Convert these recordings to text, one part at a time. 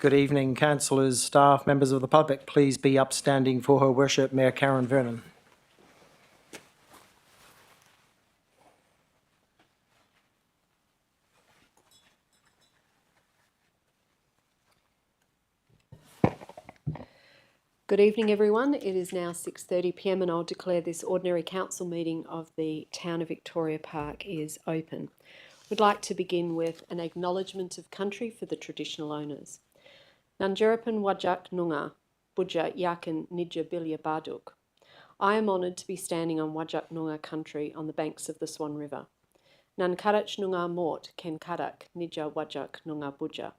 Good evening, councillors, staff, members of the public. Please be upstanding for Her Worship Mayor Karen Vernon. Good evening, everyone. It is now 6:30 p.m. and I'll declare this ordinary council meeting of the Town of Victoria Park is open. We'd like to begin with an acknowledgement of country for the traditional owners. Nandjarapan Wajak Nunga, Buja Yakan Nidja Bilya Barduk. I am honoured to be standing on Wajak Nunga country on the banks of the Swan River. Nankarach Nunga Mort Ken Karak Nidja Wajak Nunga Buja.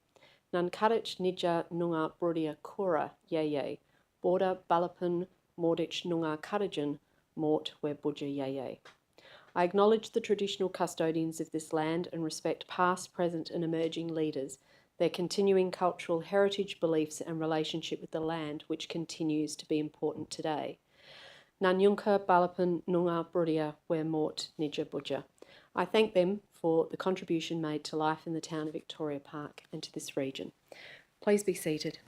Nankarach Nidja Nunga Brudia Kura Yeye. Border Balapan Mordich Nunga Karajan Mort where Buja Yeye. I acknowledge the traditional custodians of this land and respect past, present and emerging leaders, their continuing cultural heritage, beliefs and relationship with the land which continues to be important today. Nanyunka Balapan Nunga Brudia where Mort Nidja Buja. I thank them for the contribution made to life in the town of Victoria Park and to this region. Please be seated.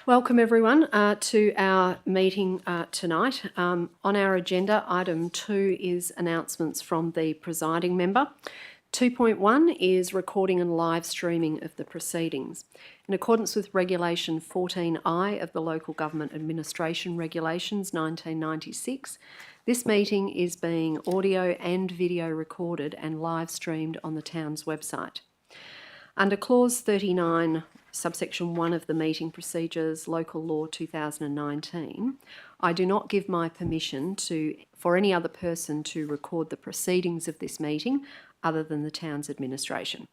Welcome everyone to our meeting tonight. On our agenda, item 2 is announcements from the presiding member. 2.1 is recording and live streaming of the proceedings. In accordance with Regulation 14I of the Local Government Administration Regulations 1996, this meeting is being audio and video recorded and live streamed on the town's website. Under Clause 39, subsection 1 of the Meeting Procedures, Local Law 2019, I do not give my permission for any other person to record the proceedings of this meeting other than the town's administration.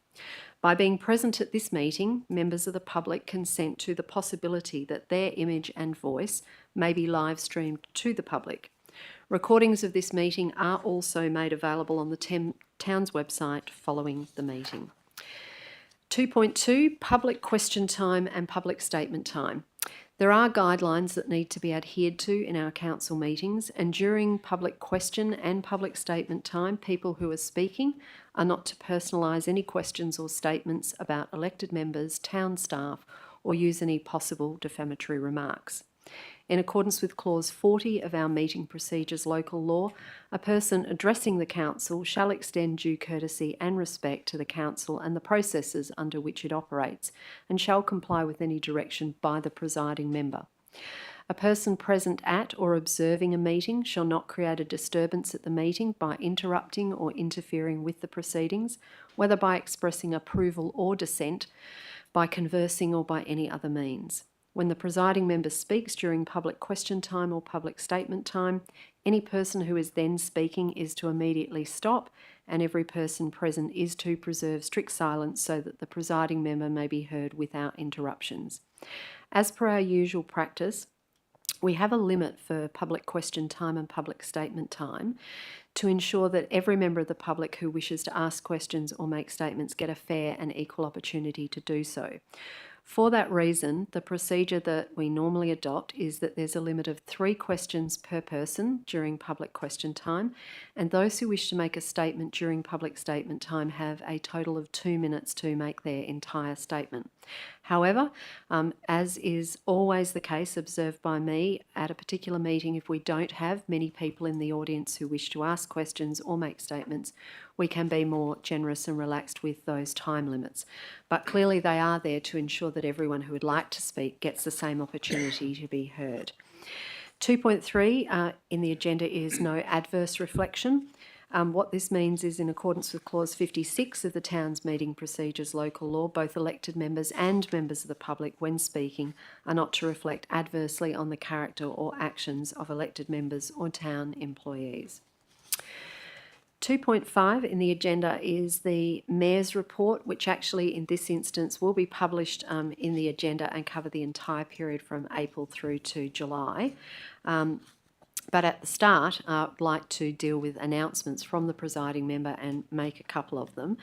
By being present at this meeting, members of the public consent to the possibility that their image and voice may be live streamed to the public. Recordings of this meeting are also made available on the town's website following the meeting. 2.2, public question time and public statement time. There are guidelines that need to be adhered to in our council meetings, and during public question and public statement time, people who are speaking are not to personalise any questions or statements about elected members, town staff, or use any possible defamatory remarks. In accordance with Clause 40 of our Meeting Procedures Local Law, a person addressing the Council shall extend due courtesy and respect to the Council and the processes under which it operates, and shall comply with any direction by the presiding member. A person present at or observing a meeting shall not create a disturbance at the meeting by interrupting or interfering with the proceedings, whether by expressing approval or dissent, by conversing or by any other means. When the presiding member speaks during public question time or public statement time, any person who is then speaking is to immediately stop, and every person present is to preserve strict silence so that the presiding member may be heard without interruptions. As per our usual practice, we have a limit for public question time and public statement time to ensure that every member of the public who wishes to ask questions or make statements get a fair and equal opportunity to do so. For that reason, the procedure that we normally adopt is that there's a limit of 3 questions per person during public question time, and those who wish to make a statement during public statement time have a total of 2 minutes to make their entire statement. However, as is always the case observed by me at a particular meeting, if we don't have many people in the audience who wish to ask questions or make statements, we can be more generous and relaxed with those time limits. But clearly they are there to ensure that everyone who would like to speak gets the same opportunity to be heard. 2.3 in the agenda is no adverse reflection. What this means is, in accordance with Clause 56 of the Town's Meeting Procedures Local Law, both elected members and members of the public, when speaking, are not to reflect adversely on the character or actions of elected members or town employees. 2.5 in the agenda is the Mayor's report, which actually in this instance will be published in the agenda and cover the entire period from April through to July. But at the start, I'd like to deal with announcements from the presiding member and make a couple of them.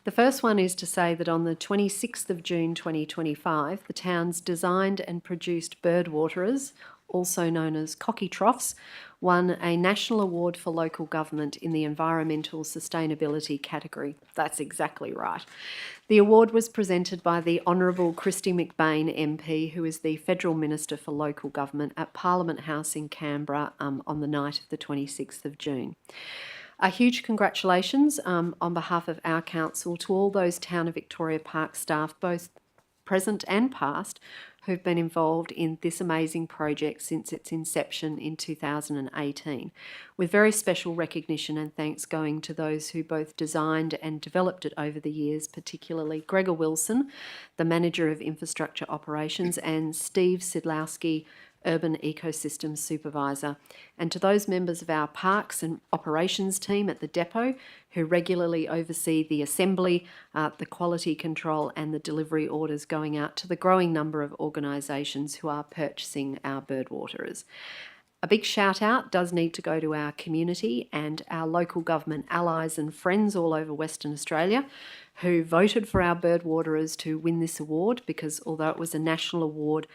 The first one is to say that on the 26th of June 2025, the town's designed and produced bird waterers, also known as cocky troughs, won a national award for local government in the environmental sustainability category. That's exactly right. The award was presented by the Honourable Christy McBain MP, who is the Federal Minister for Local Government, at Parliament House in Canberra on the night of the 26th of June. A huge congratulations on behalf of our council to all those Town of Victoria Park staff, both present and past, who've been involved in this amazing project since its inception in 2018, with very special recognition and thanks going to those who both designed and developed it over the years, particularly Gregor Wilson, the Manager of Infrastructure Operations, and Steve Sidlowski, Urban Ecosystem Supervisor, and to those members of our Parks and Operations team at the depot who regularly oversee the assembly, the quality control and the delivery orders going out to the growing number of organisations who are purchasing our birdwaterers. A big shout out does need to go to our community and our local government allies and friends all over Western Australia who voted for our birdwaterers to win this award, because although it was a national award,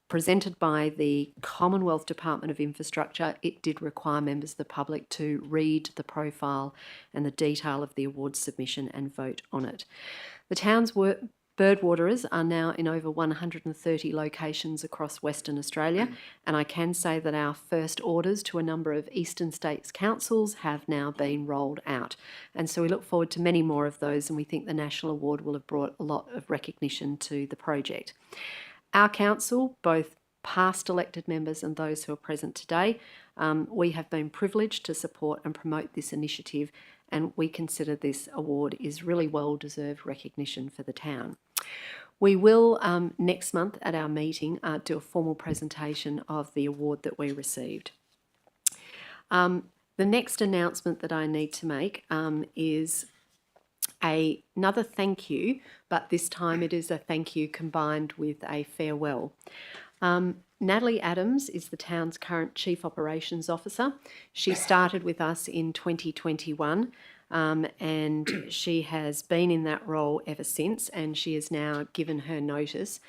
presented by the Commonwealth Department of Infrastructure, it did require members of the public to read the profile and the detail of the award submission and vote on it. The town's birdwaterers are now in over 130 locations across Western Australia, and I can say that our first orders to a number of eastern states councils have now been rolled out. And so we look forward to many more of those, and we think the National Award will have brought a lot of recognition to the project. Our council, both past elected members and those who are present today, we have been privileged to support and promote this initiative, and we consider this award is really well-deserved recognition for the town. We will, next month at our meeting, do a formal presentation of the award that we received. The next announcement that I need to make is another thank you, but this time it is a thank you combined with a farewell. Natalie Adams is the town's current Chief Operations Officer. She started with us in 2021 and she has been in that role ever since, and she has now given her notice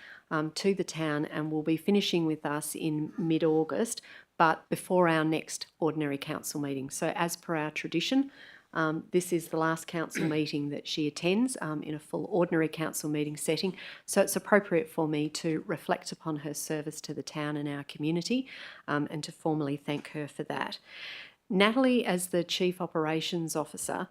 to the town and will be finishing with us in mid-August, but before our next ordinary council meeting. So as per our tradition, this is the last council meeting that she attends in a full ordinary council meeting setting, so it's appropriate for me to reflect upon her service to the town and our community and to formally thank her for that. Natalie, as the Chief Operations Officer,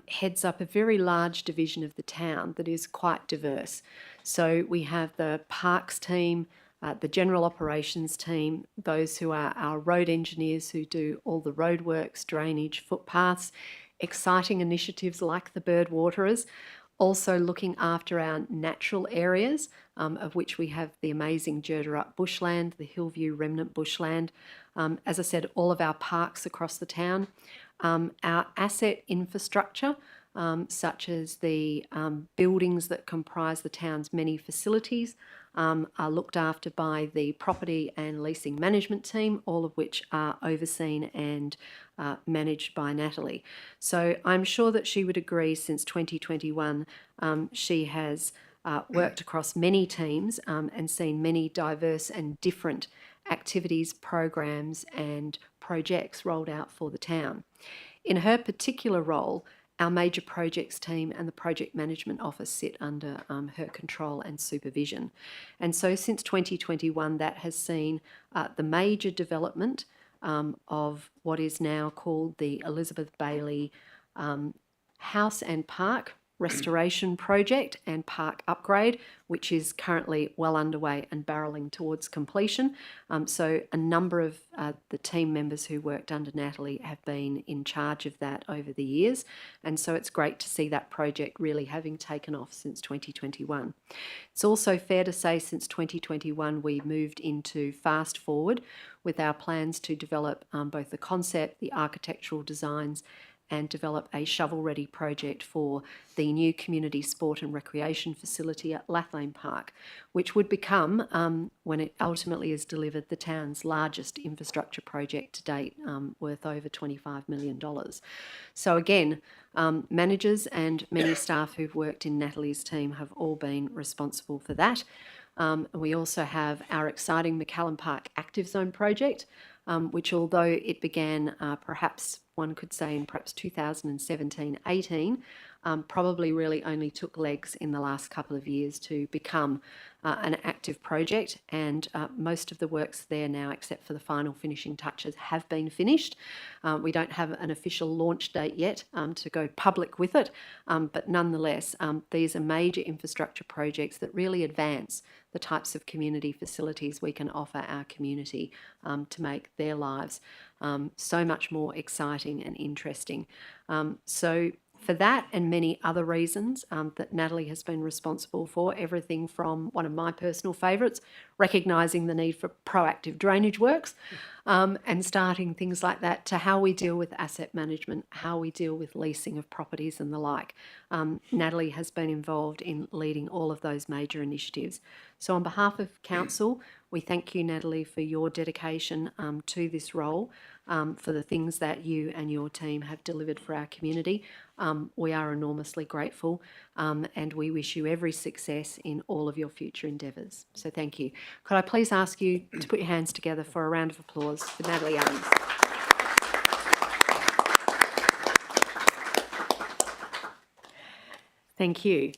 heads up a very large division of the town that is quite diverse. So we have the Parks team, the General Operations team, those who are our road engineers who do all the roadworks, drainage, footpaths, exciting initiatives like the birdwaterers, also looking after our natural areas, of which we have the amazing Jerderup bushland, the Hillview remnant bushland, as I said, all of our parks across the town, our asset infrastructure, such as the buildings that comprise the town's many facilities, are looked after by the property and leasing management team, all of which are overseen and managed by Natalie. So I'm sure that she would agree since 2021 she has worked across many teams and seen many diverse and different activities, programs and projects rolled out for the town. In her particular role, our major projects team and the project management office sit under her control and supervision. And so since 2021, that has seen the major development of what is now called the Elizabeth Bailey House and Park Restoration Project and Park Upgrade, which is currently well underway and barrelling towards completion. So a number of the team members who worked under Natalie have been in charge of that over the years, and so it's great to see that project really having taken off since 2021. It's also fair to say since 2021 we moved into fast forward with our plans to develop both the concept, the architectural designs, and develop a shovel-ready project for the new community sport and recreation facility at Lathlane Park, which would become, when it ultimately is delivered, the town's largest infrastructure project to date, worth over $25 million. So again, managers and many staff who've worked in Natalie's team have all been responsible for that. We also have our exciting McCallum Park Active Zone project, which although it began perhaps one could say in perhaps 2017-18, probably really only took legs in the last couple of years to become an active project, and most of the works there now, except for the final finishing touches, have been finished. We don't have an official launch date yet to go public with it, but nonetheless, these are major infrastructure projects that really advance the types of community facilities we can offer our community to make their lives so much more exciting and interesting. So for that and many other reasons that Natalie has been responsible for, everything from one of my personal favourites, recognising the need for proactive drainage works and starting things like that, to how we deal with asset management, how we deal with leasing of properties and the like. Natalie has been involved in leading all of those major initiatives. So on behalf of Council, we thank you, Natalie, for your dedication to this role, for the things that you and your team have delivered for our community. We are enormously grateful and we wish you every success in all of your future endeavours. So thank you. Could I please ask you to put your hands together for a round of applause for Natalie Adams. Thank you.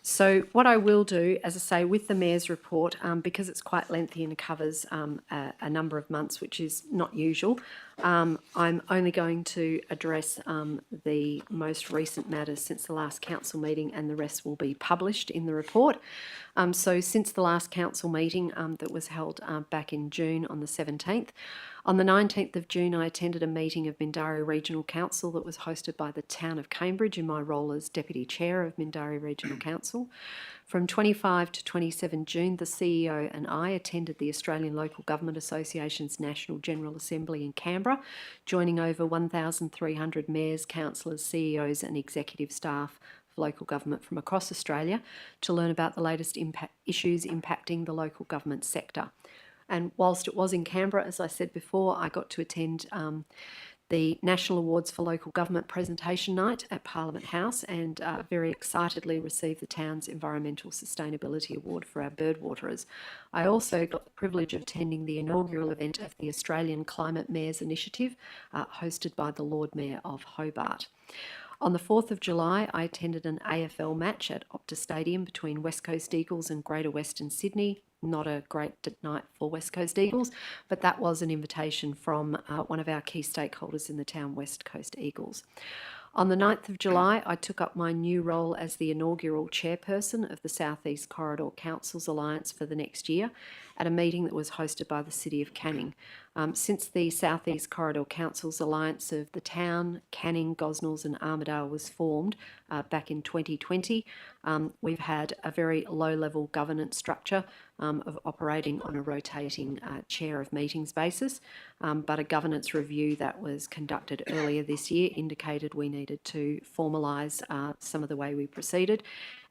So what I will do, as I say, with the Mayor's report, because it's quite lengthy and covers a number of months, which is not usual, I'm only going to address the most recent matters since the last council meeting, and the rest will be published in the report. So since the last council meeting that was held back in June on the 17th, on the 19th of June, I attended a meeting of Mindarie Regional Council that was hosted by the Town of Cambridge in my role as Deputy Chair of Mindarie Regional Council. From 25 to 27 June, the CEO and I attended the Australian Local Government Association's National General Assembly in Canberra, joining over 1,300 mayors, councillors, CEOs and executive staff of local government from across Australia to learn about the latest issues impacting the local government sector. And whilst it was in Canberra, as I said before, I got to attend the National Awards for Local Government presentation night at Parliament House, and very excitedly received the town's Environmental Sustainability Award for our birdwaterers. I also got the privilege of attending the inaugural event of the Australian Climate Mayors Initiative, hosted by the Lord Mayor of Hobart. On the 4th of July, I attended an AFL match at Optus Stadium between West Coast Eagles and Greater Western Sydney. Not a great night for West Coast Eagles, but that was an invitation from one of our key stakeholders in the town, West Coast Eagles. On the 9th of July, I took up my new role as the inaugural chairperson of the South East Corridor Councils Alliance for the next year, at a meeting that was hosted by the City of Canning. Since the South East Corridor Councils Alliance of the town, Canning, Gosnells and Armidale was formed back in 2020, we've had a very low-level governance structure of operating on a rotating chair of meetings basis, but a governance review that was conducted earlier this year indicated we needed to formalise some of the way we proceeded,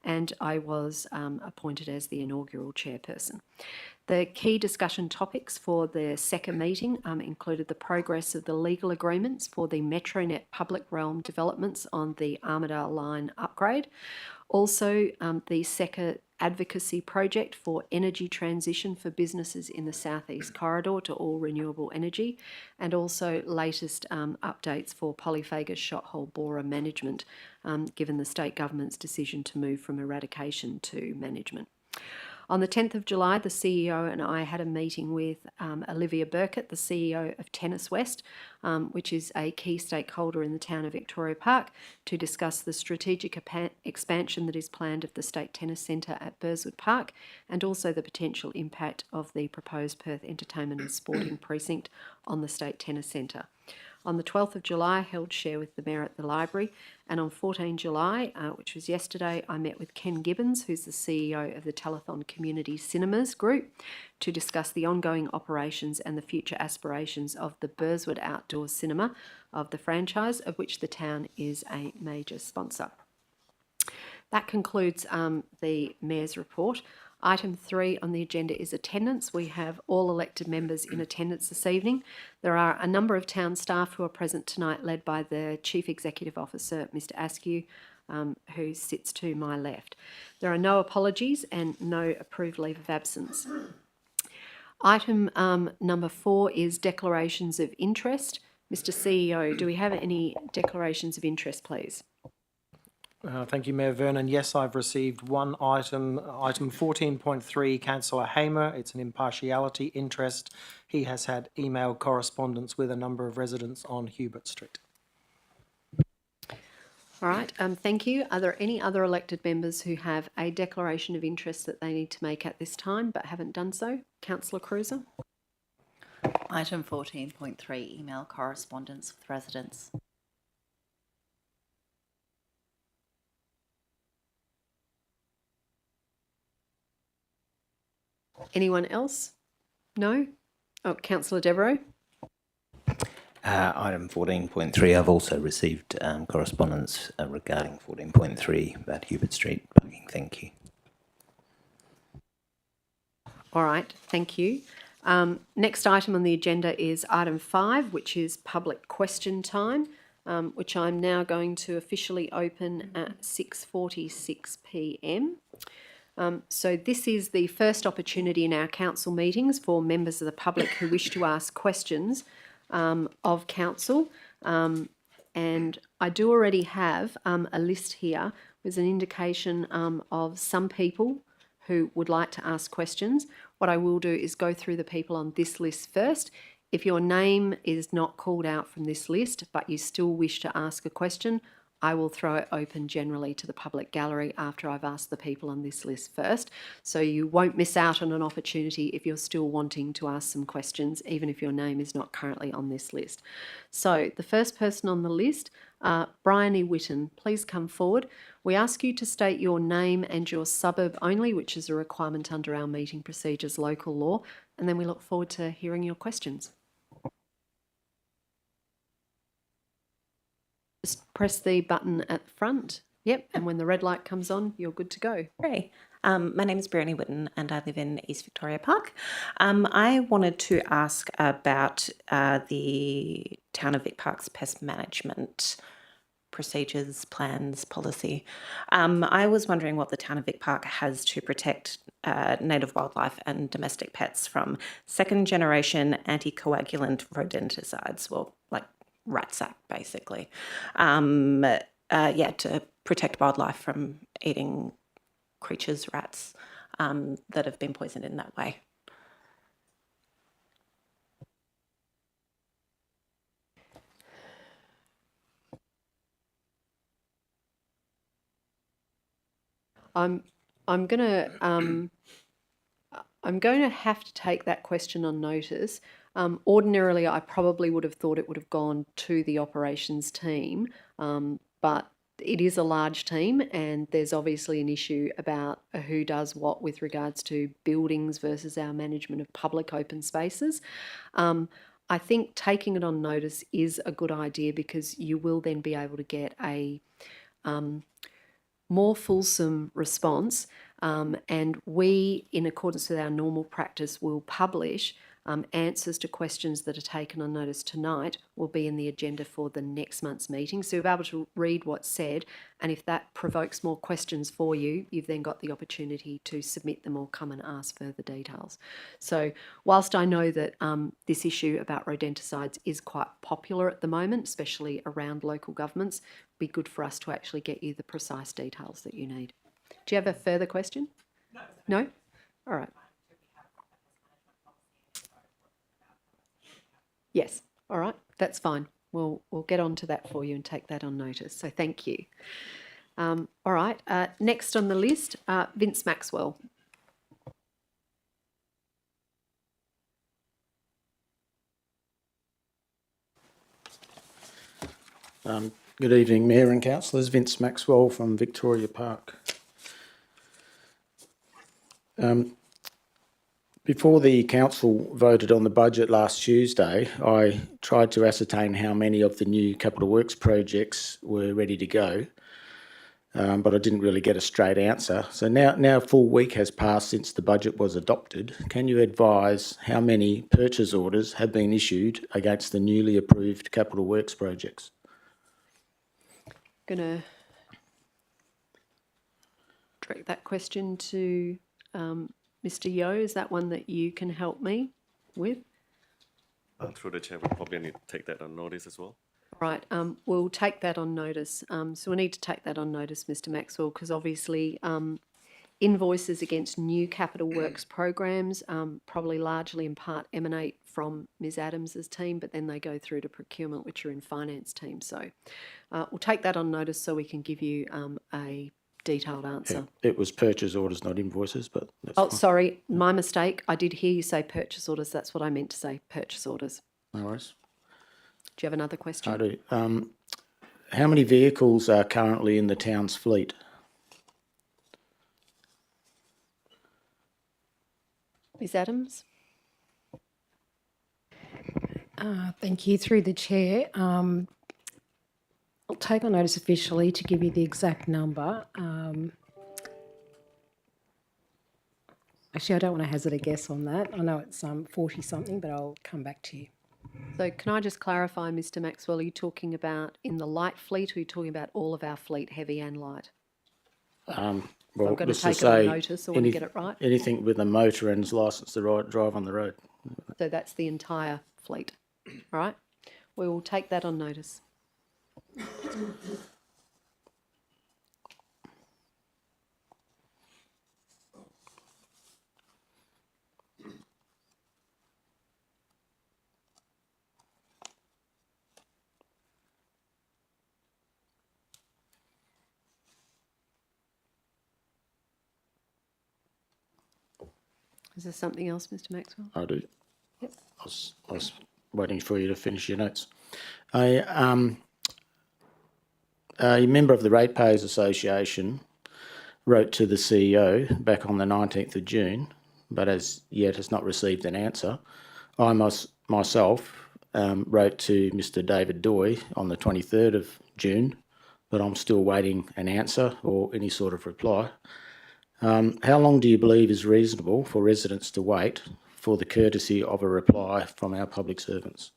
and I was appointed as the inaugural chairperson. The key discussion topics for the second meeting included the progress of the legal agreements for the Metronet public realm developments on the Armidale line upgrade, also the SECA advocacy project for energy transition for businesses in the South East Corridor to all renewable energy, and also latest updates for polyphagous shothole borer management, given the state government's decision to move from eradication to management. On the 10th of July, the CEO and I had a meeting with Olivia Burkett, the CEO of Tennis West, which is a key stakeholder in the town of Victoria Park, to discuss the strategic expansion that is planned of the State Tennis Centre at Burswood Park, and also the potential impact of the proposed Perth Entertainment and Sporting Precinct on the State Tennis Centre. On the 12th of July, I held share with the Mayor at the library, and on 14 July, which was yesterday, I met with Ken Gibbons, who's the CEO of the Telethon Community Cinemas Group, to discuss the ongoing operations and the future aspirations of the Burswood Outdoor Cinema of the franchise, of which the town is a major sponsor. That concludes the Mayor's report. Item 3 on the agenda is attendance. We have all elected members in attendance this evening. There are a number of town staff who are present tonight, led by the Chief Executive Officer, Mr. Askew, who sits to my left. There are no apologies and no approved leave of absence. Item number 4 is declarations of interest. Mr. CEO, do we have any declarations of interest, please? Thank you, Mayor Vernon. Yes, I've received one item 14.3, Councillor Hamer. It's an impartiality interest. He has had email correspondence with a number of residents on Hubert Street. All right, thank you. Are there any other elected members who have a declaration of interest that they need to make at this time but haven't done so? Councillor Cruiser. Item 14.3, email correspondence with residents. Anyone else? No? Oh, Councillor Devereux. Item 14.3, I've also received correspondence regarding 14.3 about Hubert Street parking. Thank you. All right, thank you. Next item on the agenda is item 5, which is public question time, which I'm now going to officially open at 6:46 p.m. So this is the first opportunity in our council meetings for members of the public who wish to ask questions of council. And I do already have a list here with an indication of some people who would like to ask questions. What I will do is go through the people on this list first. If your name is not called out from this list, but you still wish to ask a question, I will throw it open generally to the public gallery after I've asked the people on this list first. So you won't miss out on an opportunity if you're still wanting to ask some questions, even if your name is not currently on this list. So the first person on the list, Brian E. Witten, please come forward. We ask you to state your name and your suburb only, which is a requirement under our meeting procedures local law, and then we look forward to hearing your questions. Just press the button at the front. Yep, and when the red light comes on, you're good to go. Hey, my name is Briony Witten and I live in East Victoria Park. I wanted to ask about the Town of Vic Park's pest management procedures, plans, policy. I was wondering what the Town of Vic Park has to protect native wildlife and domestic pets from second-generation anticoagulant rodenticides, well, like rat sack, basically. To protect wildlife from eating creatures, rats, that have been poisoned in that way. I'm going to have to take that question on notice. Ordinarily, I probably would have thought it would have gone to the operations team, but it is a large team and there's obviously an issue about who does what with regards to buildings versus our management of public open spaces. I think taking it on notice is a good idea because you will then be able to get a more fulsome response, and we, in accordance with our normal practice, will publish answers to questions that are taken on notice tonight will be in the agenda for the next month's meeting. So you'll be able to read what's said, and if that provokes more questions for you, you've then got the opportunity to submit them or come and ask further details. So whilst I know that this issue about rodenticides is quite popular at the moment, especially around local governments, it'd be good for us to actually get you the precise details that you need. Do you have a further question? No. No? All right. Yes, all right, that's fine. We'll get on to that for you and take that on notice. So thank you. All right, next on the list, Vince Maxwell. Good evening, Mayor and Councillors. Vince Maxwell from Victoria Park. Before the council voted on the budget last Tuesday, I tried to ascertain how many of the new capital works projects were ready to go, but I didn't really get a straight answer. So now a full week has passed since the budget was adopted. Can you advise how many purchase orders have been issued against the newly approved capital works projects? Gonna direct that question to Mr. Yeo. Is that one that you can help me with? Through the chair, we probably need to take that on notice as well. Right, we'll take that on notice. So we need to take that on notice, Mr. Maxwell, because obviously invoices against new capital works programs probably largely in part emanate from Ms Adams's team, but then they go through to procurement, which are in finance team. So we'll take that on notice so we can give you a detailed answer. It was purchase orders, not invoices, but that's Oh, fine. sorry, my mistake. I did hear you say purchase orders. That's what I meant to say, purchase orders. No worries. Do you have another question? I do. How many vehicles are currently in the town's fleet? Ms Adams? Thank you. Through the chair, I'll take on notice officially to give you the exact number. Actually, I don't want to hazard a guess on that. I know it's 40 something, but I'll come back to you. So can I just clarify, Mr Maxwell, are you talking about in the light fleet or are you talking about all of our fleet, heavy and light? Well, I'm going to let's take just it on say notice, I want to get it right. anything with a motor and is licensed to drive on the road. So that's the entire fleet, all right? We will take that on notice. Is there something else, Mr Maxwell? I do. Yep. I was waiting for you to finish your notes. A member of the Ratepayers Association wrote to the CEO back on the 19th of June, but as yet has not received an answer. I myself wrote to Mr David Doy on the 23rd of June, but I'm still waiting an answer or any sort of reply. How long do you believe is reasonable for residents to wait for the courtesy of a reply from our public servants?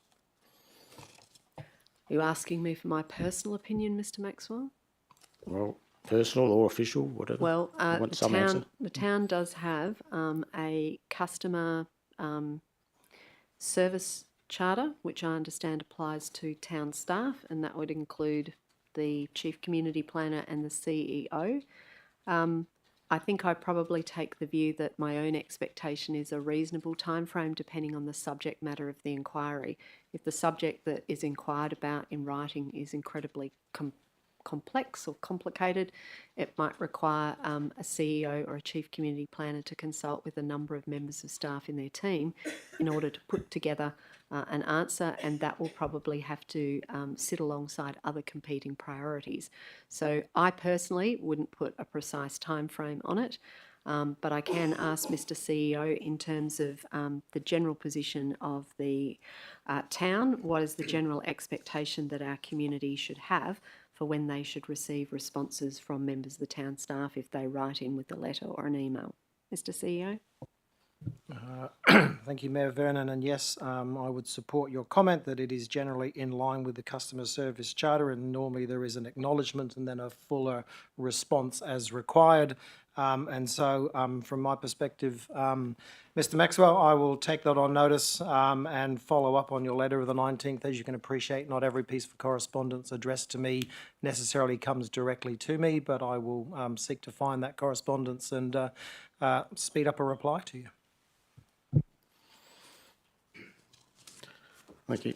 Are you asking me for my personal opinion, Mr Maxwell? Well, personal or official, whatever. Well, I want some answer. the town does have a customer service charter, which I understand applies to town staff, and that would include the Chief Community Planner and the CEO. I think I probably take the view that my own expectation is a reasonable timeframe depending on the subject matter of the inquiry. If the subject that is inquired about in writing is incredibly complex or complicated, it might require a CEO or a Chief Community Planner to consult with a number of members of staff in their team in order to put together an answer, and that will probably have to sit alongside other competing priorities. So I personally wouldn't put a precise time frame on it, but I can ask Mr CEO in terms of the general position of the town, what is the general expectation that our community should have for when they should receive responses from members of the town staff if they write in with a letter or an email. Mr CEO? Thank you, Mayor Vernon. And yes, I would support your comment that it is generally in line with the Customer Service Charter, and normally there is an acknowledgement and then a fuller response as required. And so from my perspective, Mr Maxwell, I will take that on notice and follow up on your letter of the 19th. As you can appreciate, not every piece of correspondence addressed to me necessarily comes directly to me, but I will seek to find that correspondence and speed up a reply to you. Thank you.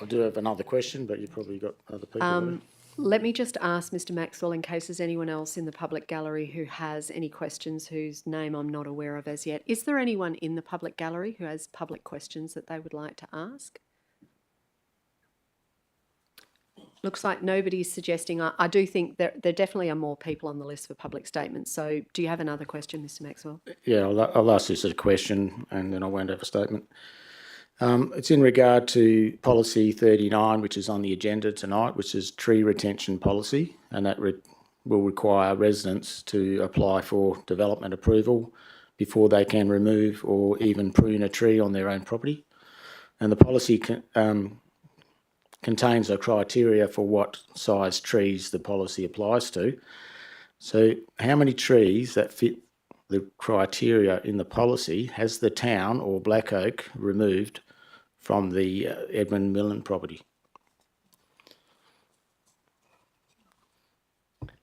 I do have another question, but you've probably got other people there. Let me just ask Mr Maxwell, in case there's anyone else in the public gallery who has any questions whose name I'm not aware of as yet. Is there anyone in the public gallery who has public questions that they would like to ask? Looks like nobody's suggesting. I do think there definitely are more people on the list for public statements. So do you have another question, Mr Maxwell? Yeah, I'll ask this as a question and then I won't have a statement. It's in regard to policy 39, which is on the agenda tonight, which is tree retention policy, and that will require residents to apply for development approval before they can remove or even prune a tree on their own property. And the policy contains a criteria for what size trees the policy applies to. So how many trees that fit the criteria in the policy has the town or Black Oak removed from the Edmund Millen property?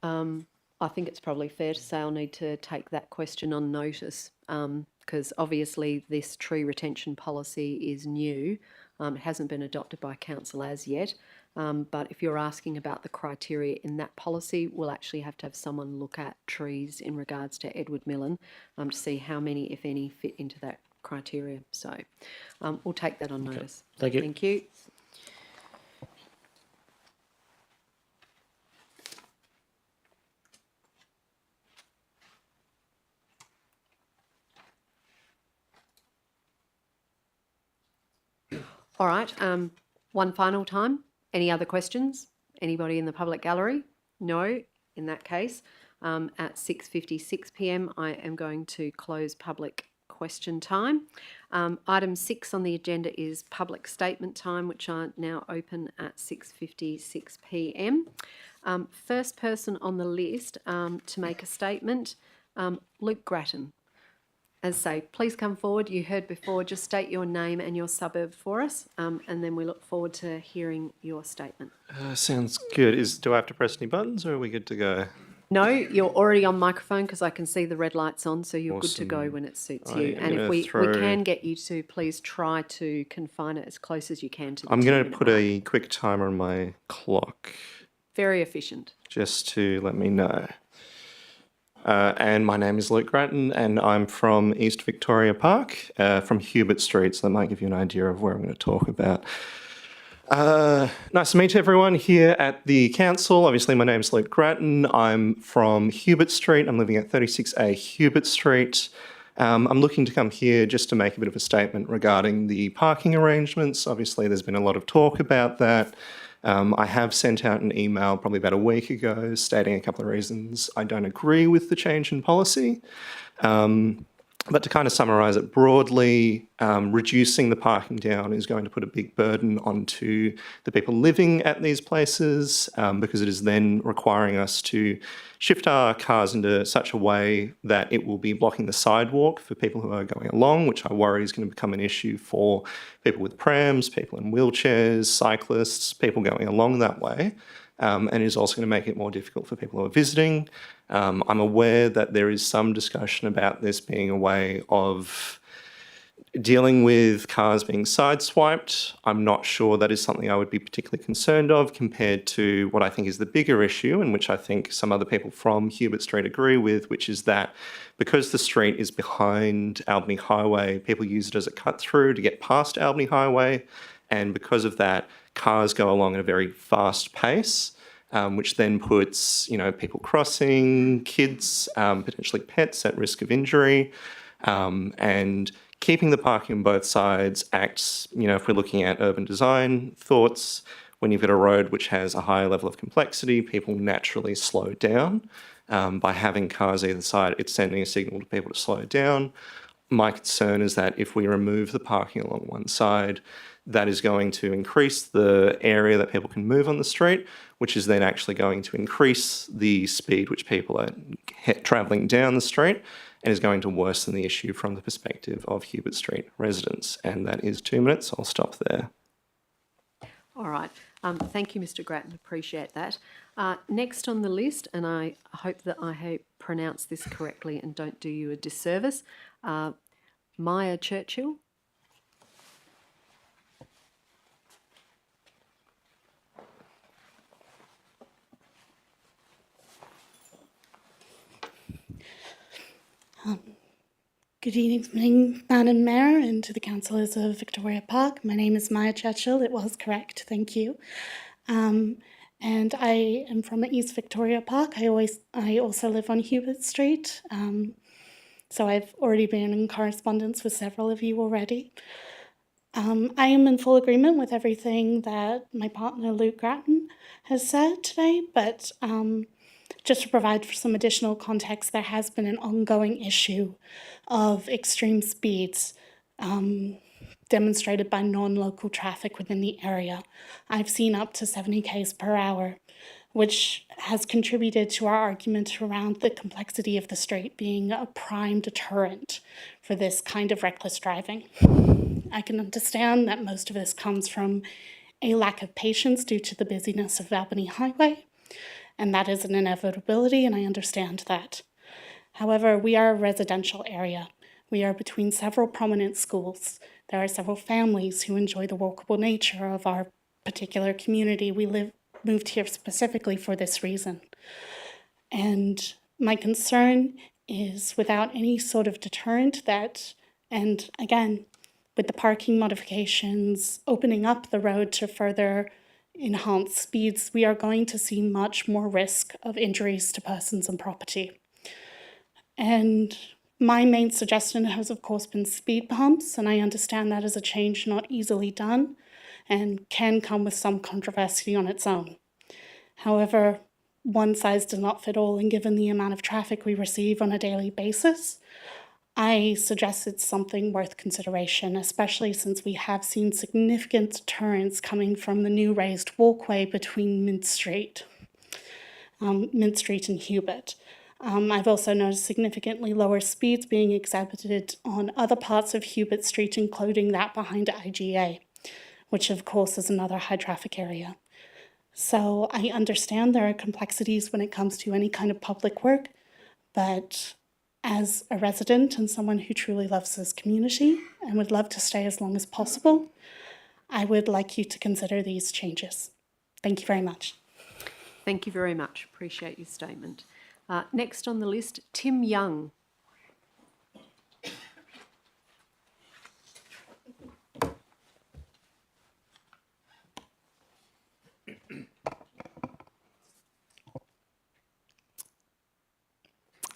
I think it's probably fair to say I'll need to take that question on notice because obviously this tree retention policy is new. It hasn't been adopted by council as yet. But if you're asking about the criteria in that policy, we'll actually have to have someone look at trees in regards to Edward Millen to see how many, if any, fit into that criteria. So we'll take that on notice. Thank you. Thank you. All right, one final time. Any other questions? Anybody in the public gallery? No. In that case, at 6:56 p.m, I am going to close public question time. Item 6 on the agenda is public statement time, which are now open at 6:56 p.m. First person on the list to make a statement, Luke Grattan. As say, please come forward. You heard before, just state your name and your suburb for us, and then we look forward to hearing your statement. Sounds good. Do I have to press any buttons or are we good to go? No, you're already on microphone because I can see the red lights on, so you're good to go Awesome. when it suits I you. am And if gonna we throw- can get you to please try to confine it as close as you can to the I'm going to 2-minute put mark. a quick timer on my clock Very efficient. just to let me know. And my name is Luke Grattan and I'm from East Victoria Park, from Hubert Street, so that might give you an idea of where I'm going to talk about. Nice to meet everyone here at the council. Obviously, my name is Luke Grattan. I'm from Hubert Street. I'm living at 36A Hubert Street. I'm looking to come here just to make a bit of a statement regarding the parking arrangements. Obviously, there's been a lot of talk about that. I have sent out an email probably about a week ago stating a couple of reasons I don't agree with the change in policy. But to kind of summarise it broadly, reducing the parking down is going to put a big burden onto the people living at these places because it is then requiring us to shift our cars into such a way that it will be blocking the sidewalk for people who are going along, which I worry is going to become an issue for people with prams, people in wheelchairs, cyclists, people going along that way. And is also going to make it more difficult for people who are visiting. I'm aware that there is some discussion about this being a way of dealing with cars being sideswiped. I'm not sure that is something I would be particularly concerned of compared to what I think is the bigger issue, and which I think some other people from Hubert Street agree with, which is that because the street is behind Albany Highway, people use it as a cut through to get past Albany Highway. And because of that, cars go along at a very fast pace, which then puts, people crossing, kids, potentially pets at risk of injury. And keeping the parking on both sides acts, if we're looking at urban design thoughts, when you've got a road which has a higher level of complexity, people naturally slow down. By having cars either side, it's sending a signal to people to slow down. My concern is that if we remove the parking along one side, that is going to increase the area that people can move on the street, which is then actually going to increase the speed which people are travelling down the street and is going to worsen the issue from the perspective of Hubert Street residents. And that is 2 minutes. I'll stop there. All right. Thank you, Mr. Grattan. Appreciate that. Next on the list, and I hope that I have pronounced this correctly and don't do you a disservice, Maya Churchill. Good evening, Madam Mayor, and to the councillors of Victoria Park. My name is Maya Churchill. It was correct, thank you. And I am from East Victoria Park. I also live on Hubert Street. So I've already been in correspondence with several of you already. I am in full agreement with everything that my partner Luke Grattan has said today, but just to provide for some additional context, there has been an ongoing issue of extreme speeds demonstrated by non-local traffic within the area. I've seen up to 70 k's per hour which has contributed to our argument around the complexity of the street being a prime deterrent for this kind of reckless driving. I can understand that most of this comes from a lack of patience due to the busyness of Albany Highway, and that is an inevitability, and I understand that. However, we are a residential area. We are between several prominent schools. There are several families who enjoy the walkable nature of our particular community. We moved here specifically for this reason. And my concern is without any sort of deterrent that, and again, with the parking modifications, opening up the road to further enhance speeds, we are going to see much more risk of injuries to persons and property. And my main suggestion has, of course, been speed bumps, and I understand that is a change not easily done and can come with some controversy on its own. However, one size does not fit all, and given the amount of traffic we receive on a daily basis, I suggest it's something worth consideration, especially since we have seen significant deterrence coming from the new raised walkway between Mint Street and Hubert. I've also noticed significantly lower speeds being exhibited on other parts of Hubert Street, including that behind IGA, which of course is another high traffic area. So I understand there are complexities when it comes to any kind of public work, but as a resident and someone who truly loves this community and would love to stay as long as possible, I would like you to consider these changes. Thank you very much. Thank you very much. Appreciate your statement. Next on the list, Tim Young.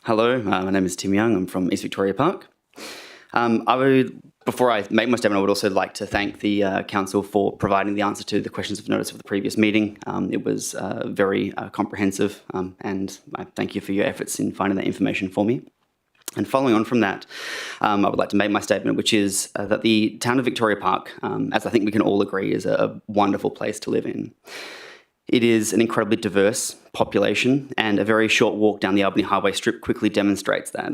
Hello, my name is Tim Young. I'm from East Victoria Park. Before I make my statement, I would also like to thank the Council for providing the answer to the questions of notice of the previous meeting. It was very comprehensive, and I thank you for your efforts in finding that information for me. And following on from that, I would like to make my statement, which is that the town of Victoria Park, as I think we can all agree, is a wonderful place to live in. It is an incredibly diverse population, and a very short walk down the Albany Highway Strip quickly demonstrates that.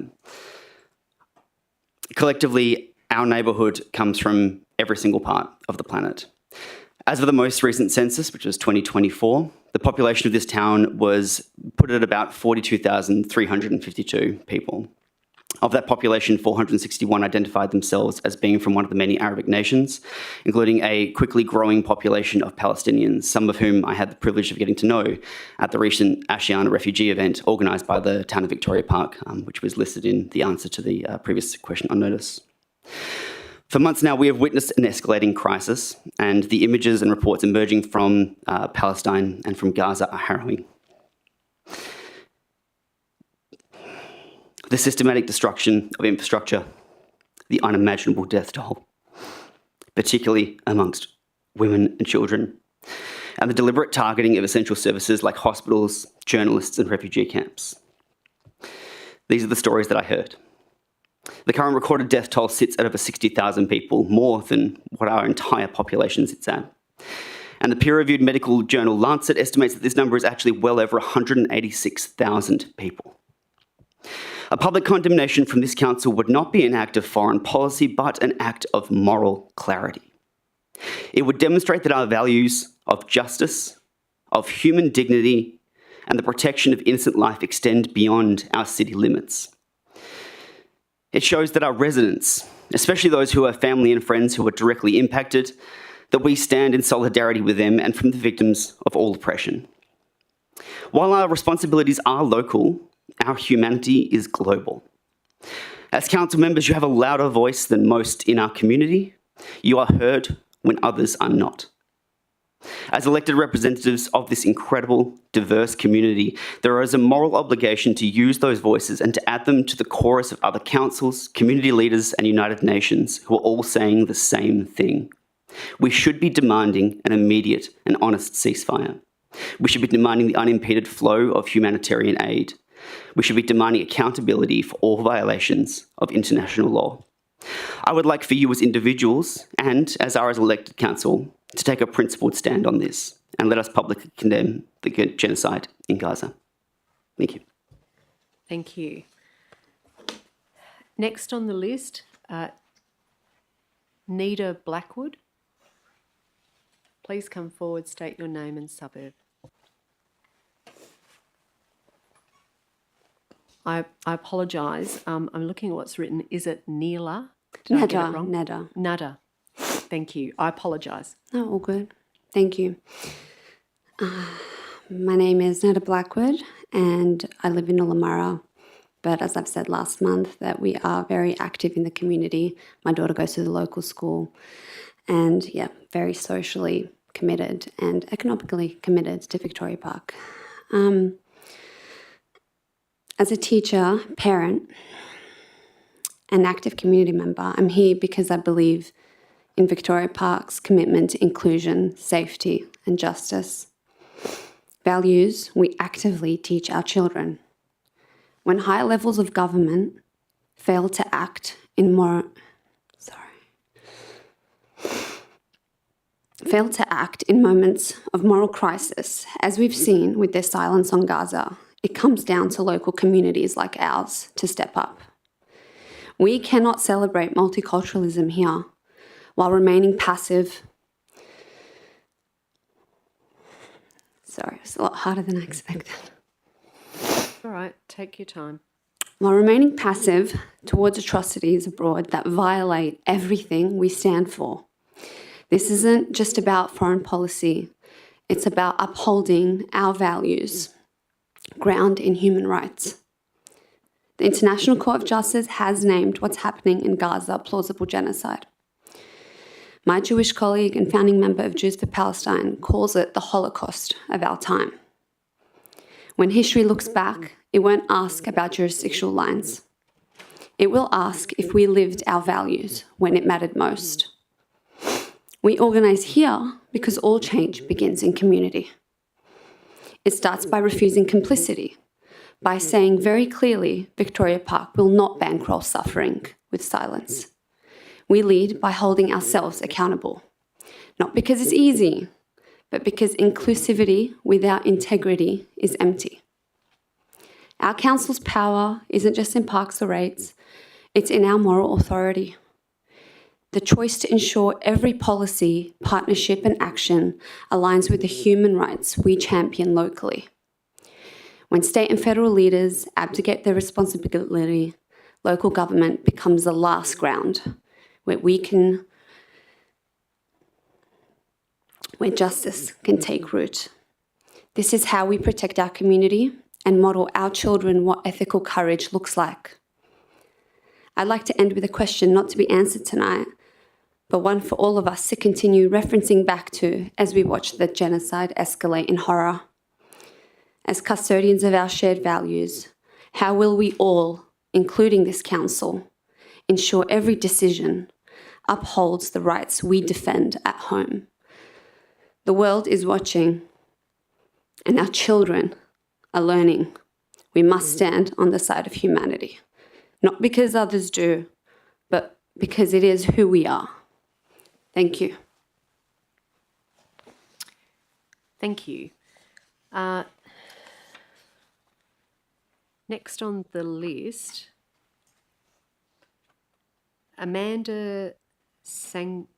Collectively, our neighbourhood comes from every single part of the planet. As of the most recent census, which was 2024, the population of this town was put at about 42,352 people. Of that population, 461 identified themselves as being from one of the many Arabic nations, including a quickly growing population of Palestinians, some of whom I had the privilege of getting to know at the recent Ashiana refugee event organised by the town of Victoria Park, which was listed in the answer to the previous question on notice. For months now, we have witnessed an escalating crisis, and the images and reports emerging from Palestine and from Gaza are harrowing. The systematic destruction of infrastructure, the unimaginable death toll, particularly amongst women and children, and the deliberate targeting of essential services like hospitals, journalists, and refugee camps. These are the stories that I heard. The current recorded death toll sits at over 60,000 people, more than what our entire population sits at. And the peer-reviewed medical journal Lancet estimates that this number is actually well over 186,000 people. A public condemnation from this council would not be an act of foreign policy, but an act of moral clarity. It would demonstrate that our values of justice, of human dignity, and the protection of innocent life extend beyond our city limits. It shows that our residents, especially those who are family and friends who are directly impacted, that we stand in solidarity with them and from the victims of all oppression. While our responsibilities are local, our humanity is global. As council members, you have a louder voice than most in our community. You are heard when others are not. As elected representatives of this incredible, diverse community, there is a moral obligation to use those voices and to add them to the chorus of other councils, community leaders, and United Nations who are all saying the same thing. We should be demanding an immediate and honest ceasefire. We should be demanding the unimpeded flow of humanitarian aid. We should be demanding accountability for all violations of international law. I would like for you as individuals and as our elected council to take a principled stand on this. and let us publicly condemn the genocide in Gaza. Thank you. Thank you. Next on the list, Nita Blackwood. Please come forward, state your name and suburb. I apologise. I'm looking at what's written. Is it Neela? Did I get it wrong? Nada. Thank you. I apologise. No, all good. Thank you. My name is Nada Blackwood and I live in Ullamara. But as I've said last month, that we are very active in the community. My daughter goes to the local school and, yeah, very socially committed and economically committed to Victoria Park. As a teacher, parent, and active community member, I'm here because I believe in Victoria Park's commitment to inclusion, safety, and justice. Values we actively teach our children. When higher levels of government fail to act in moments of moral crisis, as we've seen with their silence on Gaza, it comes down to local communities like ours to step up. We cannot celebrate multiculturalism here while remaining passive. Sorry, it's a lot harder than I expected. All right, take your time. While remaining passive towards atrocities abroad that violate everything we stand for. This isn't just about foreign policy. It's about upholding our values, ground in human rights. The International Court of Justice has named what's happening in Gaza plausible genocide. My Jewish colleague and founding member of Jews for Palestine calls it the Holocaust of our time. When history looks back, it won't ask about jurisdictional lines. It will ask if we lived our values when it mattered most. We organise here because all change begins in community. It starts by refusing complicity, by saying very clearly Victoria Park will not bankroll suffering with silence. We lead by holding ourselves accountable, not because it's easy, but because inclusivity without integrity is empty. Our council's power isn't just in parks or rates, it's in our moral authority. The choice to ensure every policy, partnership and action aligns with the human rights we champion locally. When state and federal leaders abdicate their responsibility, local government becomes the last ground where justice can take root. This is how we protect our community and model our children what ethical courage looks like. I'd like to end with a question not to be answered tonight, but one for all of us to continue referencing back to as we watch the genocide escalate in horror. As custodians of our shared values, how will we all, including this council, ensure every decision upholds the rights we defend at home? The world is watching, and our children are learning. We must stand on the side of humanity, not because others do, but because it is who we are. Thank you. Thank you. Next on the list, Amanda Sagambaluri.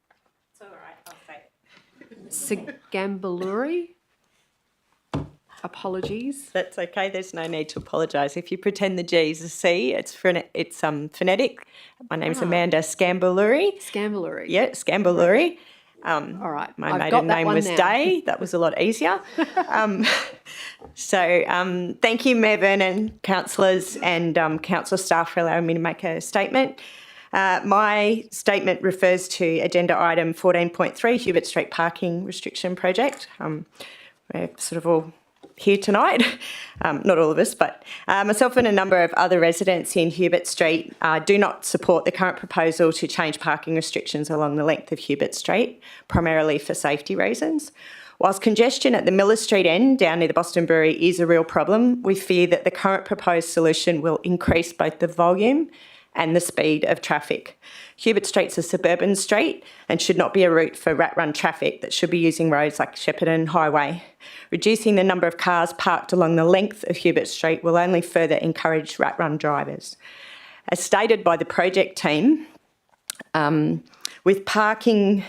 Apologies. That's okay. There's no need to apologise. If you pretend the G is a C, it's phonetic. My name's Amanda Scambaluri. Scambaluri. Yeah, Scambaluri. All right. My maiden name was Day. That was a lot easier. Thank you, Mayor Vernon, councillors and council staff for allowing me to make a statement. My statement refers to agenda item 14.3, Hubert Street Parking Restriction Project. We're sort of all here tonight, not all of us, but myself and a number of other residents in Hubert Street do not support the current proposal to change parking restrictions along the length of Hubert Street, primarily for safety reasons. Whilst congestion at the Miller Street end down near the Boston Brewery is a real problem, we fear that the current proposed solution will increase both the volume and the speed of traffic. Hubert Street's a suburban street and should not be a route for rat-run traffic that should be using roads like Shepparton Highway. Reducing the number of cars parked along the length of Hubert Street will only further encourage rat-run drivers. As stated by the project team, with parking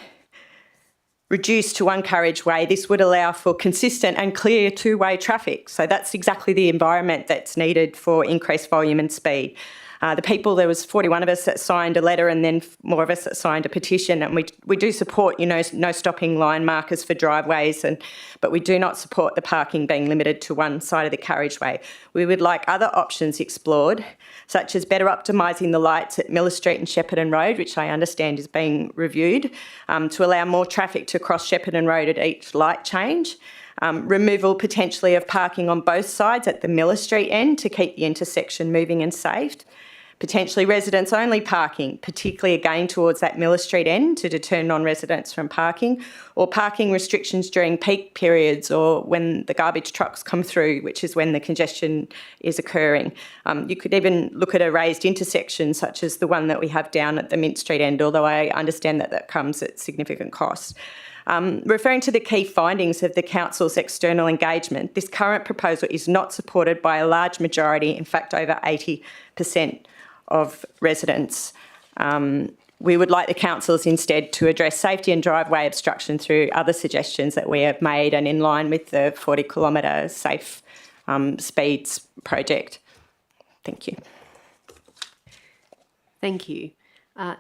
reduced to one carriageway, this would allow for consistent and clear two-way traffic. So that's exactly the environment that's needed for increased volume and speed. There was 41 of us that signed a letter and then more of us that signed a petition, and we do support, no stopping line markers for driveways, but we do not support the parking being limited to one side of the carriageway. We would like other options explored, such as better optimising the lights at Miller Street and Shepparton Road, which I understand is being reviewed, to allow more traffic to cross Shepparton Road at each light change. Removal potentially of parking on both sides at the Miller Street end to keep the intersection moving and safe. Potentially residents-only parking, particularly again towards that Miller Street end to deter non-residents from parking, or parking restrictions during peak periods or when the garbage trucks come through, which is when the congestion is occurring. You could even look at a raised intersection such as the one that we have down at the Mint Street end, although I understand that comes at significant cost. Referring to the key findings of the Council's external engagement, this current proposal is not supported by a large majority, in fact over 80% of residents. We would like the councils instead to address safety and driveway obstruction through other suggestions that we have made and in line with the 40-kilometre safe speeds project. Thank you. Thank you.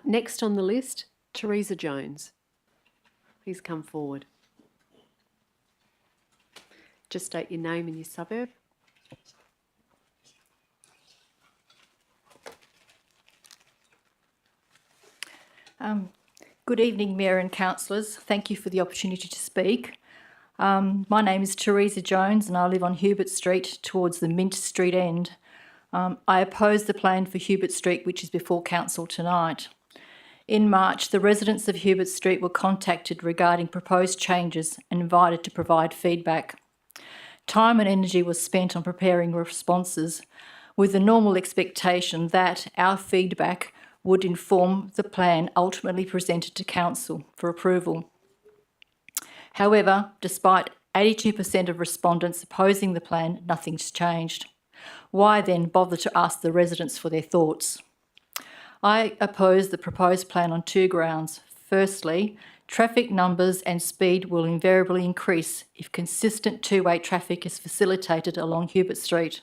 Next on the list, Teresa Jones. Please come forward. Just state your name and your suburb. Good evening, Mayor and councillors. Thank you for the opportunity to speak. My name is Teresa Jones and I live on Hubert Street towards the Mint Street end. I oppose the plan for Hubert Street, which is before council tonight. In March, the residents of Hubert Street were contacted regarding proposed changes and invited to provide feedback. Time and energy was spent on preparing responses with the normal expectation that our feedback would inform the plan ultimately presented to council for approval. However, despite 82% of respondents opposing the plan, nothing's changed. Why then bother to ask the residents for their thoughts? I oppose the proposed plan on two grounds. Firstly, traffic numbers and speed will invariably increase if consistent two-way traffic is facilitated along Hubert Street.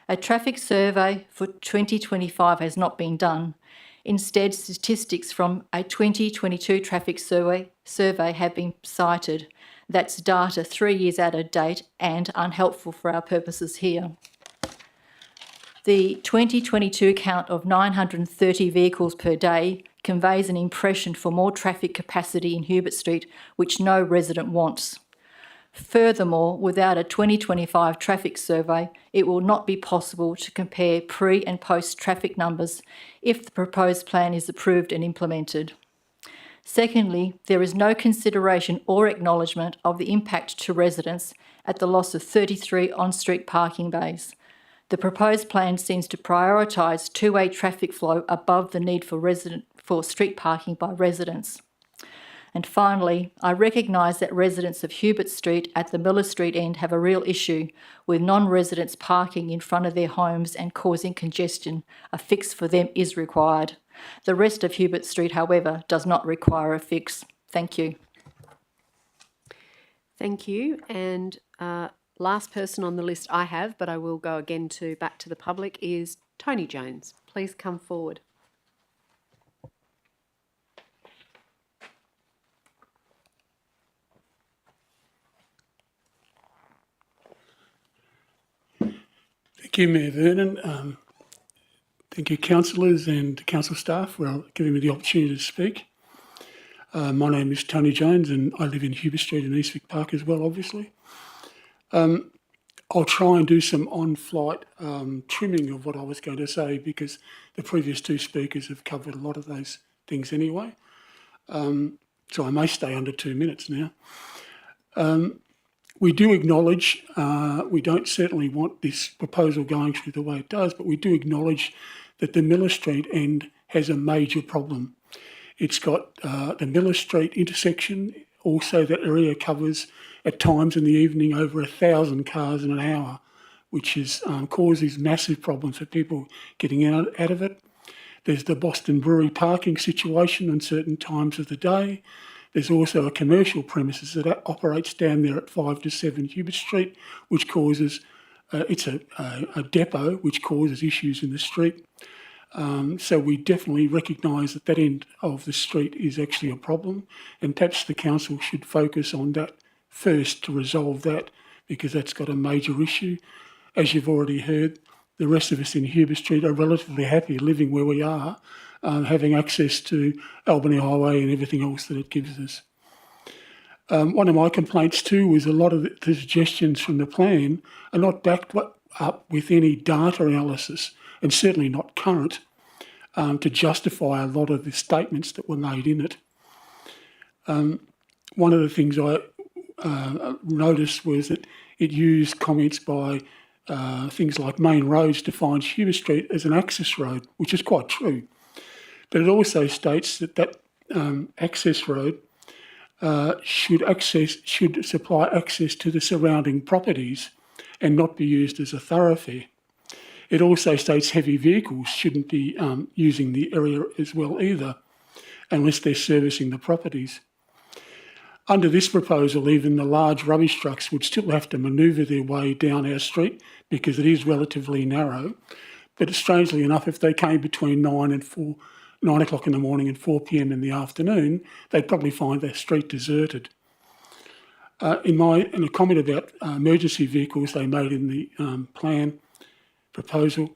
A traffic survey for 2025 has not been done. Instead, statistics from a 2022 traffic survey have been cited. That's data 3 years out of date and unhelpful for our purposes here. The 2022 count of 930 vehicles per day conveys an impression for more traffic capacity in Hubert Street, which no resident wants. Furthermore, without a 2025 traffic survey, it will not be possible to compare pre- and post-traffic numbers if the proposed plan is approved and implemented. Secondly, there is no consideration or acknowledgement of the impact to residents at the loss of 33 on-street parking bays. The proposed plan seems to prioritise two-way traffic flow above the need for street parking by residents. And finally, I recognise that residents of Hubert Street at the Miller Street end have a real issue with non-residents parking in front of their homes and causing congestion. A fix for them is required. The rest of Hubert Street, however, does not require a fix. Thank you. Thank you. And last person on the list I have, but I will go again back to the public, is Tony Jones. Please come forward. Thank you, Mayor Vernon. Thank you, councillors and council staff, for giving me the opportunity to speak. My name is Tony Jones and I live in Hubert Street in Eastwick Park as well, obviously. I'll try and do some on-flight trimming of what I was going to say because the previous two speakers have covered a lot of those things anyway. So I may stay under 2 minutes now. We do acknowledge, we don't certainly want this proposal going through the way it does, but we do acknowledge that the Miller Street end has a major problem. It's got the Miller Street intersection. Also, that area covers at times in the evening over 1,000 cars in an hour, which is causes massive problems for people getting out of it. There's the Boston Brewery parking situation on certain times of the day. There's also a commercial premises that operates down there at 5 to 7 Hubert Street, which causes, it's a depot which causes issues in the street. So we definitely recognise that that end of the street is actually a problem, and perhaps the council should focus on that first to resolve that, because that's got a major issue. As you've already heard, the rest of us in Hubert Street are relatively happy living where we are, having access to Albany Highway and everything else that it gives us. One of my complaints too was a lot of the suggestions from the plan are not backed up with any data analysis, and certainly not current, to justify a lot of the statements that were made in it. One of the things I noticed was that it used comments by things like Main Roads defines Hubert Street as an access road, which is quite true. But it also states that that access road should supply access to the surrounding properties and not be used as a thoroughfare. It also states heavy vehicles shouldn't be using the area as well either, unless they're servicing the properties. Under this proposal, even the large rubbish trucks would still have to manoeuvre their way down our street because it is relatively narrow. But strangely enough, if they came between 9 o'clock in the morning and 4 p.m. in the afternoon, they'd probably find their street deserted. In a comment about emergency vehicles they made in the plan proposal,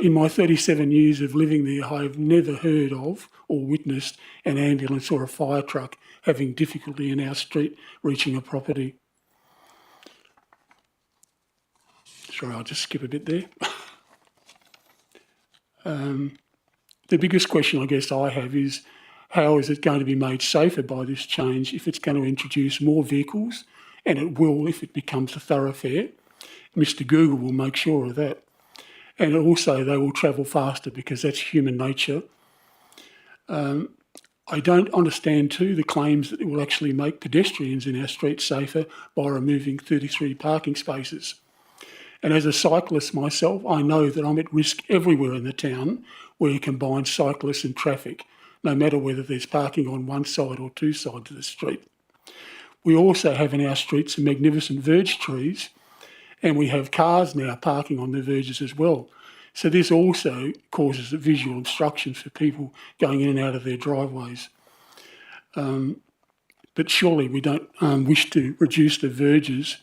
in my 37 years of living there, I have never heard of or witnessed an ambulance or a fire truck having difficulty in our street reaching a property. Sorry, I'll just skip a bit there. The biggest question I guess I have is, how is it going to be made safer by this change if it's going to introduce more vehicles? And it will if it becomes a thoroughfare. Mr. Google will make sure of that. And also they will travel faster because that's human nature. I don't understand too the claims that it will actually make pedestrians in our streets safer by removing 33 parking spaces. And as a cyclist myself, I know that I'm at risk everywhere in the town where you combine cyclists and traffic, no matter whether there's parking on one side or two sides of the street. We also have in our streets some magnificent verge trees, and we have cars now parking on the verges as well. So this also causes visual obstructions for people going in and out of their driveways. But surely we don't wish to reduce the verges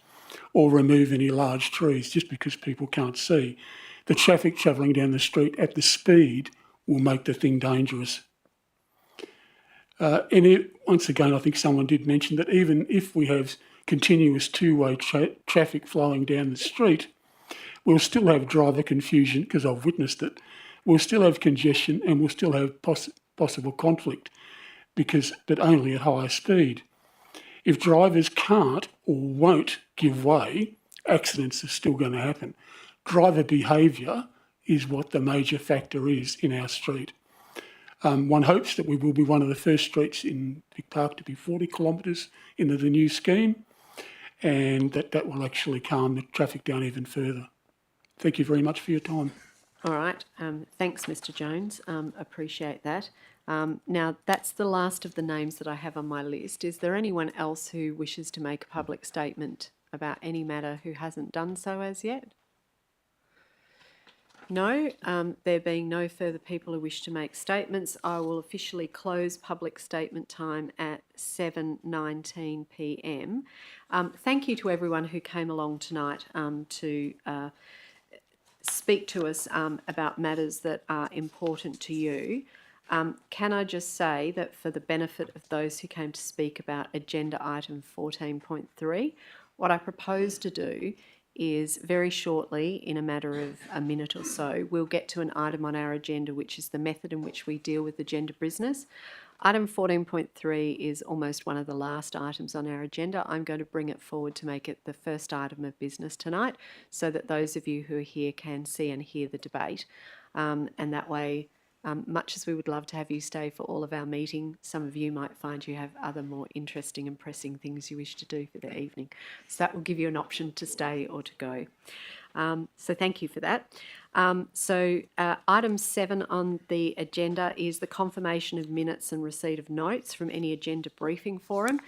or remove any large trees just because people can't see. The traffic travelling down the street at the speed will make the thing dangerous. Once again, I think someone did mention that even if we have continuous two-way traffic flowing down the street, we'll still have driver confusion, because I've witnessed it. We'll still have congestion and we'll still have possible conflict, but only at higher speed. If drivers can't or won't give way, accidents are still going to happen. Driver behaviour is what the major factor is in our street. One hopes that we will be one of the first streets in Vic Park to be 40 kilometres into the new scheme, and that will actually calm the traffic down even further. Thank you very much for your time. All right. Thanks, Mr. Jones. Appreciate that. Now, that's the last of the names that I have on my list. Is there anyone else who wishes to make a public statement about any matter who hasn't done so as yet? No, there being no further people who wish to make statements, I will officially close public statement time at 7:19 p.m. Thank you to everyone who came along tonight to speak to us about matters that are important to you. Can I just say that for the benefit of those who came to speak about agenda item 14.3, what I propose to do is very shortly, in a matter of a minute or so, we'll get to an item on our agenda, which is the method in which we deal with agenda business. Item 14.3 is almost one of the last items on our agenda. I'm going to bring it forward to make it the first item of business tonight so that those of you who are here can see and hear the debate. And that way, much as we would love to have you stay for all of our meeting, some of you might find you have other more interesting and pressing things you wish to do for the evening. So that will give you an option to stay or to go. So thank you for that. Item 7 on the agenda is the confirmation of minutes and receipt of notes from any agenda briefing forum.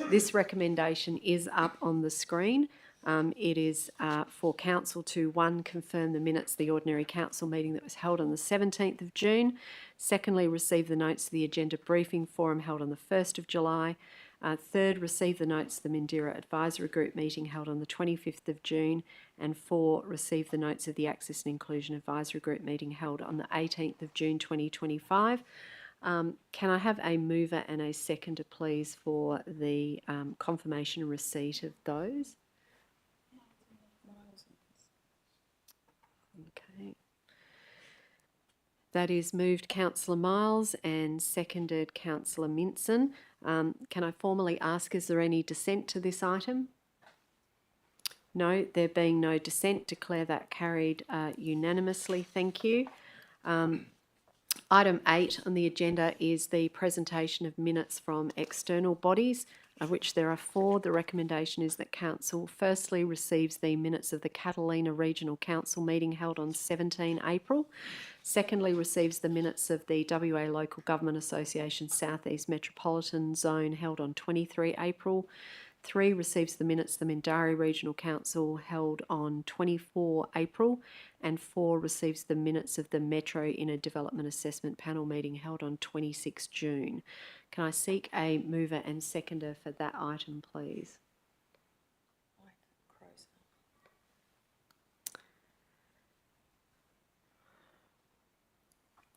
This recommendation is up on the screen. It is for Council to, 1, confirm the minutes of the ordinary council meeting that was held on the 17th of June. Secondly, receive the notes of the agenda briefing forum held on the 1st of July. Third, receive the notes of the Mandira Advisory Group meeting held on the 25th of June. And 4, receive the notes of the Access and Inclusion Advisory Group meeting held on the 18th of June 2025. Can I have a mover and a seconder, please, for the confirmation and receipt of those? Okay. That is moved Councillor Miles and seconded Councillor Minson. Can I formally ask, is there any dissent to this item? No, there being no dissent, declare that carried unanimously. Thank you. Item 8 on the agenda is the presentation of minutes from external bodies, of which there are 4. The recommendation is that Council firstly receives the minutes of the Catalina Regional Council meeting held on 17 April. Secondly, receives the minutes of the WA Local Government Association South East Metropolitan Zone held on 23 April. 3, receives the minutes of the Mindarie Regional Council held on 24 April. And 4, receives the minutes of the Metro Inner Development Assessment Panel meeting held on 26 June. Can I seek a mover and seconder for that item, please?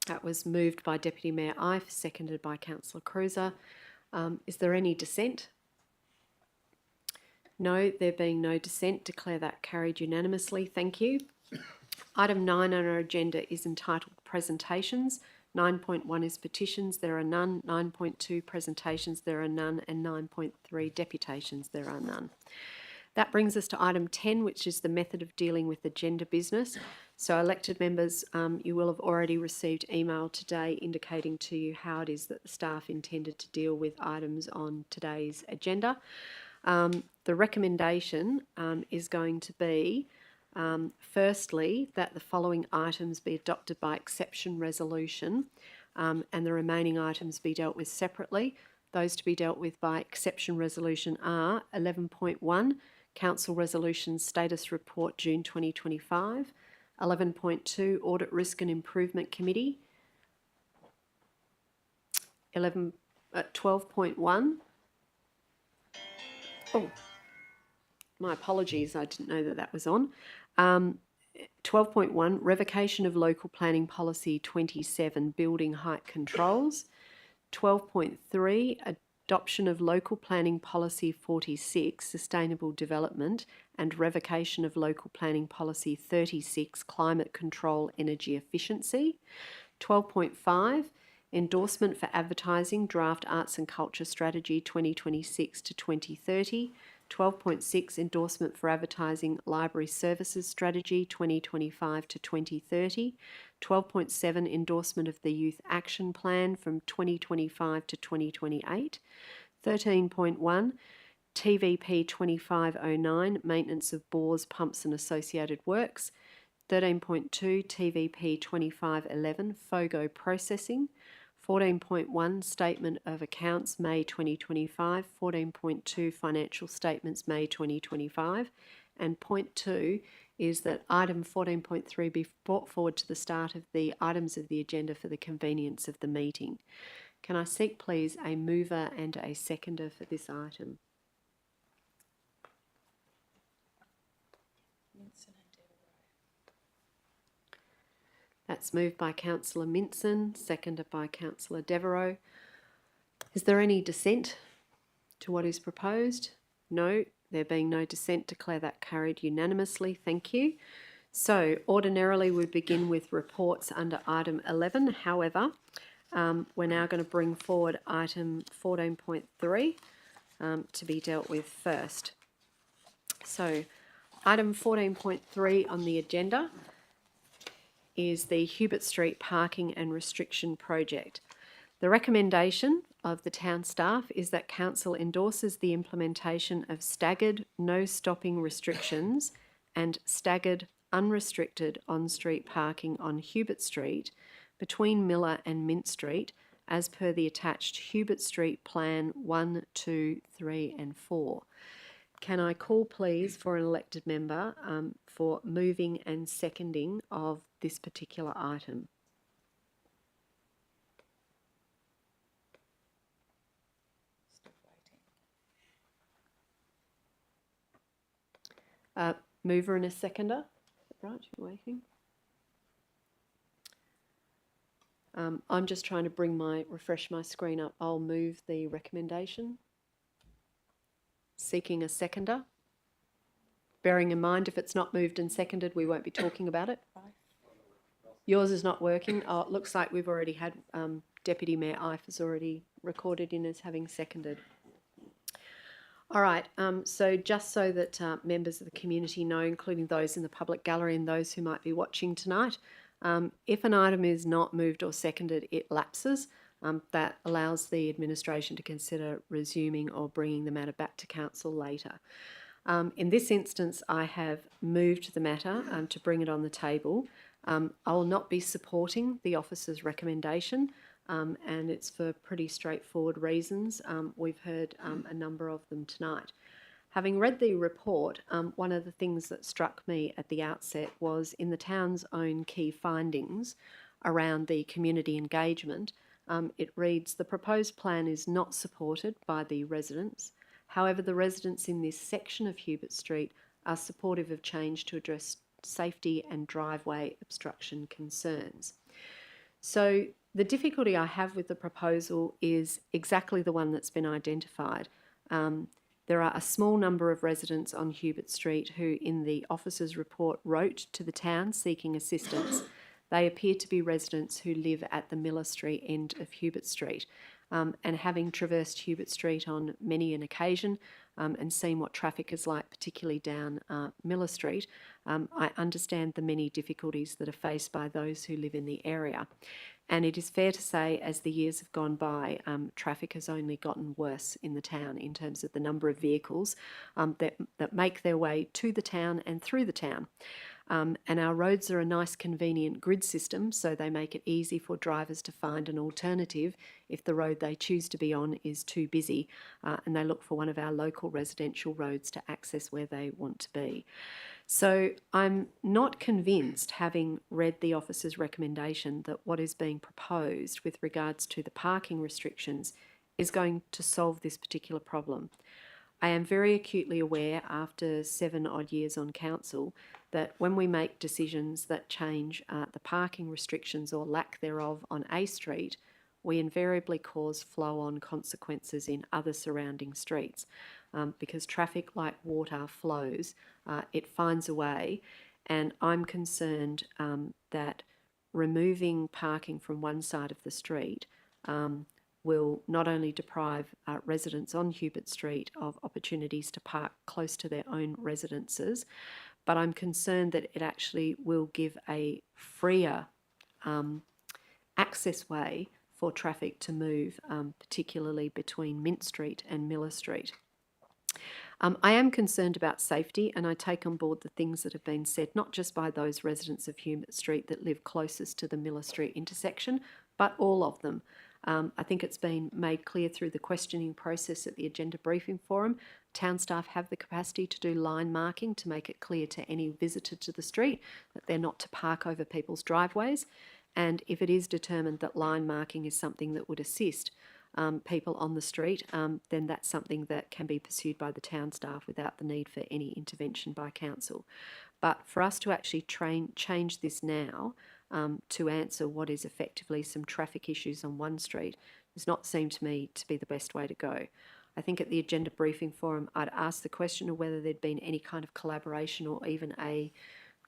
That was moved by Deputy Mayor Ife, seconded by Councillor Cruiser. Is there any dissent? No, there being no dissent, declare that carried unanimously. Thank you. Item 9 on our agenda is entitled Presentations. 9.1 is petitions, there are none. 9.2 presentations, there are none. And 9.3 deputations, there are none. That brings us to item 10, which is the method of dealing with agenda business. So elected members, you will have already received email today indicating to you how it is that the staff intended to deal with items on today's agenda. The recommendation is going to be, firstly, that the following items be adopted by exception resolution and the remaining items be dealt with separately. Those to be dealt with by exception resolution are 11.1, Council Resolution Status Report June 2025, 11.2, Audit Risk and Improvement Committee, 12.1. Oh, my apologies, I didn't know that that was on. 12.1, Revocation of Local Planning Policy 27, Building Height Controls. 12.3, Adoption of Local Planning Policy 46, Sustainable Development, and Revocation of Local Planning Policy 36, Climate Control Energy Efficiency. 12.5, Endorsement for Advertising, Draft Arts and Culture Strategy 2026 to 2030. 12.6, Endorsement for Advertising, Library Services Strategy 2025 to 2030. 12.7, Endorsement of the Youth Action Plan from 2025 to 2028. 13.1, TVP 2509, Maintenance of Bores, Pumps and Associated Works. 13.2, TVP 2511, FOGO Processing. 14.1, Statement of Accounts, May 2025. 14.2, Financial Statements, May 2025. And point 2 is that item 14.3 be brought forward to the start of the items of the agenda for the convenience of the meeting. Can I seek, please, a mover and a seconder for this item? That's moved by Councillor Minson, seconded by Councillor Devereux. Is there any dissent to what is proposed? No. There being no dissent, declare that carried unanimously. Thank you. So ordinarily we begin with reports under item 11. However, we're now going to bring forward item 14.3 to be dealt with first. So item 14.3 on the agenda is the Hubert Street Parking and Restriction Project. The recommendation of the town staff is that council endorses the implementation of staggered no stopping restrictions and staggered unrestricted on-street parking on Hubert Street between Miller and Mint Street as per the attached Hubert Street Plan 1, 2, 3 and 4. Can I call please for an elected member for moving and seconding of this particular item? Mover and a seconder. Right, you're waiting. I'm just trying to refresh my screen up. I'll move the recommendation. Seeking a seconder. Bearing in mind, if it's not moved and seconded, we won't be talking about it. Yours is not working. Oh, it looks like we've already had Deputy Mayor Ife has already recorded in as having seconded. All right, so just so that members of the community know, including those in the public gallery and those who might be watching tonight, if an item is not moved or seconded, it lapses. That allows the administration to consider resuming or bringing the matter back to council later. In this instance, I have moved the matter to bring it on the table. I will not be supporting the officer's recommendation, and it's for pretty straightforward reasons. We've heard a number of them tonight. Having read the report, one of the things that struck me at the outset was in the town's own key findings around the community engagement. It reads, the proposed plan is not supported by the residents. However, the residents in this section of Hubert Street are supportive of change to address safety and driveway obstruction concerns. So the difficulty I have with the proposal is exactly the one that's been identified. There are a small number of residents on Hubert Street who, in the officer's report, wrote to the town seeking assistance. They appear to be residents who live at the Miller Street end of Hubert Street. And having traversed Hubert Street on many an occasion and seen what traffic is like, particularly down Miller Street, I understand the many difficulties that are faced by those who live in the area. And it is fair to say, as the years have gone by, traffic has only gotten worse in the town in terms of the number of vehicles that make their way to the town and through the town. And our roads are a nice convenient grid system, so they make it easy for drivers to find an alternative if the road they choose to be on is too busy, and they look for one of our local residential roads to access where they want to be. So I'm not convinced, having read the officer's recommendation, that what is being proposed with regards to the parking restrictions is going to solve this particular problem. I am very acutely aware, after 7 odd years on council, that when we make decisions that change the parking restrictions or lack thereof on a street, we invariably cause flow-on consequences in other surrounding streets. Because traffic, like water, flows, it finds a way, and I'm concerned that removing parking from one side of the street will not only deprive residents on Hubert Street of opportunities to park close to their own residences, but I'm concerned that it actually will give a freer access way for traffic to move, particularly between Mint Street and Miller Street. I am concerned about safety, and I take on board the things that have been said, not just by those residents of Hubert Street that live closest to the Miller Street intersection, but all of them. I think it's been made clear through the questioning process at the agenda briefing forum. Town staff have the capacity to do line marking to make it clear to any visitor to the street that they're not to park over people's driveways. And if it is determined that line marking is something that would assist people on the street, then that's something that can be pursued by the town staff without the need for any intervention by council. But for us to actually change this now to answer what is effectively some traffic issues on one street does not seem to me to be the best way to go. I think at the agenda briefing forum, I'd asked the question of whether there'd been any kind of collaboration or even a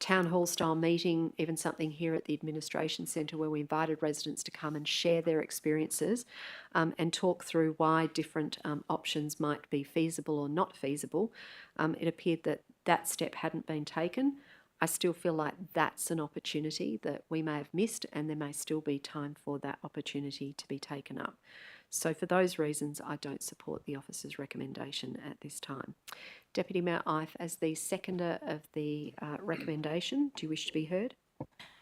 town hall style meeting, even something here at the administration centre where we invited residents to come and share their experiences and talk through why different options might be feasible or not feasible. It appeared that that step hadn't been taken. I still feel like that's an opportunity that we may have missed, and there may still be time for that opportunity to be taken up. So for those reasons, I don't support the officer's recommendation at this time. Deputy Mayor Ife, as the seconder of the recommendation, do you wish to be heard?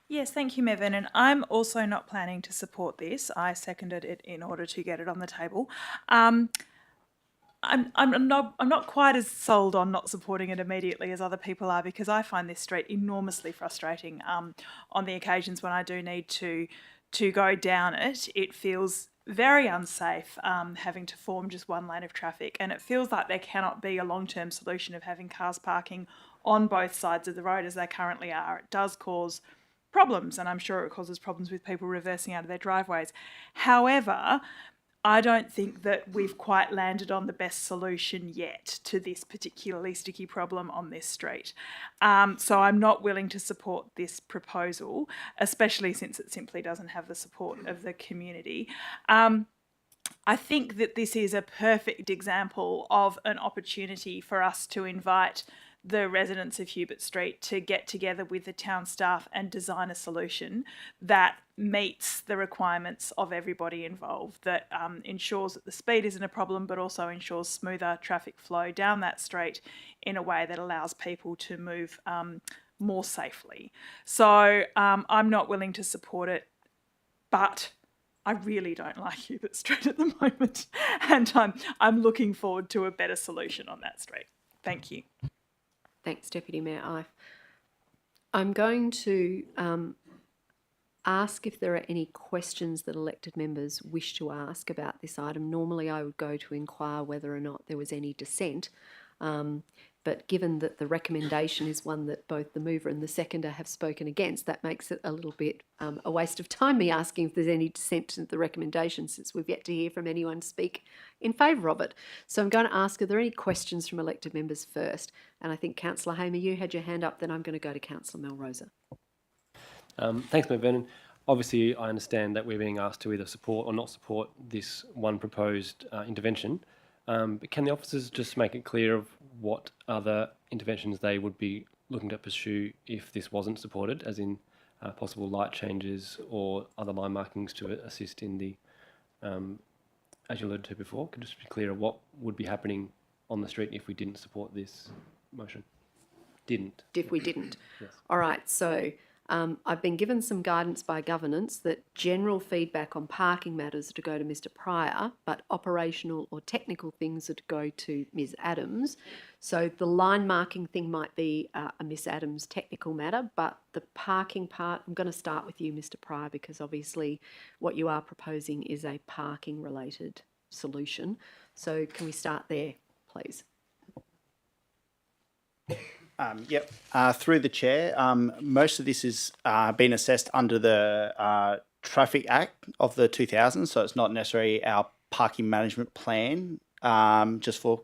Yes, thank you, Mevan. And I'm also not planning to support this. I seconded it in order to get it on the table. I'm not quite as sold on not supporting it immediately as other people are, because I find this street enormously frustrating. On the occasions when I do need to go down it, it feels very unsafe, having to form just one lane of traffic, and it feels like there cannot be a long-term solution of having cars parking on both sides of the road as they currently are. It does cause problems, and I'm sure it causes problems with people reversing out of their driveways. However, I don't think that we've quite landed on the best solution yet to this particularly sticky problem on this street. So I'm not willing to support this proposal, especially since it simply doesn't have the support of the community. I think that this is a perfect example of an opportunity for us to invite the residents of Hubert Street to get together with the town staff and design a solution that meets the requirements of everybody involved, that ensures that the speed isn't a problem, but also ensures smoother traffic flow down that street in a way that allows people to move more safely. So I'm not willing to support it, but I really don't like Hubert Street at the moment, and I'm looking forward to a better solution on that street. Thank you. Thanks, Deputy Mayor Ife. I'm going to ask if there are any questions that elected members wish to ask about this item. Normally I would go to inquire whether or not there was any dissent, but given that the recommendation is one that both the mover and the seconder have spoken against, that makes it a little bit a waste of time me asking if there's any dissent to the recommendation, since we've yet to hear from anyone speak in favour of it. So I'm going to ask, are there any questions from elected members first? And I think Councillor Hamer, you had your hand up, then I'm going to go to Councillor Melrosa. Thanks, Mayor Vernon. Obviously, I understand that we're being asked to either support or not support this one proposed intervention. But can the officers just make it clear of what other interventions they would be looking to pursue if this wasn't supported, as in possible light changes or other line markings to assist in the, as you alluded to before? Could you just be clear of what would be happening on the street if we didn't support this motion? If we didn't. Yes. All right, so I've been given some guidance by governance that general feedback on parking matters are to go to Mr Pryor, but operational or technical things are to go to Ms Adams. So the line marking thing might be a Miss Adams technical matter, but the parking part, I'm going to start with you, Mr Pryor, because obviously what you are proposing is a parking related solution. So can we start there, please? Yep. Through the chair, most of this has been assessed under the Traffic Act of the 2000s, so it's not necessarily our parking management plan, just for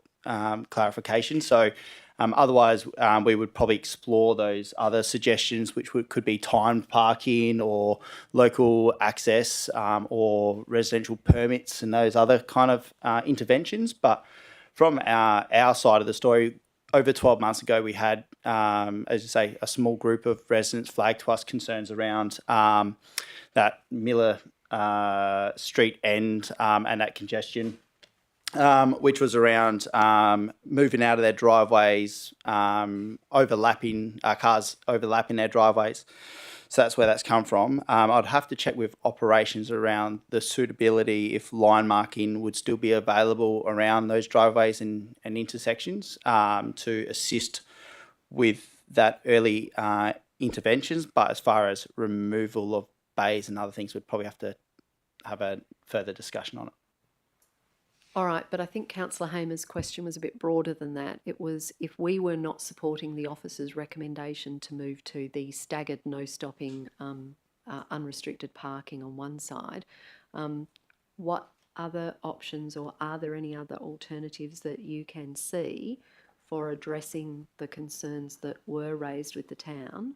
clarification. So otherwise, we would probably explore those other suggestions, which could be timed parking or local access or residential permits and those other kind of interventions. But from our side of the story, over 12 months ago, we had, as you say, a small group of residents flag to us concerns around that Miller Street end and that congestion, which was around moving out of their driveways, overlapping cars overlapping their driveways. So that's where that's come from. I'd have to check with operations around the suitability if line marking would still be available around those driveways and intersections to assist with that early interventions. But as far as removal of bays and other things, we'd probably have to have a further discussion on it. All right, but I think Councillor Hamer's question was a bit broader than that. It was if we were not supporting the officer's recommendation to move to the staggered no-stopping unrestricted parking on one side, what other options, or are there any other alternatives that you can see for addressing the concerns that were raised with the town?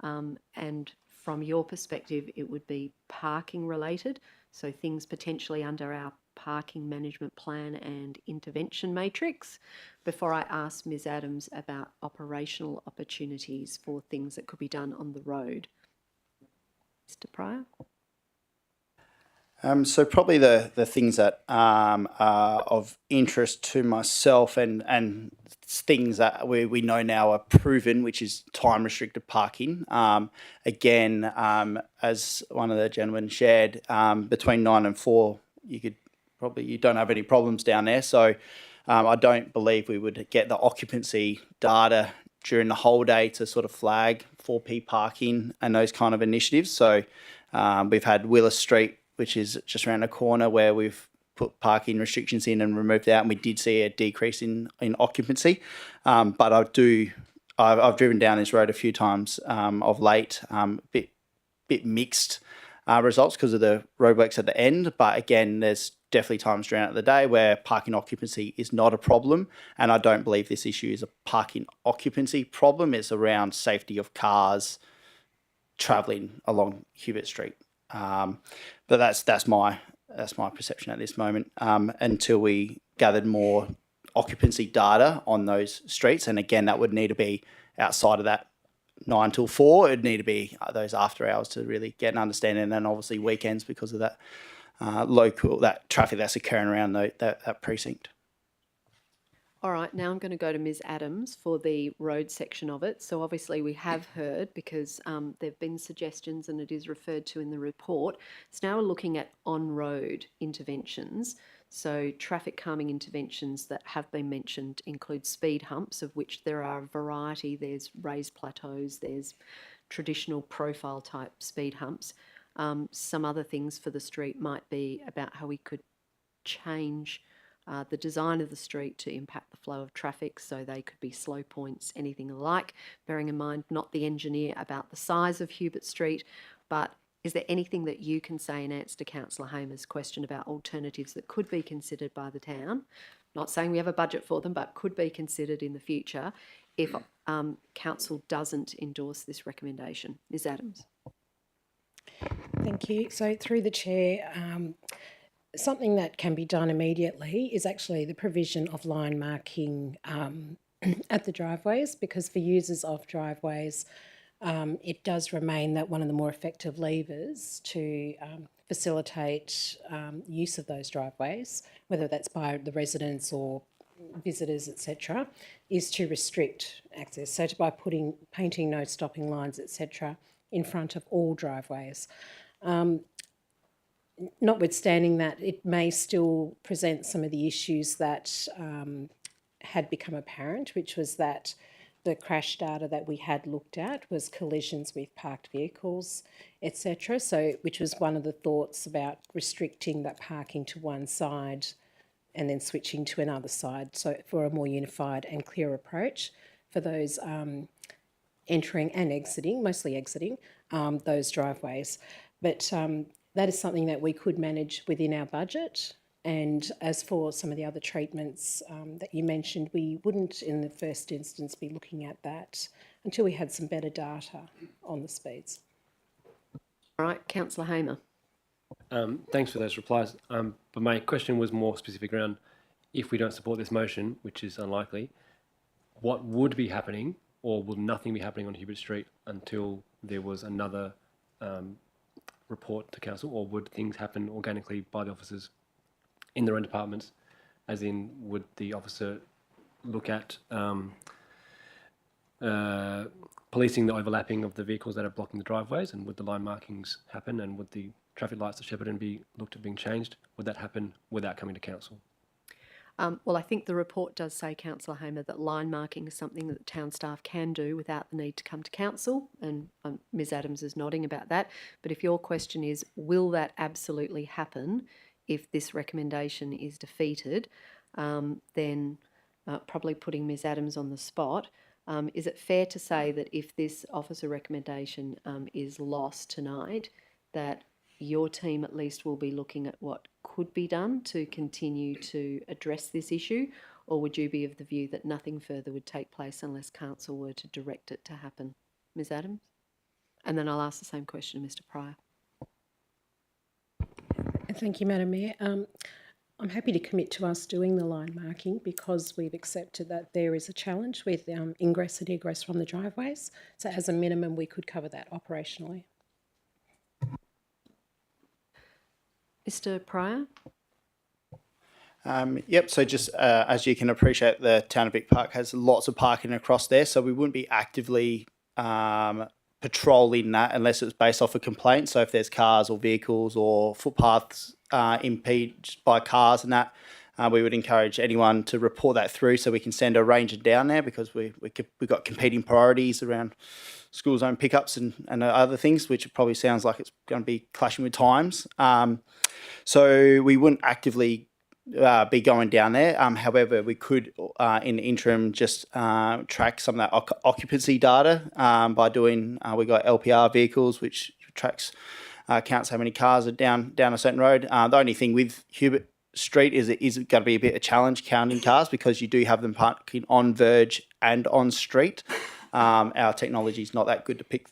And from your perspective, it would be parking related, so things potentially under our parking management plan and intervention matrix before I ask Ms Adams about operational opportunities for things that could be done on the road. Mr Pryor? So probably the things that are of interest to myself and things that we know now are proven, which is time restricted parking. Again, as one of the gentlemen shared, between 9 and 4, you don't have any problems down there. So I don't believe we would get the occupancy data during the whole day to sort of flag 4P parking and those kind of initiatives. So we've had Willis Street, which is just around the corner, where we've put parking restrictions in and removed out, and we did see a decrease in occupancy. But I've driven down this road a few times of late, bit mixed results because of the roadworks at the end. But again, there's definitely times throughout the day where parking occupancy is not a problem, and I don't believe this issue is a parking occupancy problem. It's around safety of cars travelling along Hubert Street. But that's my perception at this moment. Until we gathered more occupancy data on those streets, and again, that would need to be outside of that 9 till 4. It'd need to be those after hours to really get an understanding, and then obviously weekends because of that that traffic that's occurring around that precinct. All right, now I'm going to go to Ms Adams for the road section of it. So obviously we have heard, because there have been suggestions and it is referred to in the report. So now we're looking at on-road interventions. So traffic calming interventions that have been mentioned include speed humps, of which there are a variety. There's raised plateaus, there's traditional profile type speed humps. Some other things for the street might be about how we could change the design of the street to impact the flow of traffic, so they could be slow points, anything alike, bearing in mind not the engineer about the size of Hubert Street, but is there anything that you can say in answer to Councillor Hamer's question about alternatives that could be considered by the town? Not saying we have a budget for them, but could be considered in the future if Council doesn't endorse this recommendation. Ms Adams. Thank you. So through the chair, something that can be done immediately is actually the provision of line marking at the driveways, because for users of driveways, it does remain that one of the more effective levers to facilitate use of those driveways, whether that's by the residents or visitors, etc., is to restrict access. So by painting no stopping lines, etc., in front of all driveways. Notwithstanding that, it may still present some of the issues that had become apparent, which was that the crash data that we had looked at was collisions with parked vehicles, etc. So, which was one of the thoughts about restricting that parking to one side and then switching to another side, so for a more unified and clear approach for those entering and exiting, mostly exiting, those driveways. But that is something that we could manage within our budget. And as for some of the other treatments that you mentioned, we wouldn't in the first instance be looking at that until we had some better data on the speeds. All right, Councillor Hamer. Thanks for those replies. But my question was more specific around, if we don't support this motion, which is unlikely, what would be happening, or will nothing be happening on Hubert Street until there was another report to council, or would things happen organically by the officers in their own departments? As in, would the officer look at policing the overlapping of the vehicles that are blocking the driveways, and would the line markings happen, and would the traffic lights at Shepparton be looked at being changed? Would that happen without coming to council? Well, I think the report does say, Councillor Hamer, that line marking is something that the town staff can do without the need to come to council, and Ms Adams is nodding about that. But if your question is, will that absolutely happen if this recommendation is defeated, then probably putting Ms Adams on the spot, is it fair to say that if this officer recommendation is lost tonight, that your team at least will be looking at what could be done to continue to address this issue, or would you be of the view that nothing further would take place unless council were to direct it to happen? Ms Adams? And then I'll ask the same question to Mr Pryor. Thank you, Madam Mayor. I'm happy to commit to us doing the line marking because we've accepted that there is a challenge with ingress and egress from the driveways. So as a minimum, we could cover that operationally. Mr. Pryor? Yep, so just as you can appreciate, the town of Vic Park has lots of parking across there, so we wouldn't be actively patrolling that unless it's based off a complaint. So if there's cars or vehicles or footpaths impeded by cars and that, we would encourage anyone to report that through so we can send a ranger down there, because we've got competing priorities around school zone pickups and other things, which probably sounds like it's going to be clashing with times. So we wouldn't actively be going down there. However, we could, in the interim, just track some of that occupancy data by doing, we got LPR vehicles, which tracks, counts how many cars are down a certain road. The only thing with Hubert Street is it is going to be a bit of a challenge counting cars, because you do have them parking on verge and on street. Our technology is not that good to pick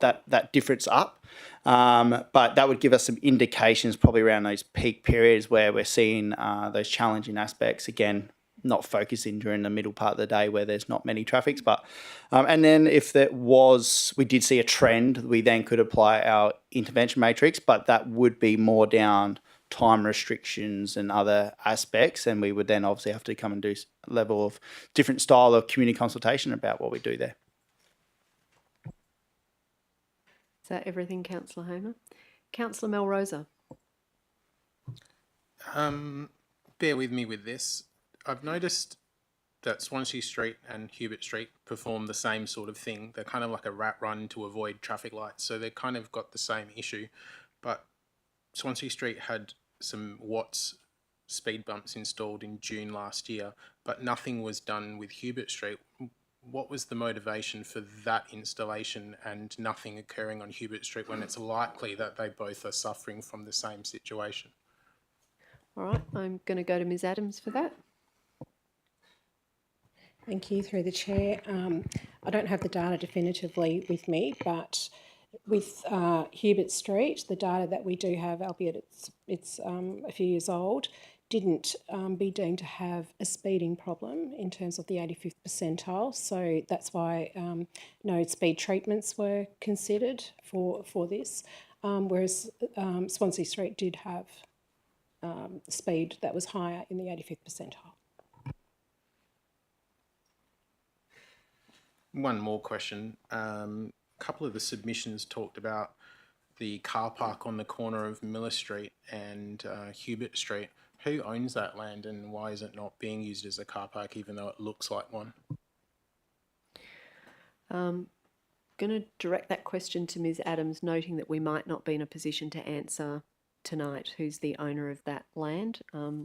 that difference up. But that would give us some indications probably around those peak periods where we're seeing those challenging aspects. Again, not focusing during the middle part of the day where there's not many traffics. But and then if we did see a trend, we then could apply our intervention matrix, but that would be more down time restrictions and other aspects, and we would then obviously have to come and do a level of different style of community consultation about what we do there. Is that everything, Councillor Hamer? Councillor Melrosa? Bear with me with this. I've noticed that Swansea Street and Hubert Street perform the same sort of thing. They're kind of like a rat run to avoid traffic lights, so they've kind of got the same issue. But Swansea Street had some Watts speed bumps installed in June last year, but nothing was done with Hubert Street. What was the motivation for that installation and nothing occurring on Hubert Street when it's likely that they both are suffering from the same situation? All right, I'm going to go to Ms Adams for that. Thank you, through the chair. I don't have the data definitively with me, but with Hubert Street, the data that we do have, albeit it's a few years old, didn't be deemed to have a speeding problem in terms of the 85th percentile. So that's why no speed treatments were considered for this, whereas Swansea Street did have speed that was higher in the 85th percentile. One more question. A couple of the submissions talked about the car park on the corner of Miller Street and Hubert Street. Who owns that land and why is it not being used as a car park even though it looks like one? Going to direct that question to Ms Adams, noting that we might not be in a position to answer tonight who's the owner of that land.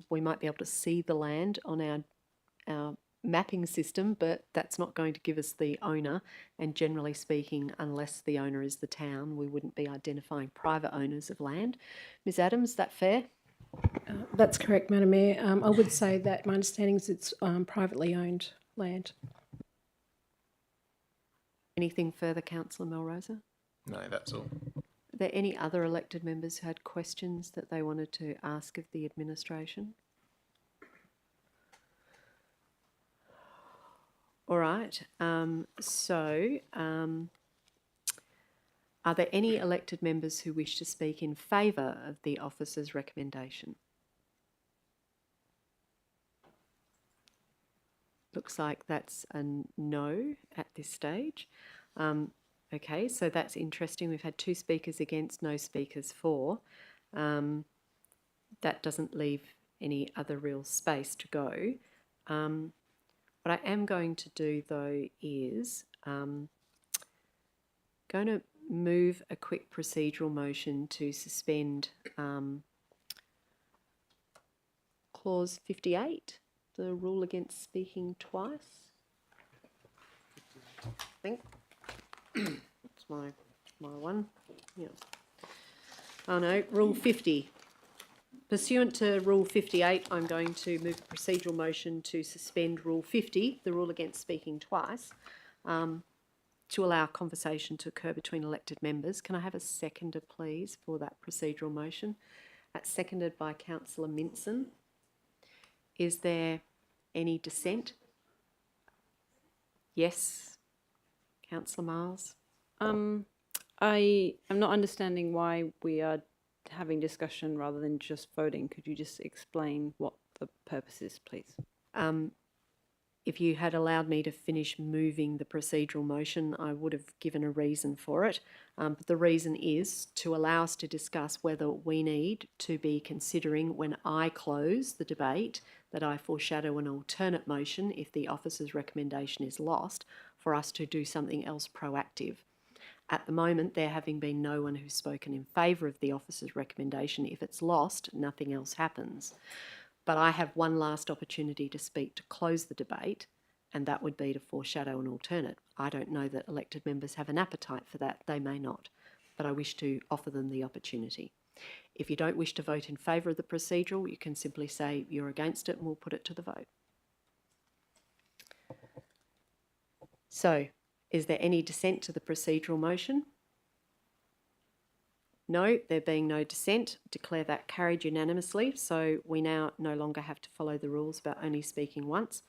We might be able to see the land on our mapping system, but that's not going to give us the owner, and generally speaking, unless the owner is the town, we wouldn't be identifying private owners of land. Ms Adams, is that fair? That's correct, Madam Mayor. I would say that my understanding is it's privately owned land. Anything further, Councillor Melrosa? No, that's all. Are there any other elected members who had questions that they wanted to ask of the administration? All right. Are there any elected members who wish to speak in favour of the officer's recommendation? Looks like that's a no at this stage. Okay, so that's interesting. We've had 2 speakers against, no speakers for. That doesn't leave any other real space to go. What I am going to do, though, is going to move a quick procedural motion to suspend clause 58, the rule against speaking twice. I think it's my one. Yeah. Oh no, rule 50. Pursuant to Rule 58, I'm going to move a procedural motion to suspend Rule 50, the rule against speaking twice, to allow conversation to occur between elected members. Can I have a seconder, please, for that procedural motion? That's seconded by Councillor Minson. Is there any dissent? Yes. Councillor Miles? I am not understanding why we are having discussion rather than just voting. Could you just explain what the purpose is, please? If you had allowed me to finish moving the procedural motion, I would have given a reason for it. But the reason is to allow us to discuss whether we need to be considering, when I close the debate, that I foreshadow an alternate motion if the officer's recommendation is lost, for us to do something else proactive. At the moment, there having been no one who's spoken in favour of the officer's recommendation, if it's lost, nothing else happens. But I have one last opportunity to speak to close the debate, and that would be to foreshadow an alternate. I don't know that elected members have an appetite for that. They may not, but I wish to offer them the opportunity. If you don't wish to vote in favour of the procedural, you can simply say you're against it and we'll put it to the vote. So, is there any dissent to the procedural motion? No, there being no dissent, declare that carried unanimously. So we now no longer have to follow the rules about only speaking once.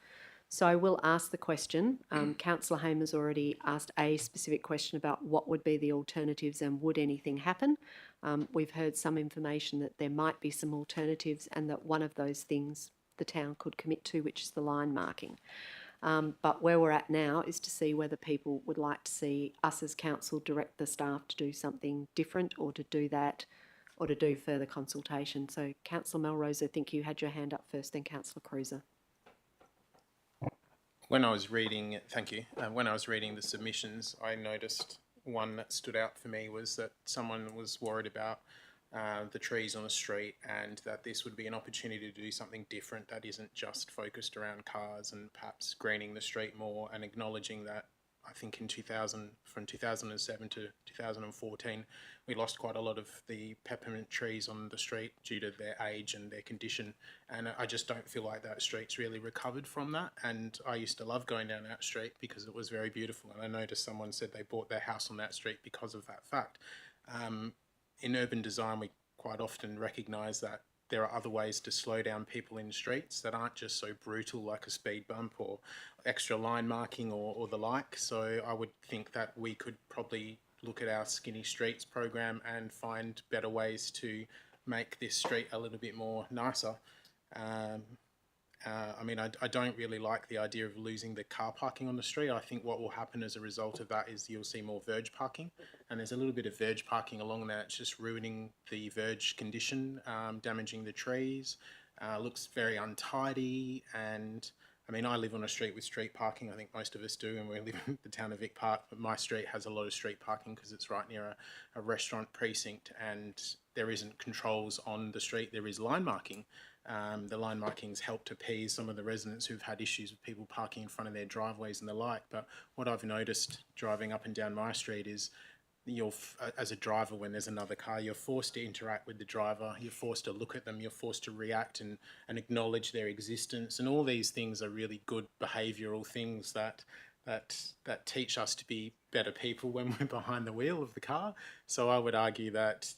So I will ask the question. Councillor Hamer's already asked a specific question about what would be the alternatives and would anything happen. We've heard some information that there might be some alternatives and that one of those things the town could commit to, which is the line marking. But where we're at now is to see whether people would like to see us as council direct the staff to do something different, or to do that, or to do further consultation. So Councillor Melrose, I think you had your hand up first, then Councillor Cruiser. When I was reading, thank you. When I was reading the submissions, I noticed one that stood out for me was that someone was worried about the trees on the street, and that this would be an opportunity to do something different that isn't just focused around cars, and perhaps greening the street more and acknowledging that I think from 2007 to 2014, we lost quite a lot of the peppermint trees on the street due to their age and their condition. And I just don't feel like that street's really recovered from that. And I used to love going down that street because it was very beautiful. And I noticed someone said they bought their house on that street because of that fact. In urban design, we quite often recognise that there are other ways to slow down people in streets that aren't just so brutal, like a speed bump or extra line marking or the like. So I would think that we could probably look at our Skinny Streets program and find better ways to make this street a little bit more nicer. I mean, I don't really like the idea of losing the car parking on the street. I think what will happen as a result of that is you'll see more verge parking, and there's a little bit of verge parking along there. It's just ruining the verge condition, damaging the trees, looks very untidy. And I mean, I live on a street with street parking. I think most of us do, and we live in the town of Vic Park, but my street has a lot of street parking because it's right near a restaurant precinct, and there isn't controls on the street. There is line marking. The line markings help to appease some of the residents who've had issues with people parking in front of their driveways and the like. But what I've noticed driving up and down my street is as a driver, when there's another car, you're forced to interact with the driver, you're forced to look at them, you're forced to react and acknowledge their existence. And all these things are really good behavioural things that teach us to be better people when we're behind the wheel of the car. So I would argue that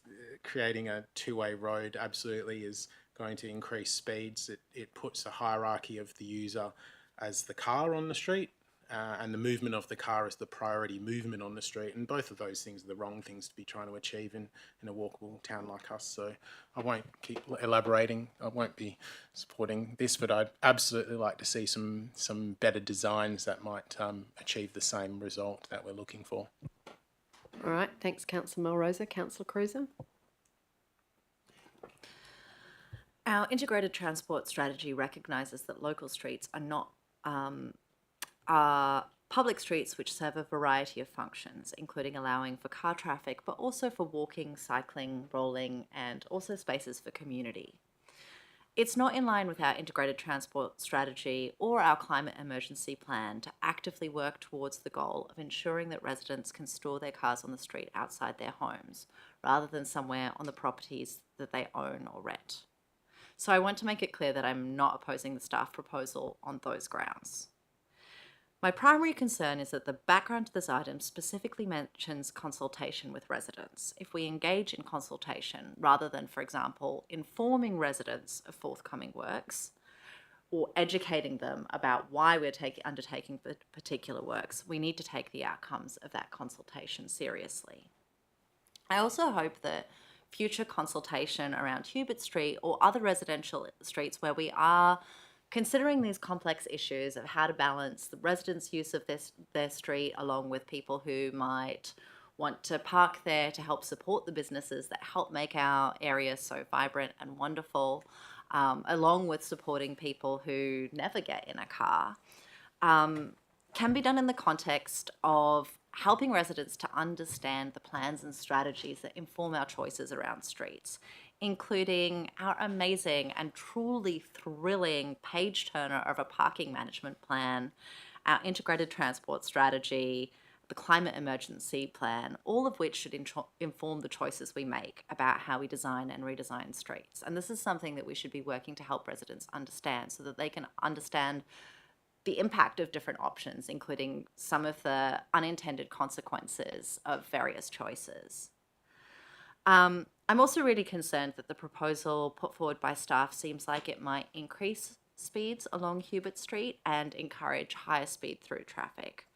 creating a two-way road absolutely is going to increase speeds. It puts a hierarchy of the user as the car on the street, and the movement of the car is the priority movement on the street. And both of those things are the wrong things to be trying to achieve in a walkable town like us. So I won't keep elaborating. I won't be supporting this, but I'd absolutely like to see some better designs that might achieve the same result that we're looking for. All right, thanks, Councillor Melrose. Councillor Cruiser? Our integrated transport strategy recognises that local streets are not public streets which serve a variety of functions, including allowing for car traffic, but also for walking, cycling, rolling, and also spaces for community. It's not in line with our integrated transport strategy or our climate emergency plan to actively work towards the goal of ensuring that residents can store their cars on the street outside their homes, rather than somewhere on the properties that they own or rent. So I want to make it clear that I'm not opposing the staff proposal on those grounds. My primary concern is that the background to this item specifically mentions consultation with residents. If we engage in consultation, rather than, for example, informing residents of forthcoming works, or educating them about why we're undertaking particular works, we need to take the outcomes of that consultation seriously. I also hope that future consultation around Hubert Street or other residential streets where we are considering these complex issues of how to balance the residents' use of their street along with people who might want to park there to help support the businesses that help make our area so vibrant and wonderful, along with supporting people who never get in a car, can be done in the context of helping residents to understand the plans and strategies that inform our choices around streets, including our amazing and truly thrilling page-turner of a parking management plan, our integrated transport strategy, the climate emergency plan, all of which should inform the choices we make about how we design and redesign streets. And this is something that we should be working to help residents understand so that they can understand the impact of different options, including some of the unintended consequences of various choices. I'm also really concerned that the proposal put forward by staff seems like it might increase speeds along Hubert Street and encourage higher speed through traffic.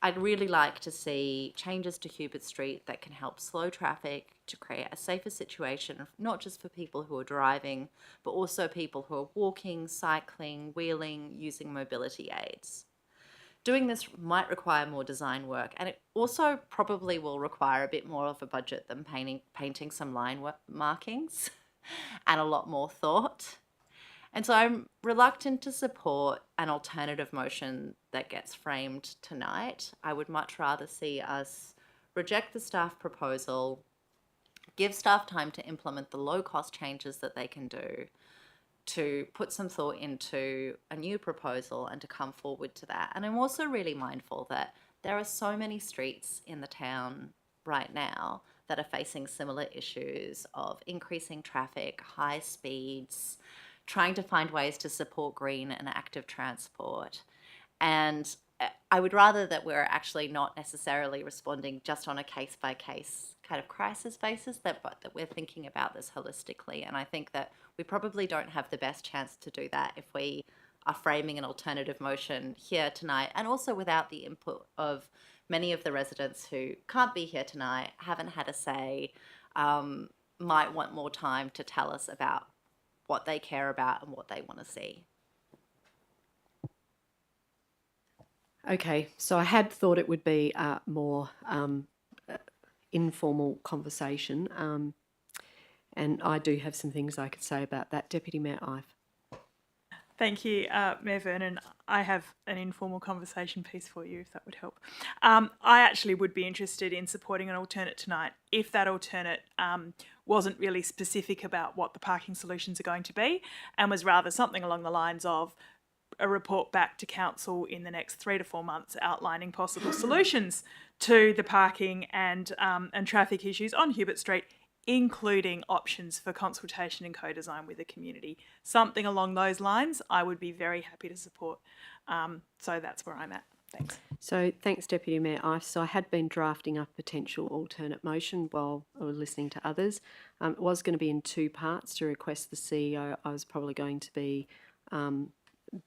I'd really like to see changes to Hubert Street that can help slow traffic to create a safer situation, not just for people who are driving, but also people who are walking, cycling, wheeling, using mobility aids. Doing this might require more design work, and it also probably will require a bit more of a budget than painting some line markings and a lot more thought. And so I'm reluctant to support an alternative motion that gets framed tonight. I would much rather see us reject the staff proposal, give staff time to implement the low-cost changes that they can do, to put some thought into a new proposal and to come forward to that. And I'm also really mindful that there are so many streets in the town right now that are facing similar issues of increasing traffic, high speeds, trying to find ways to support green and active transport. And I would rather that we're actually not necessarily responding just on a case-by-case kind of crisis basis, but that we're thinking about this holistically. And I think that we probably don't have the best chance to do that if we are framing an alternative motion here tonight, and also without the input of many of the residents who can't be here tonight, haven't had a say, might want more time to tell us about what they care about and what they want to see. Okay, so I had thought it would be a more informal conversation, and I do have some things I could say about that. Deputy Mayor Ive. Thank you, Mayor Vernon. I have an informal conversation piece for you, if that would help. I actually would be interested in supporting an alternate tonight if that alternate wasn't really specific about what the parking solutions are going to be and was rather something along the lines of a report back to council in the next 3 to 4 months outlining possible solutions to the parking and traffic issues on Hubert Street, including options for consultation and co-design with the community. Something along those lines I would be very happy to support. So that's where I'm at. Thanks. So thanks, Deputy Mayor Ive. So I had been drafting up a potential alternate motion while I was listening to others. It was going to be in 2 parts. To request the CEO, I was probably going to be a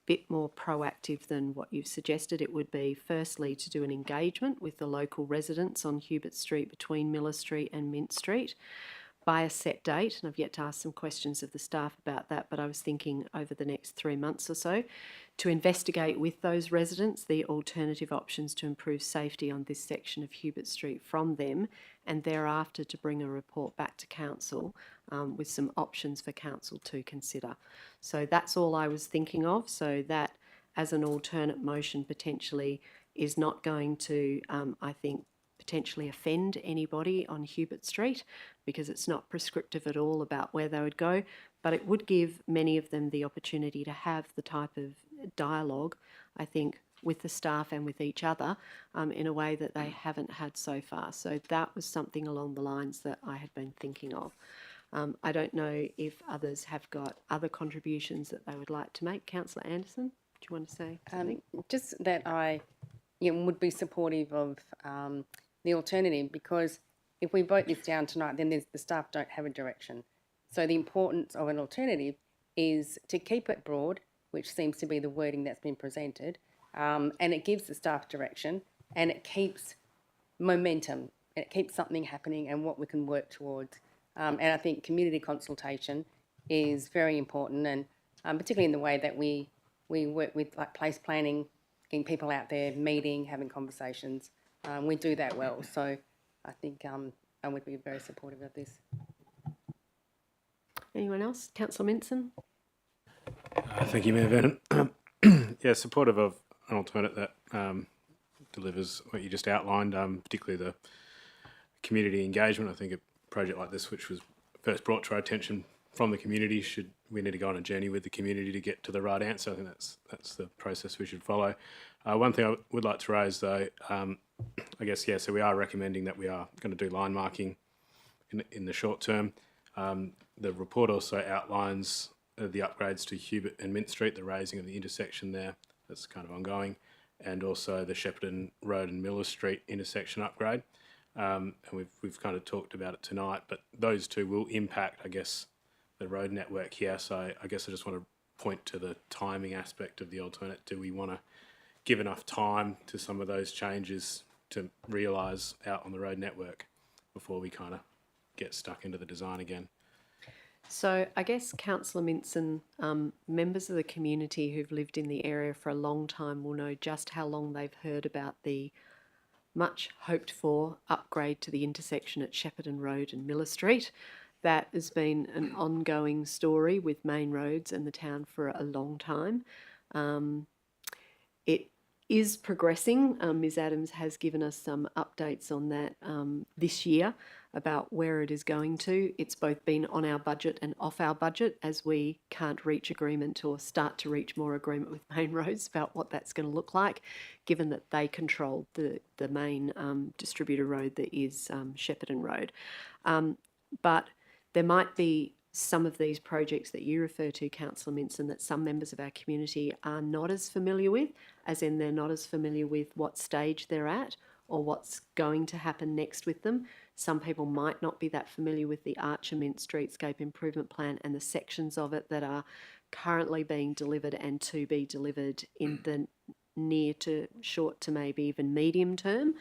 bit more proactive than what you've suggested. It would be firstly to do an engagement with the local residents on Hubert Street between Miller Street and Mint Street by a set date, and I've yet to ask some questions of the staff about that, but I was thinking over the next 3 months or so, to investigate with those residents the alternative options to improve safety on this section of Hubert Street from them, and thereafter to bring a report back to council with some options for council to consider. So that's all I was thinking of, so that as an alternate motion potentially is not going to, I think, potentially offend anybody on Hubert Street, because it's not prescriptive at all about where they would go, but it would give many of them the opportunity to have the type of dialogue, I think, with the staff and with each other in a way that they haven't had so far. So that was something along the lines that I had been thinking of. I don't know if others have got other contributions that they would like to make. Councillor Anderson, do you want to say something? Just that I would be supportive of the alternative, because if we vote this down tonight, then the staff don't have a direction. So the importance of an alternative is to keep it broad which seems to be the wording that's been presented, and it gives the staff direction and it keeps momentum. It keeps something happening and what we can work towards. And I think community consultation is very important, and particularly in the way that we work with like place planning, getting people out there, meeting, having conversations. We do that well. So I think I would be very supportive of this. Anyone else? Councillor Minson? Thank you, Mayor Vernon. Yeah, supportive of an alternate that delivers what you just outlined, particularly the community engagement. I think a project like this, which was first brought to our attention from the community, we need to go on a journey with the community to get to the right answer. I think that's the process we should follow. One thing I would like to raise, though, I guess, yeah, so we are recommending that we are going to do line marking in the short term. The report also outlines the upgrades to Hubert and Mint Street, the raising of the intersection there, that's kind of ongoing, and also the Shepparton Road and Miller Street intersection upgrade. And we've kind of talked about it tonight, but those two will impact, I guess, the road network here. So I guess I just want to point to the timing aspect of the alternate. Do we want to give enough time to some of those changes to realise out on the road network before we kind of get stuck into the design again? So I guess Councillor Minson, members of the community who've lived in the area for a long time will know just how long they've heard about the much hoped for upgrade to the intersection at Shepparton Road and Miller Street. That has been an ongoing story with main roads and the town for a long time. It is progressing. Ms Adams has given us some updates on that this year about where it is going to. It's both been on our budget and off our budget, as we can't reach agreement or start to reach more agreement with main roads about what that's going to look like, given that they control the main distributor road that is Shepparton Road. But there might be some of these projects that you refer to, Councillor Minson, that some members of our community are not as familiar with, as in they're not as familiar with what stage they're at or what's going to happen next with them. Some people might not be that familiar with the Archer Mint Streetscape Improvement Plan and the sections of it that are currently being delivered and to be delivered in the near to short to maybe even medium term.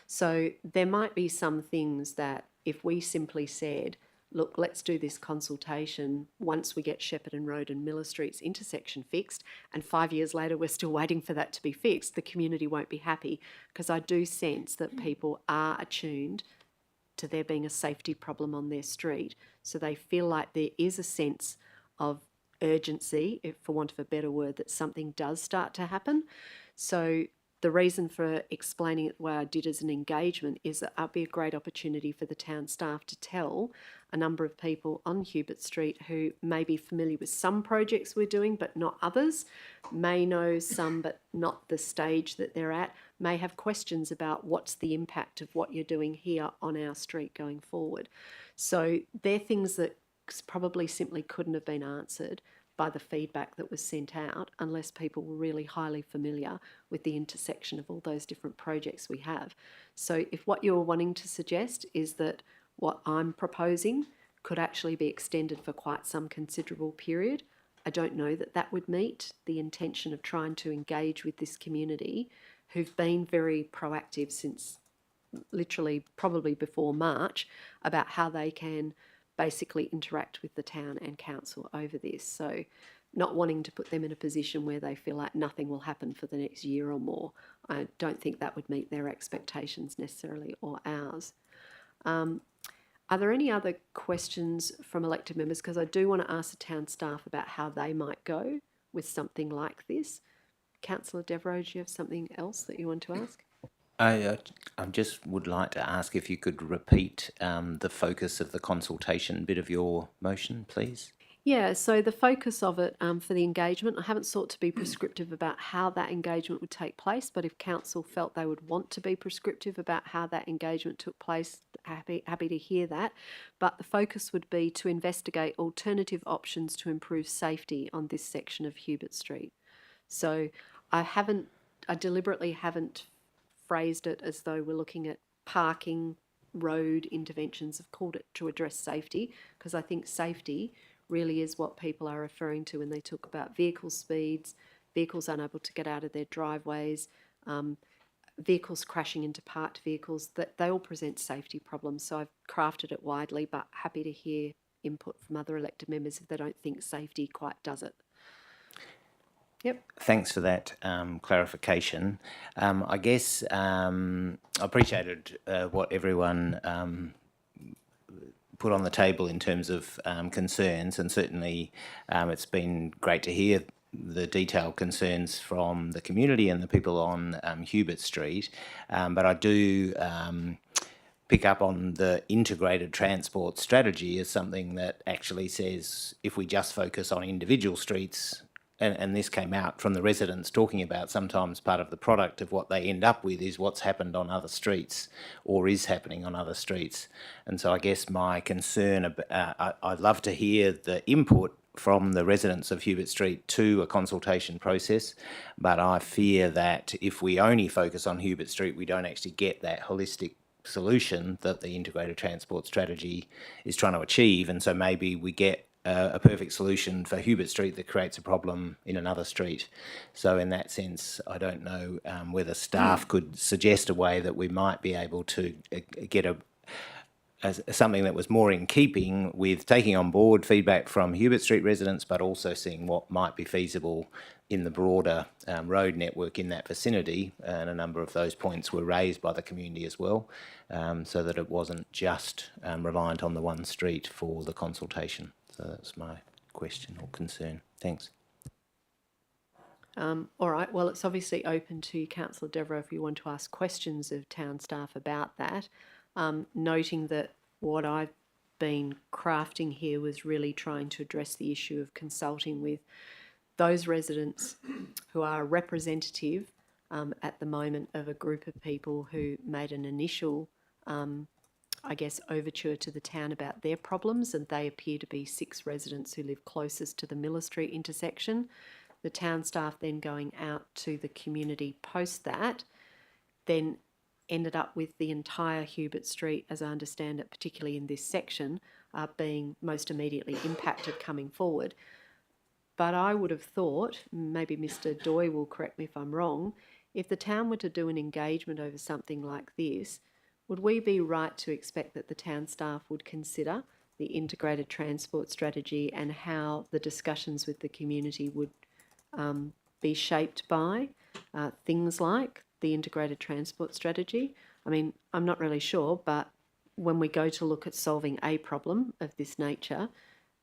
So there might be some things that if we simply said, look, let's do this consultation once we get Shepparton Road and Miller Street's intersection fixed, and 5 years later we're still waiting for that to be fixed, the community won't be happy, because I do sense that people are attuned to there being a safety problem on their street. So they feel like there is a sense of urgency, if for want of a better word, that something does start to happen. So the reason for explaining it the way I did as an engagement is that it'd be a great opportunity for the town staff to tell a number of people on Hubert Street who may be familiar with some projects we're doing but not others, may know some but not the stage that they're at, may have questions about what's the impact of what you're doing here on our street going forward. So they're things that probably simply couldn't have been answered by the feedback that was sent out unless people were really highly familiar with the intersection of all those different projects we have. So if what you're wanting to suggest is that what I'm proposing could actually be extended for quite some considerable period, I don't know that that would meet the intention of trying to engage with this community who've been very proactive since literally probably before March about how they can basically interact with the town and council over this. So not wanting to put them in a position where they feel like nothing will happen for the next year or more. I don't think that would meet their expectations necessarily or ours. Are there any other questions from elected members? Because I do want to ask the town staff about how they might go with something like this. Councillor Devereux, do you have something else that you want to ask? I just would like to ask if you could repeat the focus of the consultation bit of your motion, please. Yeah, so the focus of it for the engagement, I haven't sought to be prescriptive about how that engagement would take place, but if council felt they would want to be prescriptive about how that engagement took place, happy to hear that. But the focus would be to investigate alternative options to improve safety on this section of Hubert Street. So I deliberately haven't phrased it as though we're looking at parking, road interventions. I've called it to address safety because I think safety really is what people are referring to when they talk about vehicle speeds, vehicles unable to get out of their driveways, vehicles crashing into parked vehicles, that they all present safety problems. So I've crafted it widely, but happy to hear input from other elected members if they don't think safety quite does it. Yep. Thanks for that clarification. I guess I appreciated what everyone put on the table in terms of concerns, and certainly it's been great to hear the detailed concerns from the community and the people on Hubert Street. But I do pick up on the integrated transport strategy as something that actually says if we just focus on individual streets, and this came out from the residents talking about sometimes part of the product of what they end up with is what's happened on other streets or is happening on other streets. And so I guess my concern, I'd love to hear the input from the residents of Hubert Street to a consultation process, but I fear that if we only focus on Hubert Street, we don't actually get that holistic solution that the integrated transport strategy is trying to achieve. And so maybe we get a perfect solution for Hubert Street that creates a problem in another street. So in that sense, I don't know whether staff could suggest a way that we might be able to get something that was more in keeping with taking on board feedback from Hubert Street residents, but also seeing what might be feasible in the broader road network in that vicinity. And a number of those points were raised by the community as well, so that it wasn't just reliant on the one street for the consultation. So that's my question or concern. Thanks. All right, well, it's obviously open to Councillor Devereux if you want to ask questions of town staff about that, noting that what I've been crafting here was really trying to address the issue of consulting with those residents who are representative at the moment of a group of people who made an initial overture to the town about their problems, and they appear to be 6 residents who live closest to the Miller Street intersection. The town staff then going out to the community post that, then ended up with the entire Hubert Street, as I understand it, particularly in this section, being most immediately impacted coming forward. But I would have thought, maybe Mr. Doy will correct me if I'm wrong, if the town were to do an engagement over something like this, would we be right to expect that the town staff would consider the integrated transport strategy and how the discussions with the community would be shaped by things like the integrated transport strategy? I mean, I'm not really sure, but when we go to look at solving a problem of this nature,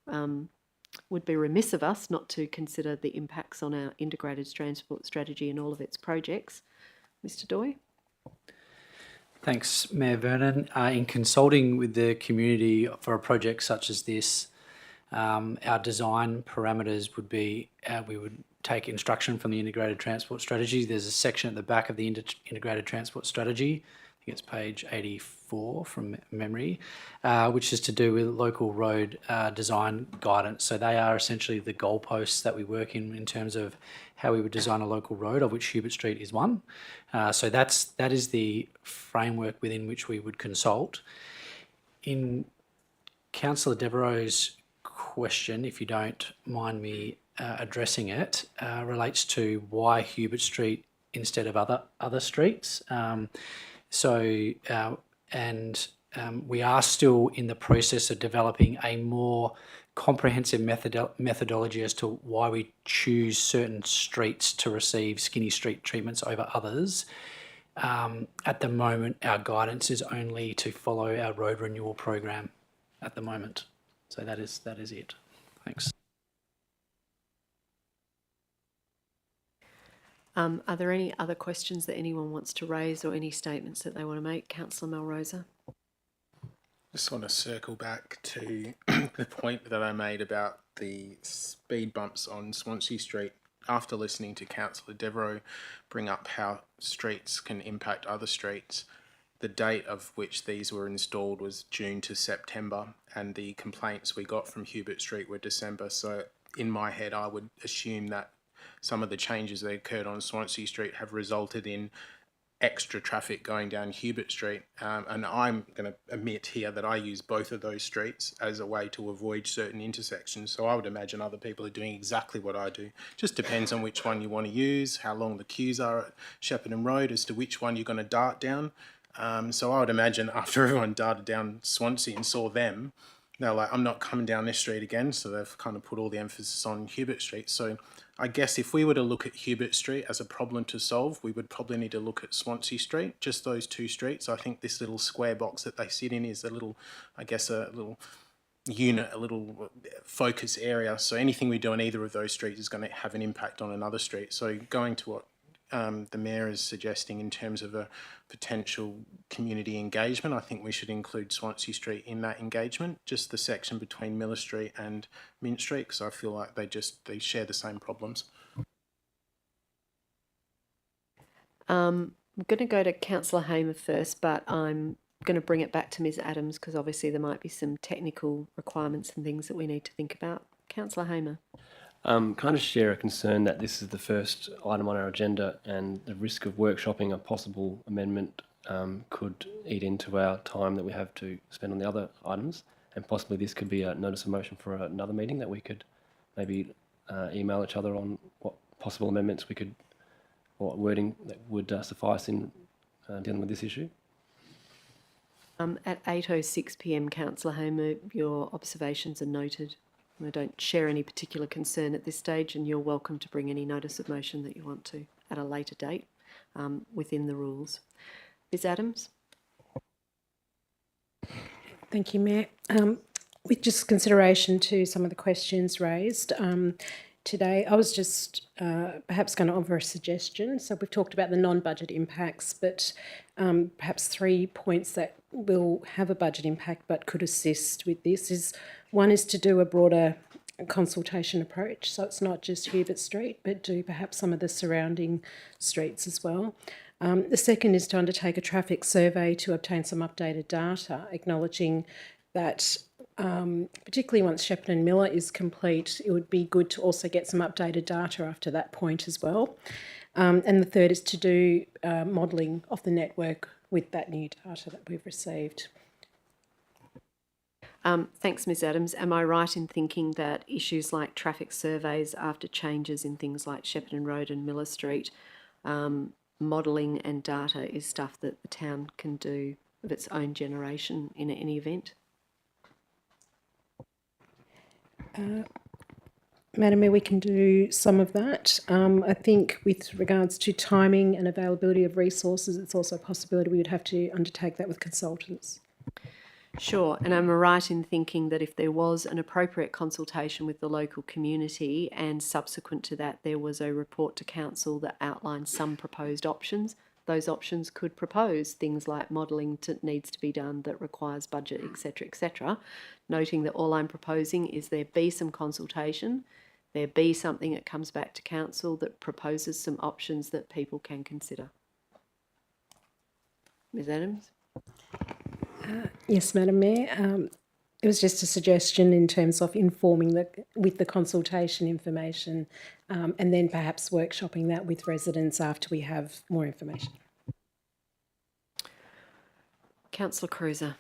would be remiss of us not to consider the impacts on our integrated transport strategy and all of its projects. Mr. Doy? Thanks, Mayor Vernon. In consulting with the community for a project such as this, our design parameters would be we would take instruction from the integrated transport strategy. There's a section at the back of the integrated transport strategy, I think it's page 84 from memory, which is to do with local road design guidance. So they are essentially the goalposts that we work in terms of how we would design a local road, of which Hubert Street is one. So that is the framework within which we would consult. In Councillor Devereux's question, if you don't mind me addressing it, relates to why Hubert Street instead of other streets. We are still in the process of developing a more comprehensive methodology as to why we choose certain streets to receive skinny street treatments over others. At the moment, our guidance is only to follow our road renewal program at the moment. So that is it. Thanks. Are there any other questions that anyone wants to raise or any statements that they want to make? Councillor Melrosa. Just want to circle back to the point that I made about the speed bumps on Swansea Street. After listening to Councillor Devereux bring up how streets can impact other streets, the date of which these were installed was June to September, and the complaints we got from Hubert Street were December. So in my head, I would assume that some of the changes that occurred on Swansea Street have resulted in extra traffic going down Hubert Street. And I'm going to admit here that I use both of those streets as a way to avoid certain intersections. So I would imagine other people are doing exactly what I do. Just depends on which one you want to use, how long the queues are at Shepparton Road as to which one you're going to dart down. So I would imagine after everyone darted down Swansea and saw them, they're like, I'm not coming down this street again. So they've kind of put all the emphasis on Hubert Street. So I guess if we were to look at Hubert Street as a problem to solve, we would probably need to look at Swansea Street, just those two streets. I think this little square box that they sit in is a little, I guess, a little unit, a little focus area. So anything we do on either of those streets is going to have an impact on another street. So going to what the Mayor is suggesting in terms of a potential community engagement, I think we should include Swansea Street in that engagement, just the section between Miller Street and Mint Street, because I feel like they share the same problems. I'm going to go to Councillor Hamer first, but I'm going to bring it back to Ms Adams because obviously there might be some technical requirements and things that we need to think about. Councillor Hamer. Can I just share a concern that this is the first item on our agenda and the risk of workshopping a possible amendment could eat into our time that we have to spend on the other items, and possibly this could be a notice of motion for another meeting that we could maybe email each other on what possible amendments we could, or wording that would suffice in dealing with this issue. At 8:06 p.m, Councillor Hamer, your observations are noted. I don't share any particular concern at this stage, and you're welcome to bring any notice of motion that you want to at a later date within the rules. Ms Adams. Thank you, Mayor. With just consideration to some of the questions raised today, I was just perhaps going to offer a suggestion. So we've talked about the non-budget impacts, but perhaps 3 points that will have a budget impact but could assist with this is, one is to do a broader consultation approach. So it's not just Hubert Street, but do perhaps some of the surrounding streets as well. The second is to undertake a traffic survey to obtain some updated data, acknowledging that particularly once Shepparton Miller is complete, it would be good to also get some updated data after that point as well. And the third is to do modelling of the network with that new data that we've received. Thanks, Ms Adams. Am I right in thinking that issues like traffic surveys after changes in things like Shepparton Road and Miller Street, modelling and data is stuff that the town can do of its own generation in any event? Madam Mayor, we can do some of that. I think with regards to timing and availability of resources, it's also a possibility we would have to undertake that with consultants. Sure, and am I right in thinking that if there was an appropriate consultation with the local community and subsequent to that there was a report to council that outlined some proposed options, those options could propose things like modelling needs to be done that requires budget, etc., noting that all I'm proposing is there be some consultation, there be something that comes back to council that proposes some options that people can consider. Ms Adams? Yes, Madam Mayor. It was just a suggestion in terms of informing with the consultation information and then perhaps workshopping that with residents after we have more information. Councillor Cruiser.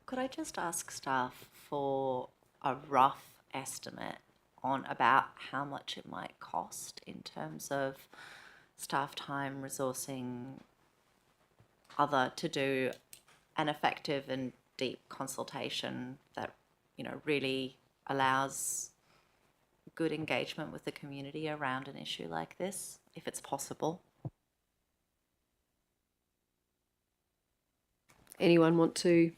Could I just ask staff for a rough estimate on about how much it might cost in terms of staff time, resourcing, other, to do an effective and deep consultation that, you know, really allows good engagement with the community around an issue like this, if it's possible? Anyone want to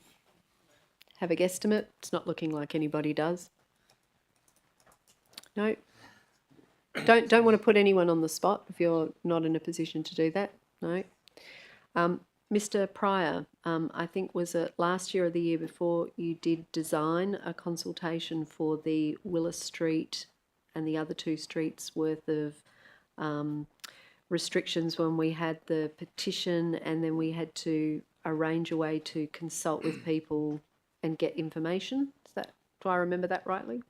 have a guesstimate? It's not looking like anybody does. No? Don't want to put anyone on the spot if you're not in a position to do that. No? Mr Pryor, I think was it last year or the year before you did design a consultation for the Willis Street and the other two streets worth of restrictions when we had the petition, and then we had to arrange a way to consult with people and get information. Do I remember that rightly?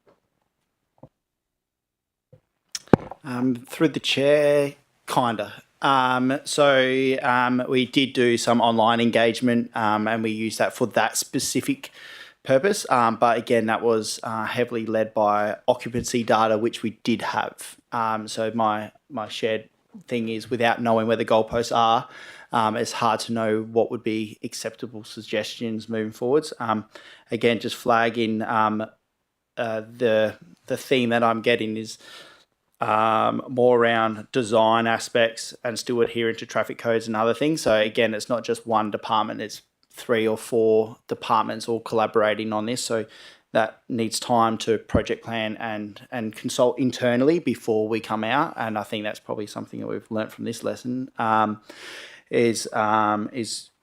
Through the chair, Kinda. We did do some online engagement, and we used that for that specific purpose. But again, that was heavily led by occupancy data, which we did have. So my shared thing is, without knowing where the goalposts are, it's hard to know what would be acceptable suggestions moving forwards. Again, just flagging the theme that I'm getting is more around design aspects and still adhering to traffic codes and other things. So again, it's not just one department, it's 3 or 4 departments all collaborating on this. So that needs time to project plan and consult internally before we come out. And I think that's probably something that we've learnt from this lesson, is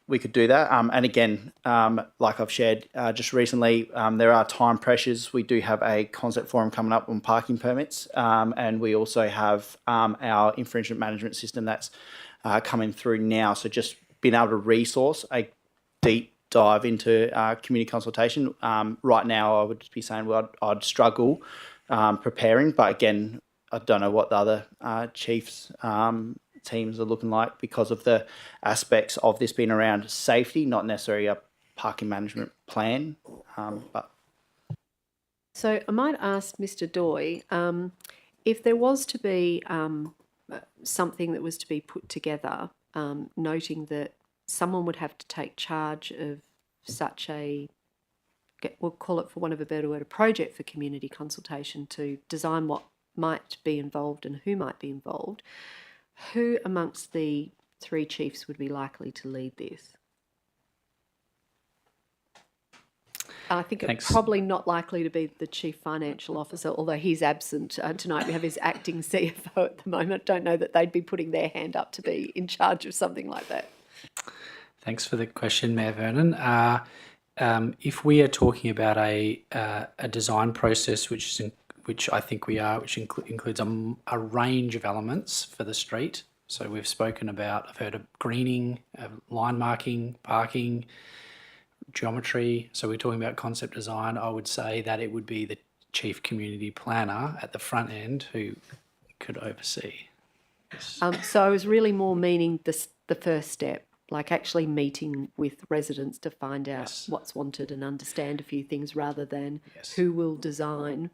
we could do that. And again, like I've shared just recently, there are time pressures. We do have a concept forum coming up on parking permits, and we also have our infringement management system that's coming through now. So just being able to resource a deep dive into community consultation. Right now, I would be saying, well, I'd struggle preparing, but again, I don't know what the other chiefs teams are looking like because of the aspects of this being around safety, not necessarily a parking management plan. So I might ask Mr. Doy, if there was to be something that was to be put together, noting that someone would have to take charge of such a, we'll call it for want of a better word, a project for community consultation to design what might be involved and who might be involved, who amongst the 3 chiefs would be likely to lead this? I think it's probably not likely to be the Chief Financial Officer, although he's absent tonight. We have his acting CFO at the moment. Don't know that they'd be putting their hand up to be in charge of something like that. Thanks for the question, Mayor Vernon. If we are talking about a design process, which I think we are, which includes a range of elements for the street. So we've spoken about, I've heard of greening, line marking, parking, geometry. So we're talking about concept design. I would say that it would be the chief community planner at the front end who could oversee. So I was really more meaning the first step, like actually meeting with residents to find out what's wanted and understand a few things rather than who will design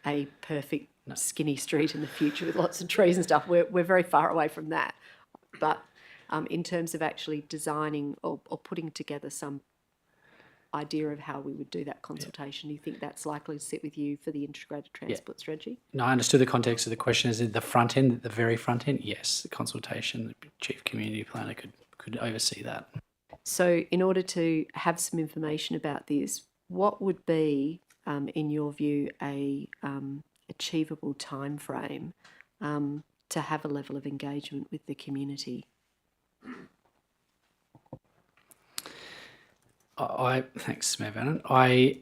a perfect skinny street in the future with lots of trees and stuff. We're very far away from that. But in terms of actually designing or putting together some idea of how we would do that consultation, do you think that's likely to sit with you for the integrated transport strategy? No, I understood the context of the question. Is it the front end, at the very front end? Yes, the consultation, the chief community planner could oversee that. So in order to have some information about this, what would be, in your view, a achievable time frame to have a level of engagement with the community? Thanks, Mayor Vernon. I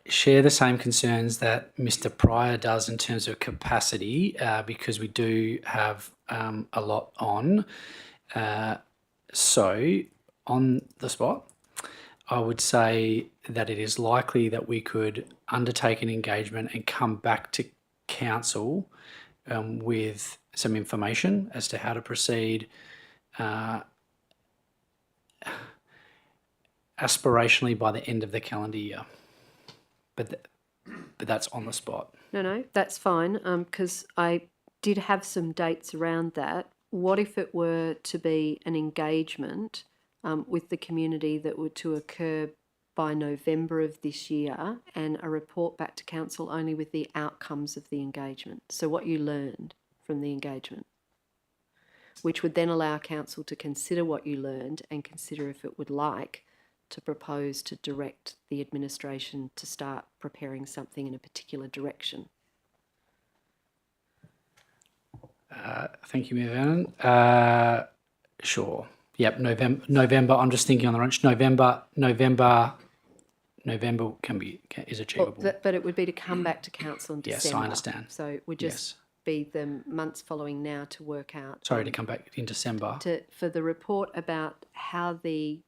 share the same concerns that Mr. Pryor does in terms of capacity, because we do have a lot on. So, on the spot, I would say that it is likely that we could undertake an engagement and come back to council with some information as to how to proceed, aspirationally by the end of the calendar year. But that's on the spot. No, that's fine, because I did have some dates around that. What if it were to be an engagement with the community that were to occur by November of this year and a report back to council only with the outcomes of the engagement? So what you learned from the engagement, which would then allow council to consider what you learned and consider if it would like to propose to direct the administration to start preparing something in a particular direction. Thank you, Mayor Vernon. Sure. Yep, November. I'm just thinking on the range. November is achievable. But it would be to come back to council in December. Yes, I understand. So it would just be the months following now to work out. Sorry, to come back in December. For the report about how the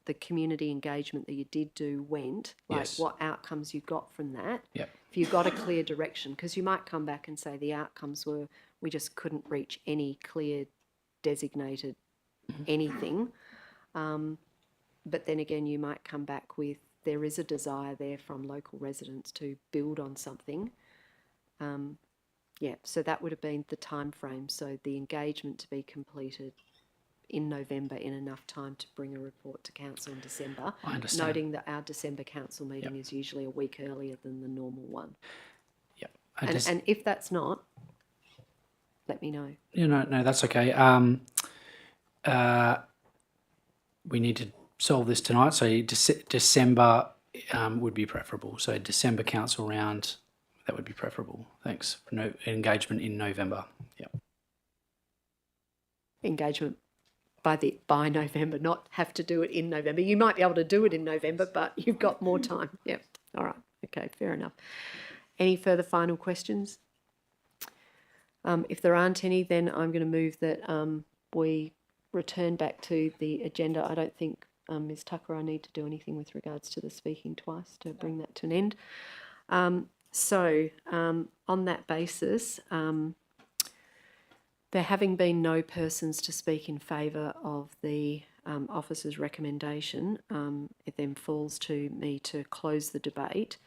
the community engagement that you did do went, like Yes. what outcomes you got from that. Yep. If you got a clear direction, because you might come back and say the outcomes were we just couldn't reach any clear designated anything. But then again, you might come back with there is a desire there from local residents to build on something. Yeah, so that would have been the time frame. So the engagement to be completed in November in enough time to bring a report to council in December. I understand. Noting that our December council meeting is usually a week earlier than the normal one. Yep. And if that's not, let me know. No, that's okay. We need to solve this tonight, so December would be preferable. So December council round, that would be preferable. Thanks. No engagement in November. Yep. Engagement by November, not have to do it in November. You might be able to do it in November, but you've got more time. Yep. All right. Okay, fair enough. Any further final questions? If there aren't any, then I'm going to move that we return back to the agenda. I don't think, Ms Tucker, I need to do anything with regards to the speaking twice to bring that to an end. So on that basis, there having been no persons to speak in favour of the officer's recommendation, it then falls to me to close the debate.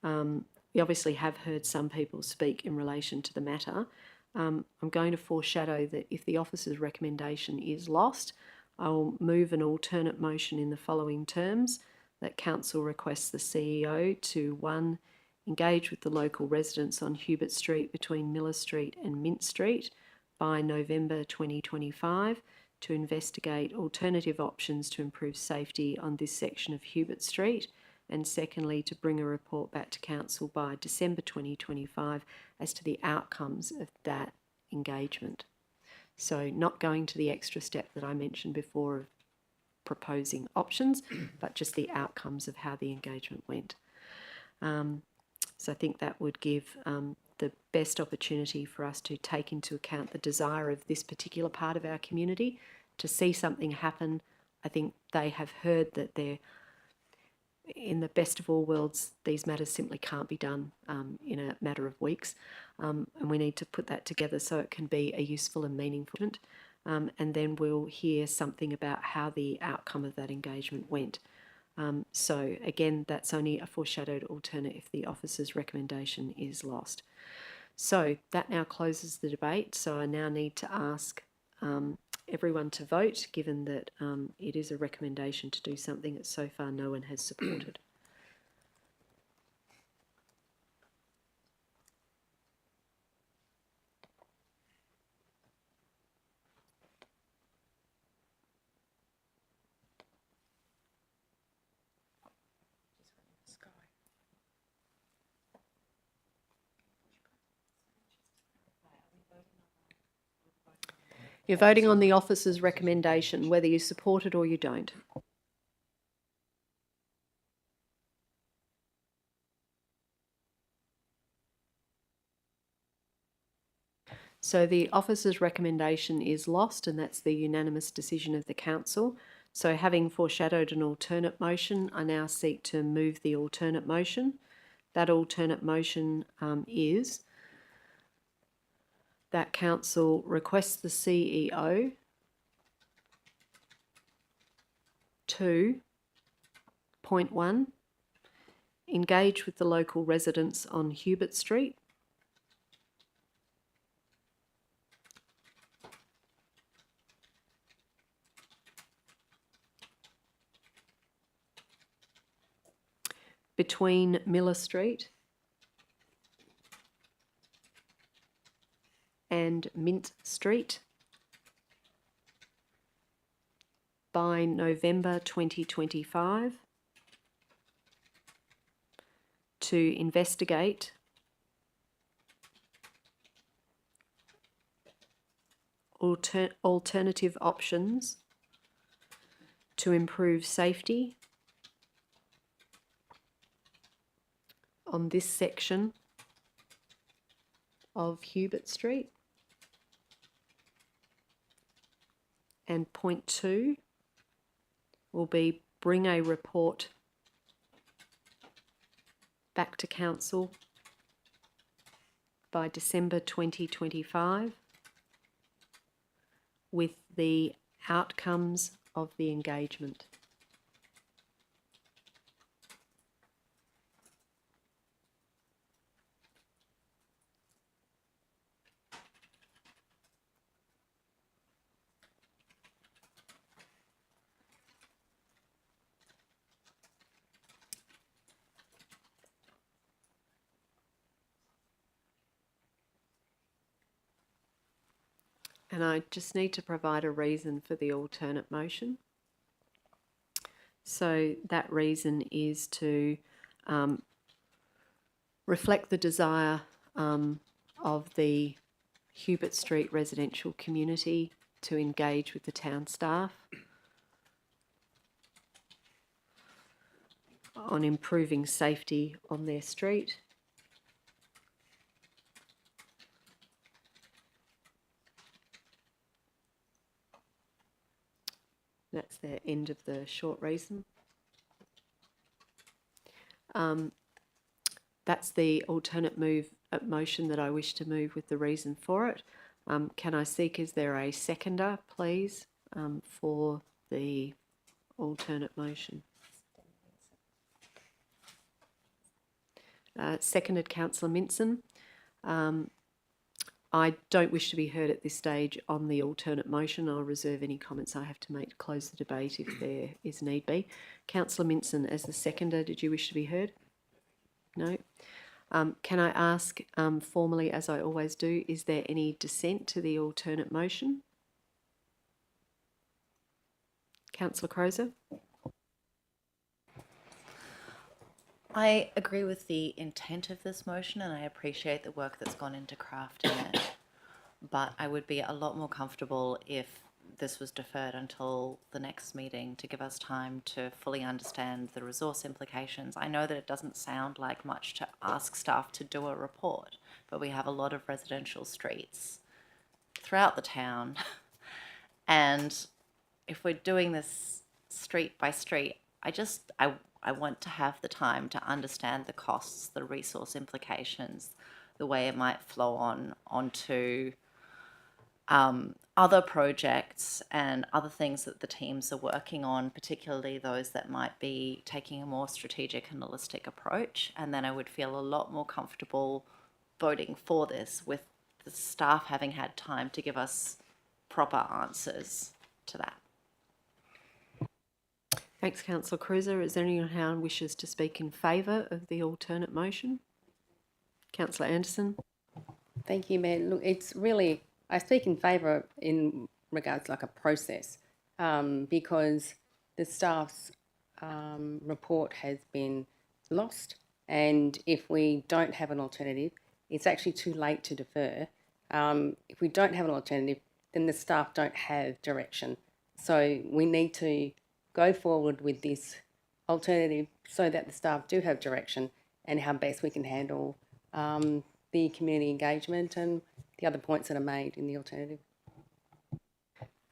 We obviously have heard some people speak in relation to the matter. I'm going to foreshadow that if the officer's recommendation is lost, I will move an alternate motion in the following terms: that council requests the CEO to 1, engage with the local residents on Hubert Street between Miller Street and Mint Street by November 2025 to investigate alternative options to improve safety on this section of Hubert Street, and secondly, to bring a report back to council by December 2025 as to the outcomes of that engagement. So not going to the extra step that I mentioned before of proposing options, but just the outcomes of how the engagement went. So I think that would give the best opportunity for us to take into account the desire of this particular part of our community to see something happen. I think they have heard that they're, in the best of all worlds, these matters simply can't be done in a matter of weeks, and we need to put that together so it can be a useful and meaningful. And then we'll hear something about how the outcome of that engagement went. So again, that's only a foreshadowed alternate if the officer's recommendation is lost. So that now closes the debate. So I now need to ask everyone to vote, given that it is a recommendation to do something that so far no one has supported. You're voting on the officer's recommendation, whether you support it or you don't. So the officer's recommendation is lost, and that's the unanimous decision of the council. So having foreshadowed an alternate motion, I now seek to move the alternate motion. That alternate motion is that council requests the CEO to, point 1, engage with the local residents on Hubert Street. Between Miller Street and Mint Street by November 2025 to investigate alternative options to improve safety on this section of Hubert Street. And point 2, will be bring a report back to Council by December 2025 with the outcomes of the engagement. And I just need to provide a reason for the alternate motion. So that reason is to reflect the desire of the Hubert Street residential community to engage with the town staff on improving safety on their street. That's the end of the short reason. That's the alternate motion that I wish to move with the reason for it. Can I seek, is there a seconder, please, for the alternate motion? Seconded, Councillor Minson. I don't wish to be heard at this stage on the alternate motion. I'll reserve any comments I have to make to close the debate if there is need be. Councillor Minson, as the seconder, did you wish to be heard? No. Can I ask formally, as I always do, is there any dissent to the alternate motion? Councillor Crozer? I agree with the intent of this motion and I appreciate the work that's gone into crafting it. But I would be a lot more comfortable if this was deferred until the next meeting to give us time to fully understand the resource implications. I know that it doesn't sound like much to ask staff to do a report, but we have a lot of residential streets throughout the town. And if we're doing this street by street, I want to have the time to understand the costs, the resource implications, the way it might flow onto other projects and other things that the teams are working on, particularly those that might be taking a more strategic and holistic approach. And then I would feel a lot more comfortable voting for this with the staff having had time to give us proper answers to that. Thanks, Councillor Cruiser. Is there anyone who wishes to speak in favour of the alternate motion? Councillor Anderson. Thank you, Mayor. Look, it's really, I speak in favour in regards to like a process because the staff's report has been lost, and if we don't have an alternative, it's actually too late to defer. If we don't have an alternative, then the staff don't have direction. So we need to go forward with this alternative so that the staff do have direction and how best we can handle the community engagement and the other points that are made in the alternative.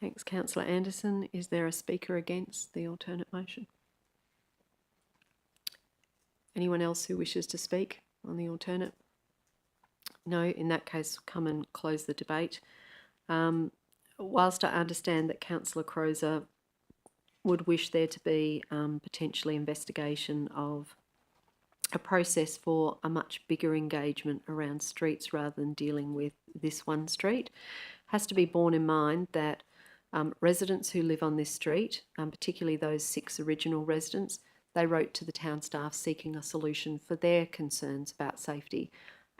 Thanks, Councillor Anderson. Is there a speaker against the alternate motion? Anyone else who wishes to speak on the alternate? No, in that case, come and close the debate. Whilst I understand that Councillor Crozer would wish there to be potentially investigation of a process for a much bigger engagement around streets rather than dealing with this one street, has to be borne in mind that residents who live on this street, particularly those 6 original residents, they wrote to the town staff seeking a solution for their concerns about safety,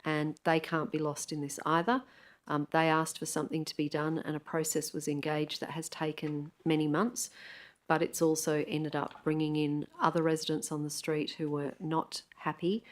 and they can't be lost in this either. They asked for something to be done and a process was engaged that has taken many months, but it's also ended up bringing in other residents on the street who were not happy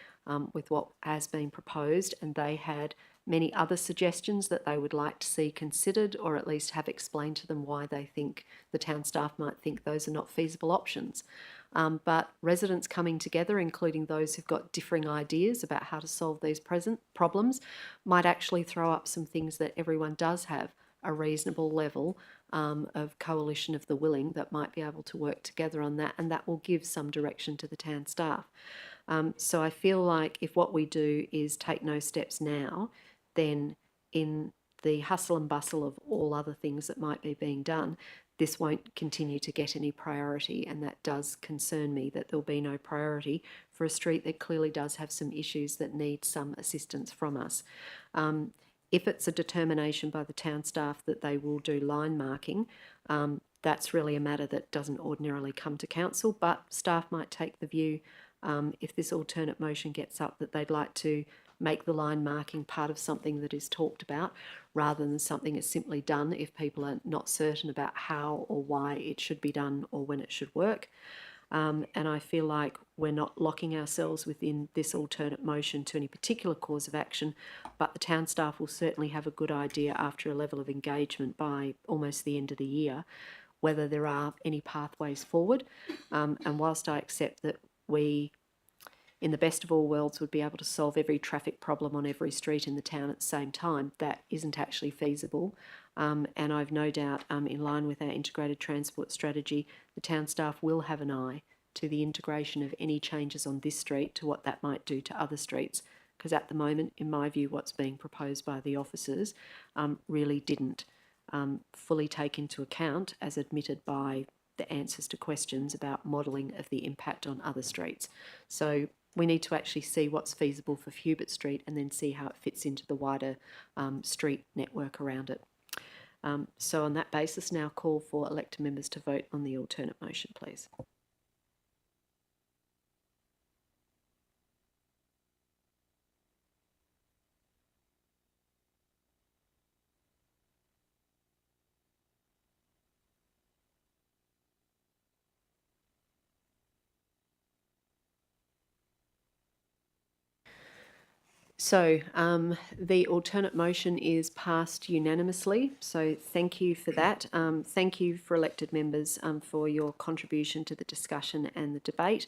with what has been proposed, and they had many other suggestions that they would like to see considered, or at least have explained to them why they think the town staff might think those are not feasible options. But residents coming together, including those who've got differing ideas about how to solve these present problems, might actually throw up some things that everyone does have a reasonable level of coalition of the willing that might be able to work together on that, and that will give some direction to the town staff. So I feel like if what we do is take no steps now, then in the hustle and bustle of all other things that might be being done, this won't continue to get any priority, and that does concern me that there'll be no priority for a street that clearly does have some issues that need some assistance from us. If it's a determination by the town staff that they will do line marking, that's really a matter that doesn't ordinarily come to council, but staff might take the view, if this alternate motion gets up, that they'd like to make the line marking part of something that is talked about rather than something that's simply done if people are not certain about how or why it should be done or when it should work. And I feel like we're not locking ourselves within this alternate motion to any particular cause of action, but the town staff will certainly have a good idea after a level of engagement by almost the end of the year whether there are any pathways forward. And whilst I accept that we, in the best of all worlds, would be able to solve every traffic problem on every street in the town at the same time, that isn't actually feasible. And I've no doubt, in line with our integrated transport strategy, the town staff will have an eye to the integration of any changes on this street to what that might do to other streets. Because at the moment, in my view, what's being proposed by the officers really didn't fully take into account, as admitted by the answers to questions about modelling of the impact on other streets. So we need to actually see what's feasible for Hubert Street and then see how it fits into the wider street network around it. So on that basis, now call for elected members to vote on the alternate motion, please. So the alternate motion is passed unanimously, so thank you for that. Thank you for elected members for your contribution to the discussion and the debate.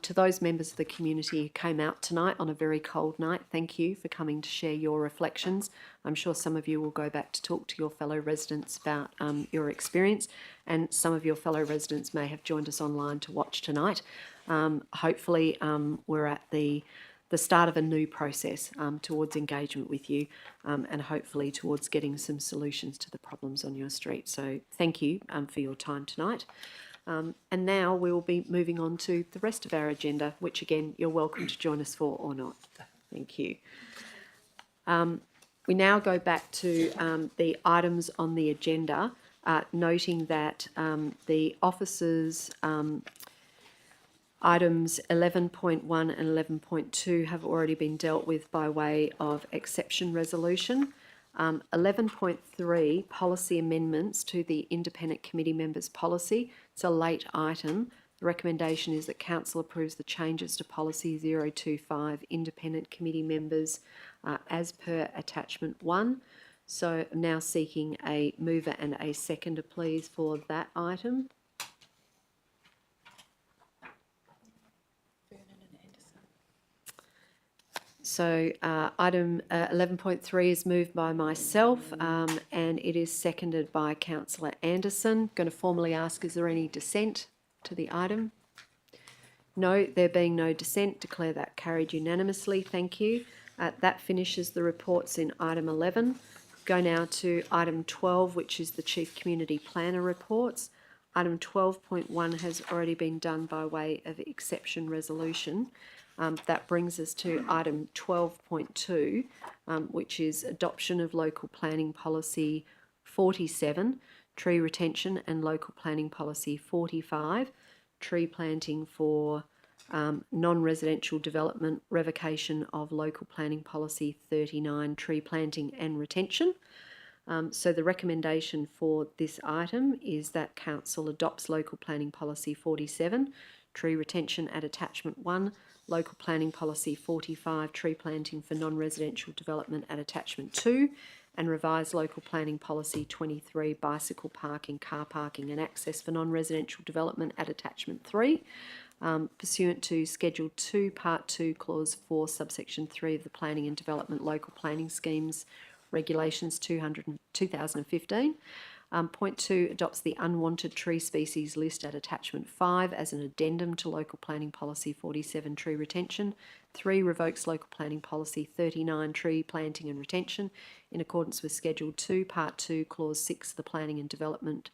To those members of the community who came out tonight on a very cold night, thank you for coming to share your reflections. I'm sure some of you will go back to talk to your fellow residents about your experience, and some of your fellow residents may have joined us online to watch tonight. Hopefully we're at the start of a new process towards engagement with you and hopefully towards getting some solutions to the problems on your street. So thank you for your time tonight. And now we will be moving on to the rest of our agenda, which again, you're welcome to join us for or not. Thank you. We now go back to the items on the agenda, noting that the officers' items 11.1 and 11.2 have already been dealt with by way of exception resolution. 11.3, policy amendments to the independent committee members' policy. It's a late item. The recommendation is that Council approves the changes to policy 025 independent committee members as per attachment 1. So I'm now seeking a mover and a seconder, please, for that item. So item 11.3 is moved by myself and it is seconded by Councillor Anderson. Going to formally ask, is there any dissent to the item? No, there being no dissent, declare that carried unanimously. Thank you. That finishes the reports in item 11. Go now to item 12, which is the Chief Community Planner reports. Item 12.1 has already been done by way of exception resolution. That brings us to item 12.2, which is adoption of local planning policy 47, tree retention, and local planning policy 45, tree planting for non-residential development, revocation of local planning policy 39, tree planting and retention. So the recommendation for this item is that Council adopts local planning policy 47, tree retention at attachment 1, local planning policy 45, tree planting for non-residential development at attachment 2, and revise local planning policy 23, bicycle parking, car parking and access for non-residential development at attachment 3, pursuant to Schedule 2, Part 2, Clause 4, Subsection 3 of the Planning and Development Local Planning Schemes Regulations 2015. Point 2 adopts the unwanted tree species list at attachment 5 as an addendum to Local Planning Policy 47 tree retention. 3 revokes Local Planning Policy 39 tree planting and retention in accordance with Schedule 2, Part 2, Clause 6 of the Planning and Development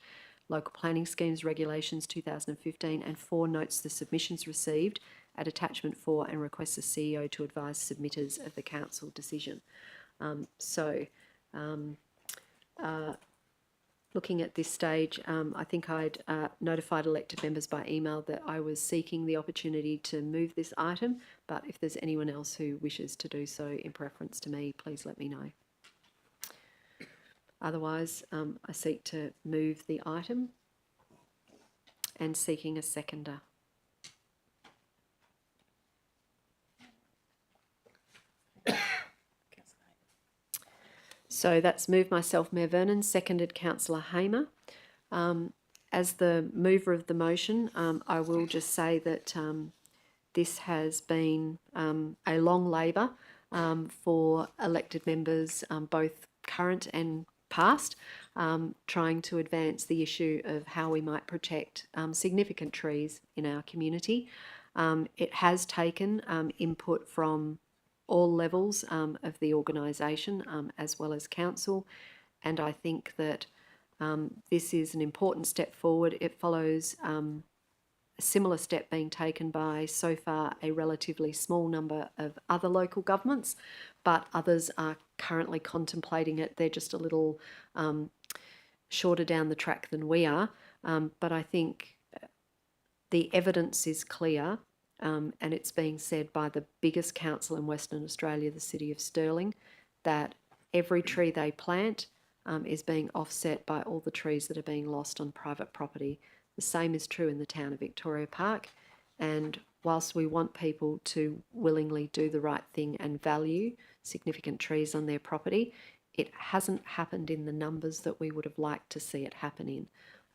Local Planning Schemes Regulations 2015, and 4 notes the submissions received at attachment 4 and requests the CEO to advise submitters of the council decision. Looking at this stage, I think I'd notified elected members by email that I was seeking the opportunity to move this item, but if there's anyone else who wishes to do so in preference to me, please let me know. Otherwise, I seek to move the item and seeking a seconder. So that's moved myself, Mayor Vernon, seconded Councillor Hamer. As the mover of the motion, I will just say that this has been a long labour for elected members, both current and past, trying to advance the issue of how we might protect significant trees in our community. It has taken input from all levels of the organisation as well as council, and I think that this is an important step forward. It follows a similar step being taken by so far a relatively small number of other local governments, but others are currently contemplating it. They're just a little shorter down the track than we are, but I think the evidence is clear. And it's being said by the biggest council in Western Australia, the City of Stirling, that every tree they plant is being offset by all the trees that are being lost on private property. The same is true in the town of Victoria Park. And whilst we want people to willingly do the right thing and value significant trees on their property, it hasn't happened in the numbers that we would have liked to see it happen in.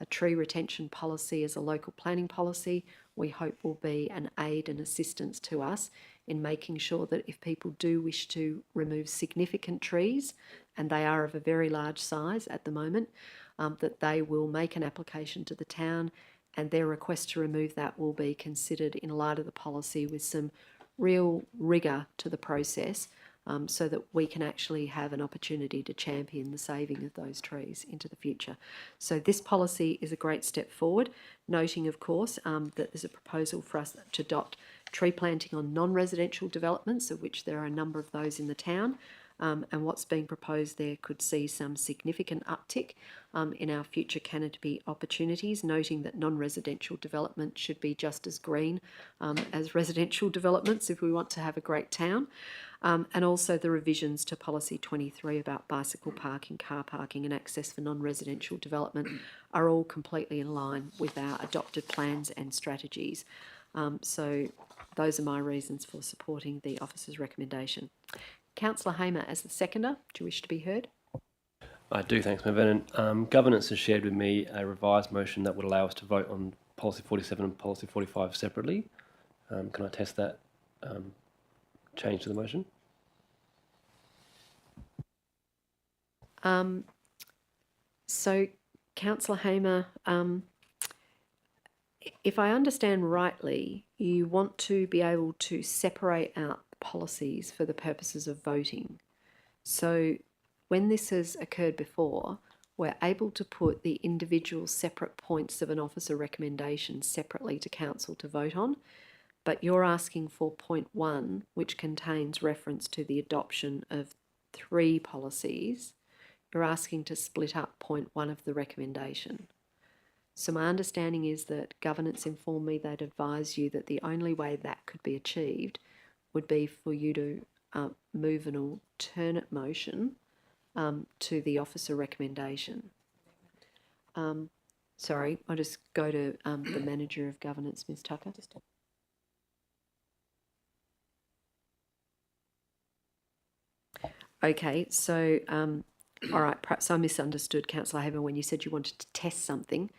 A tree retention policy as a local planning policy, we hope will be an aid and assistance to us in making sure that if people do wish to remove significant trees, and they are of a very large size at the moment, that they will make an application to the town and their request to remove that will be considered in light of the policy with some real rigour to the process, so that we can actually have an opportunity to champion the saving of those trees into the future. So this policy is a great step forward, noting of course that there's a proposal for us to adopt tree planting on non-residential developments, of which there are a number of those in the town, and what's being proposed there could see some significant uptick in our future canopy opportunities, noting that non-residential development should be just as green as residential developments if we want to have a great town. And also the revisions to Policy 23 about bicycle parking, car parking and access for non-residential development are all completely in line with our adopted plans and strategies. So those are my reasons for supporting the officer's recommendation. Councillor Hamer, as the seconder, do you wish to be heard? I do, thanks, Mayor Vernon. Governance has shared with me a revised motion that would allow us to vote on Policy 47 and Policy 45 separately. Can I test that change to the motion? So, Councillor Hamer, if I understand rightly, you want to be able to separate out the policies for the purposes of voting. So, when this has occurred before, we're able to put the individual separate points of an officer recommendation separately to council to vote on. But you're asking for point 1, which contains reference to the adoption of 3 policies. You're asking to split up point 1 of the recommendation. So my understanding is that governance informed me they'd advise you that the only way that could be achieved would be for you to move an alternate motion to the officer recommendation. Sorry, I'll just go to the Manager of Governance, Ms Tucker. Okay, so, all right, perhaps I misunderstood, Councillor Haber, when you said you wanted to test something.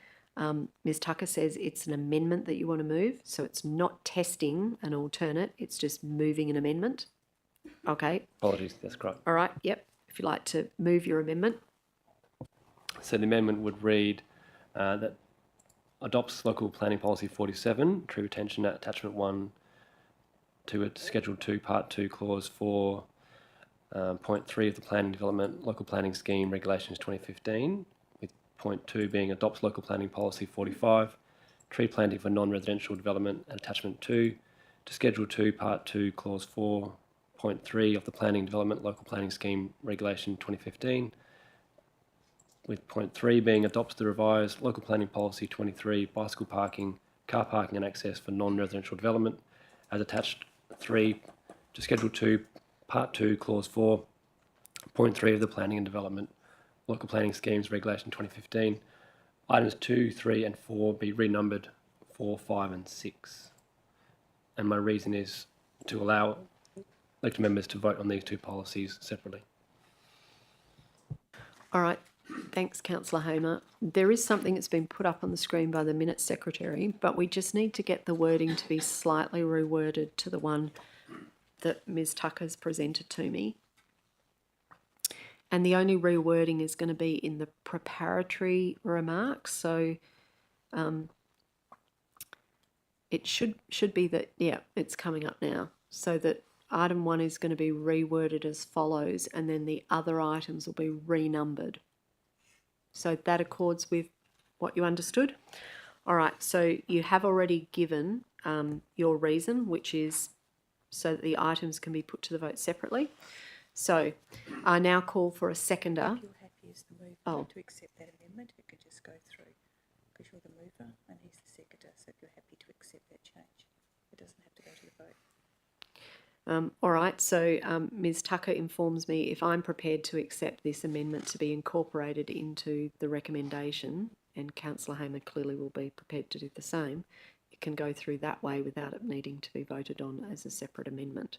Ms Tucker says it's an amendment that you want to move, so it's not testing an alternate, it's just moving an amendment. Okay. Apologies, that's correct. All right, yep. If you'd like to move your amendment. So the amendment would read that adopts local planning policy 47, tree retention at attachment 1 to a Schedule 2, Part 2, Clause 4, point 3 of the Planning Development Local Planning Scheme Regulations 2015, with point 2 being adopts local planning policy 45, tree planting for non-residential development at attachment 2 to Schedule 2, Part 2, Clause 4, point 3 of the Planning Development Local Planning Scheme Regulation 2015, with point 3 being adopts the revised Local Planning Policy 23, bicycle parking, car parking and access for non-residential development as attached 3 to Schedule 2, Part 2, Clause 4, point 3 of the Planning and Development Local Planning Schemes Regulation 2015. Items 2, 3 and 4 be renumbered 4, 5 and 6. And my reason is to allow elected members to vote on these two policies separately. All right. Thanks, Councillor Hamer. There is something that's been put up on the screen by the Minutes Secretary, but we just need to get the wording to be slightly reworded to the one that Ms Tucker's presented to me. And the only rewording is going to be in the preparatory remarks. So it should be that, yeah, it's coming up now. So that item 1 is going to be reworded as follows, and then the other items will be renumbered. So that accords with what you understood. All right, so you have already given your reason, which is so that the items can be put to the vote separately. So I now call for a seconder. If you're happy as the mover to accept that amendment, it could just go through because you're the mover and he's the seconder. So if you're happy to accept that change, it doesn't have to go to the vote. All right, so Ms Tucker informs me if I'm prepared to accept this amendment to be incorporated into the recommendation, and Councillor Hamer clearly will be prepared to do the same, it can go through that way without it needing to be voted on as a separate amendment.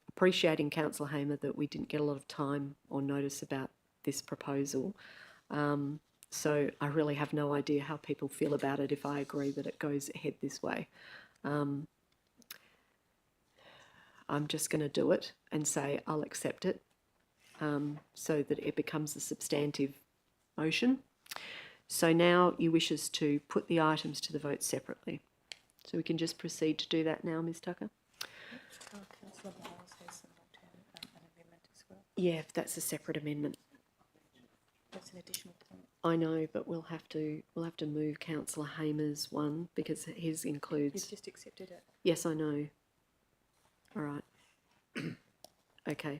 Appreciating, Councillor Hamer, that we didn't get a lot of time or notice about this proposal, so I really have no idea how people feel about it if I agree that it goes ahead this way. I'm just going to do it and say I'll accept it so that it becomes a substantive motion. So now you wish us to put the items to the vote separately. So we can just proceed to do that now, Ms Tucker. Councillor Miles has an amendment as well. Yeah, if that's a separate amendment. That's an additional point. I know, but we'll have to move Councillor Hamer's one because his includes. You've just accepted it. Yes, I know. All right. Okay.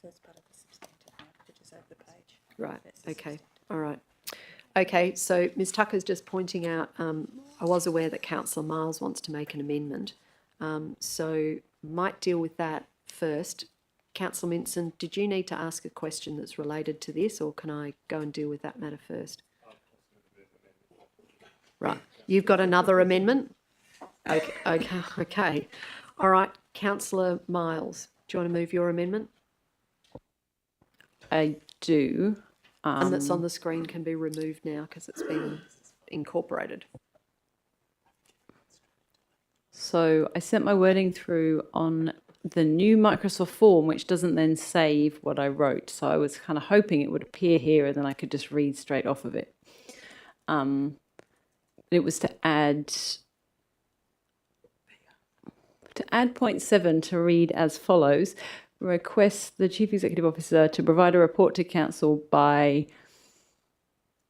So it's part of the substantive now, which is over the page. Right. Okay. All right. Okay. So Ms Tucker's just pointing out. I was aware that Councillor Miles wants to make an amendment, so might deal with that first. Councillor Minson, did you need to ask a question that's related to this, or can I go and deal with that matter first? Right. You've got another amendment? Okay. All right. Councillor Miles, do you want to move your amendment? I do. And that's on the screen can be removed now because it's been incorporated. So I sent my wording through on the new Microsoft form, which doesn't then save what I wrote. So I was kind of hoping it would appear here and then I could just read straight off of it. It was to add point 7 to read as follows: requests the Chief Executive Officer to provide a report to Council by,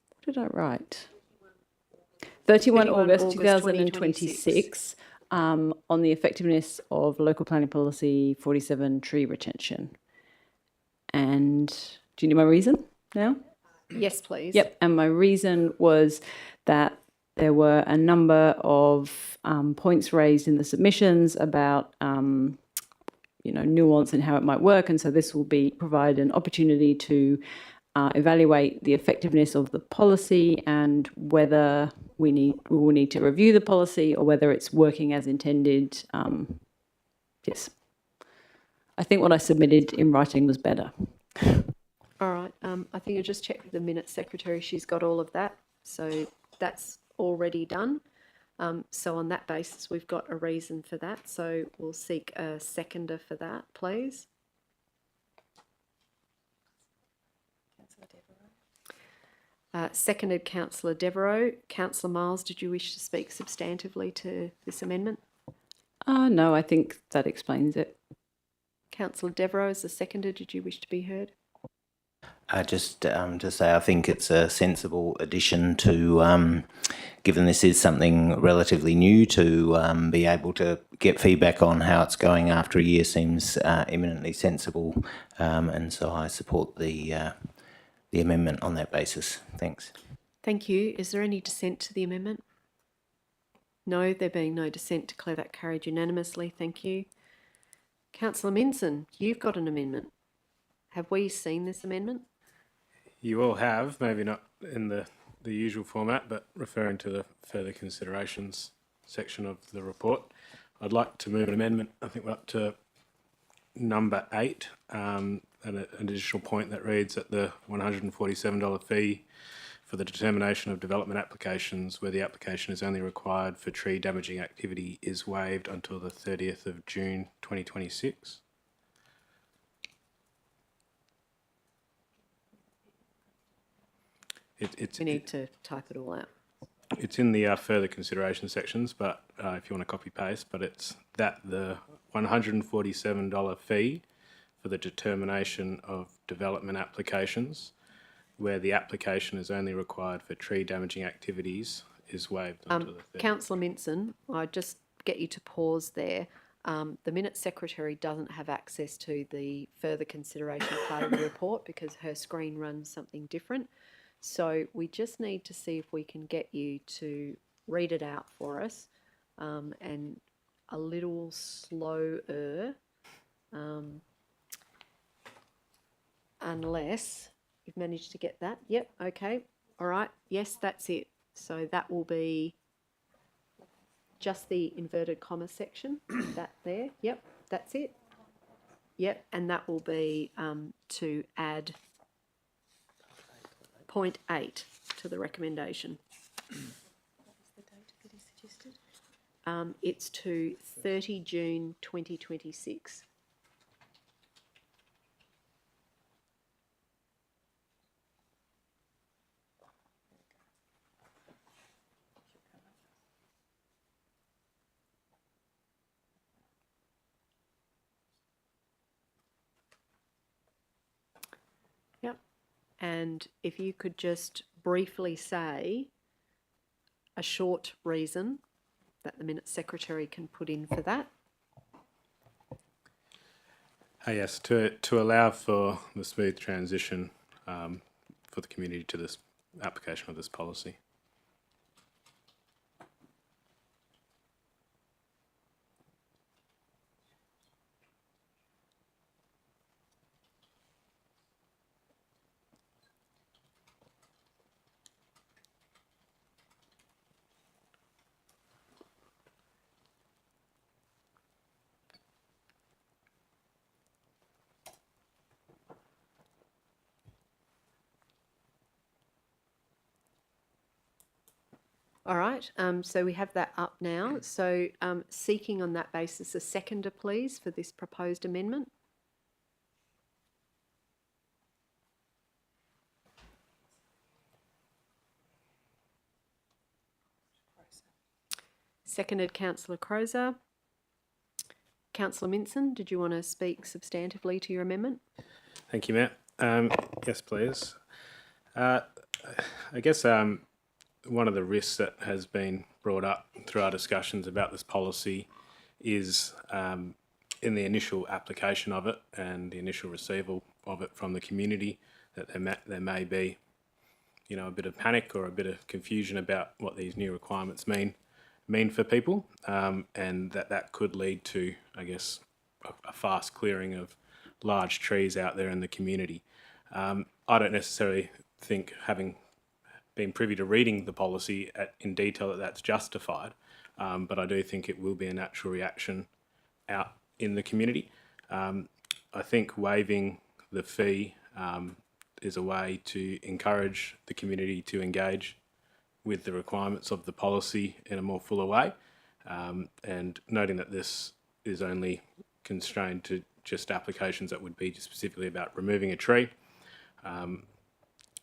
what did I write? 31 August 2026 on the effectiveness of local planning policy 47 tree retention. And do you need my reason now? Yes, please. Yep, and my reason was that there were a number of points raised in the submissions about, nuance and how it might work, and so this will provide an opportunity to evaluate the effectiveness of the policy and whether we will need to review the policy or whether it's working as intended. Yes, I think what I submitted in writing was better. All right. I think you'll just check with the Minutes Secretary. She's got all of that, so that's already done. So on that basis, we've got a reason for that. So we'll seek a seconder for that, please. Seconded Councillor Devereux. Councillor Miles, did you wish to speak substantively to this amendment? No, I think that explains it. Councillor Devereux is the seconder. Did you wish to be heard? Just to say, I think it's a sensible addition to, given this is something relatively new, to be able to get feedback on how it's going after a year seems eminently sensible, and so I support the amendment on that basis. Thanks. Thank you. Is there any dissent to the amendment? No, there being no dissent, declare that carried unanimously. Thank you. Councillor Minson, you've got an amendment. Have we seen this amendment? You all have, maybe not in the usual format, but referring to the further considerations section of the report. I'd like to move an amendment. I think we're up to number 8, and an additional point that reads that the $147 fee for the determination of development applications where the application is only required for tree damaging activity is waived until the 30th of June 2026. We need to type it all out. It's in the further consideration sections, but if you want to copy paste, but it's that the $147 fee for the determination of development applications where the application is only required for tree damaging activities is waived until the 30th. Councillor Minson, I just get you to pause there. The Minutes Secretary doesn't have access to the further consideration part of the report because her screen runs something different. So we just need to see if we can get you to read it out for us, and a little slower, unless you've managed to get that. Yep, okay, all right, yes, that's it. So that will be just the inverted comma section, that there, yep, that's it. Yep, and that will be to add point 8 to the recommendation. What is the date that is suggested? It's to 30 June 2026. Yep. And if you could just briefly say a short reason that the Minutes Secretary can put in for that. Yes, to allow for the smooth transition for the community to this application of this policy. All right, so we have that up now. So seeking on that basis a seconder, please, for this proposed amendment. Seconded, Councillor Crozer. Councillor Minson, did you want to speak substantively to your amendment? Thank you, Matt. Yes, please. I guess one of the risks that has been brought up through our discussions about this policy is in the initial application of it and the initial receival of it from the community that there may be, you know, a bit of panic or a bit of confusion about what these new requirements mean for people, and that could lead to, I guess, a fast clearing of large trees out there in the community. I don't necessarily think, having been privy to reading the policy in detail, that that's justified, but I do think it will be a natural reaction out in the community. I think waiving the fee is a way to encourage the community to engage with the requirements of the policy in a more fuller way, and noting that this is only constrained to just applications that would be specifically about removing a tree.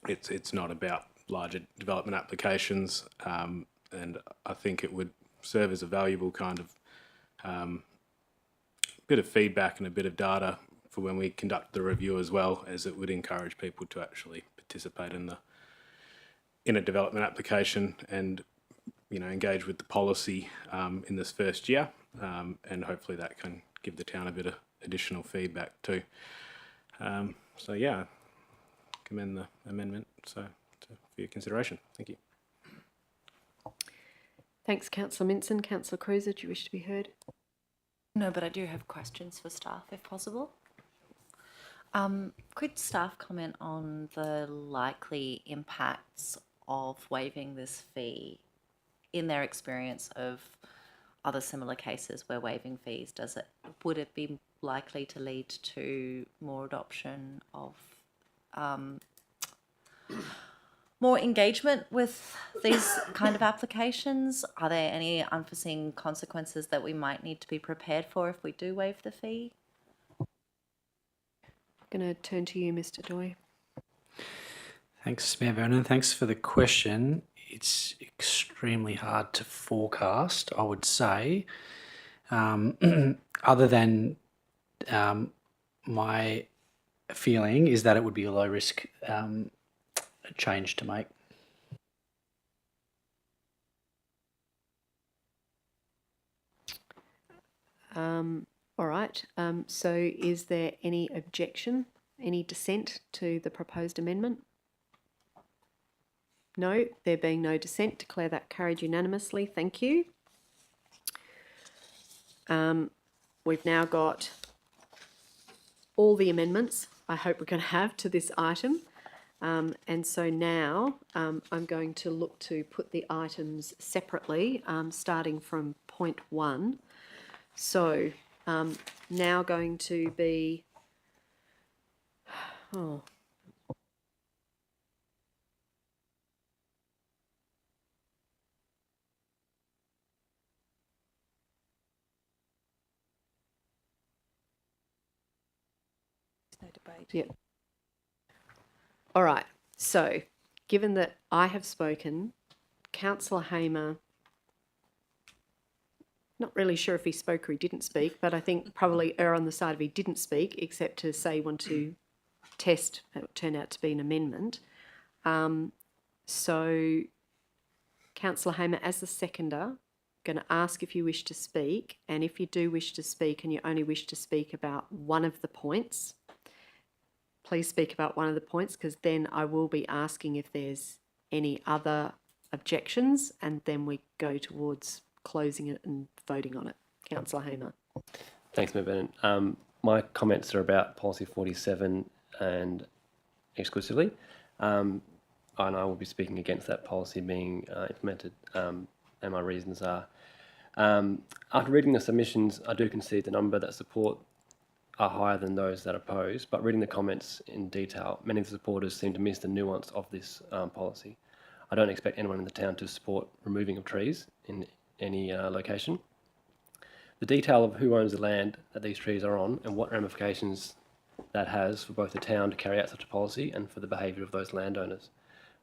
It's not about larger development applications, and I think it would serve as a valuable kind of bit of feedback and a bit of data for when we conduct the review, as well as it would encourage people to actually participate in a development application and engage with the policy in this first year, and hopefully that can give the town a bit of additional feedback too. So yeah, commend the amendment for your consideration. Thank you. Thanks, Councillor Minson. Councillor Cruiser, do you wish to be heard? No, but I do have questions for staff, if possible. Could staff comment on the likely impacts of waiving this fee in their experience of other similar cases where waiving fees? Would it be likely to lead to more adoption of more engagement with these kind of applications? Are there any unforeseen consequences that we might need to be prepared for if we do waive the fee? I'm going to turn to you, Mr. Doy. Thanks, Mayor Vernon. Thanks for the question. It's extremely hard to forecast, I would say, other than my feeling is that it would be a low risk change to make. All right. So is there any objection, any dissent to the proposed amendment? No, there being no dissent, declare that carried unanimously. Thank you. We've now got all the amendments I hope we're going to have to this item. And so now I'm going to look to put the items separately, starting from point 1. So now going to be... Oh. No debate. Yep. All right. So, given that I have spoken, Councillor Hamer, not really sure if he spoke or he didn't speak, but I think probably err on the side of he didn't speak, except to say he wanted to test. It turned out to be an amendment. So, Councillor Hamer, as the seconder, going to ask if you wish to speak, and if you do wish to speak and you only wish to speak about one of the points, please speak about one of the points, because then I will be asking if there's any other objections, and then we go towards closing it and voting on it. Councillor Hamer. Thanks, Mayor Bennett. My comments are about Policy 47 and exclusively, and I will be speaking against that policy being implemented, and my reasons are, after reading the submissions, I do concede the number that support are higher than those that oppose, but reading the comments in detail, many of the supporters seem to miss the nuance of this policy. I don't expect anyone in the town to support removing of trees in any location. The detail of who owns the land that these trees are on and what ramifications that has for both the town to carry out such a policy and for the behaviour of those landowners.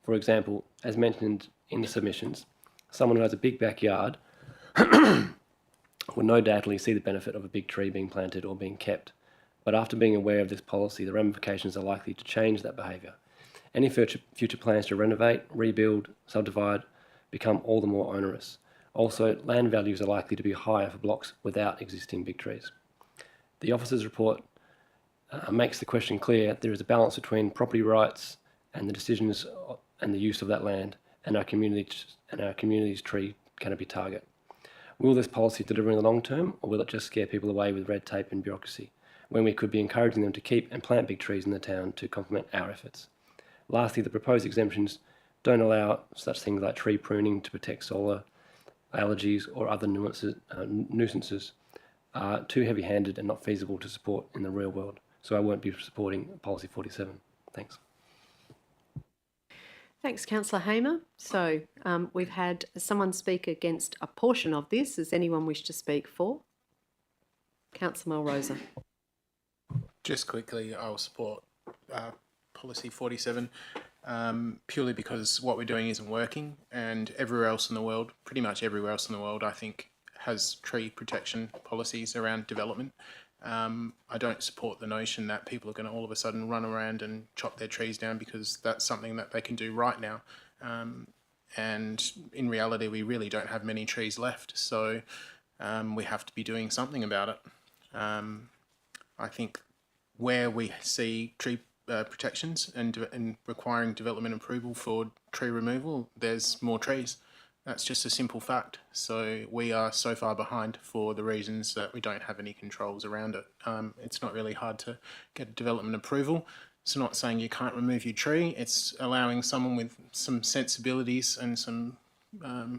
For example, as mentioned in the submissions, someone who has a big backyard will no doubtly see the benefit of a big tree being planted or being kept. But after being aware of this policy, the ramifications are likely to change that behaviour. Any future plans to renovate, rebuild, subdivide become all the more onerous. Also, land values are likely to be higher for blocks without existing big trees. The officer's report makes the question clear there is a balance between property rights and the decisions and the use of that land and our community's tree canopy target. Will this policy deliver in the long term, or will it just scare people away with red tape and bureaucracy, when we could be encouraging them to keep and plant big trees in the town to complement our efforts? Lastly, the proposed exemptions don't allow such things like tree pruning to protect solar, allergies or other nuisances are too heavy-handed and not feasible to support in the real world. So I won't be supporting Policy 47. Thanks. Thanks, Councillor Hamer. So we've had someone speak against a portion of this. Does anyone wish to speak for? Councillor Melrosa. Just quickly, I'll support Policy 47. purely because what we're doing isn't working, and everywhere else in the world, pretty much everywhere else in the world, I think, has tree protection policies around development. I don't support the notion that people are going to all of a sudden run around and chop their trees down, because that's something that they can do right now. And in reality, we really don't have many trees left, so we have to be doing something about it. I think where we see tree protections and requiring development approval for tree removal, there's more trees. That's just a simple fact. So we are so far behind for the reasons that we don't have any controls around it. It's not really hard to get development approval. It's not saying you can't remove your tree. It's allowing someone with some sensibilities and some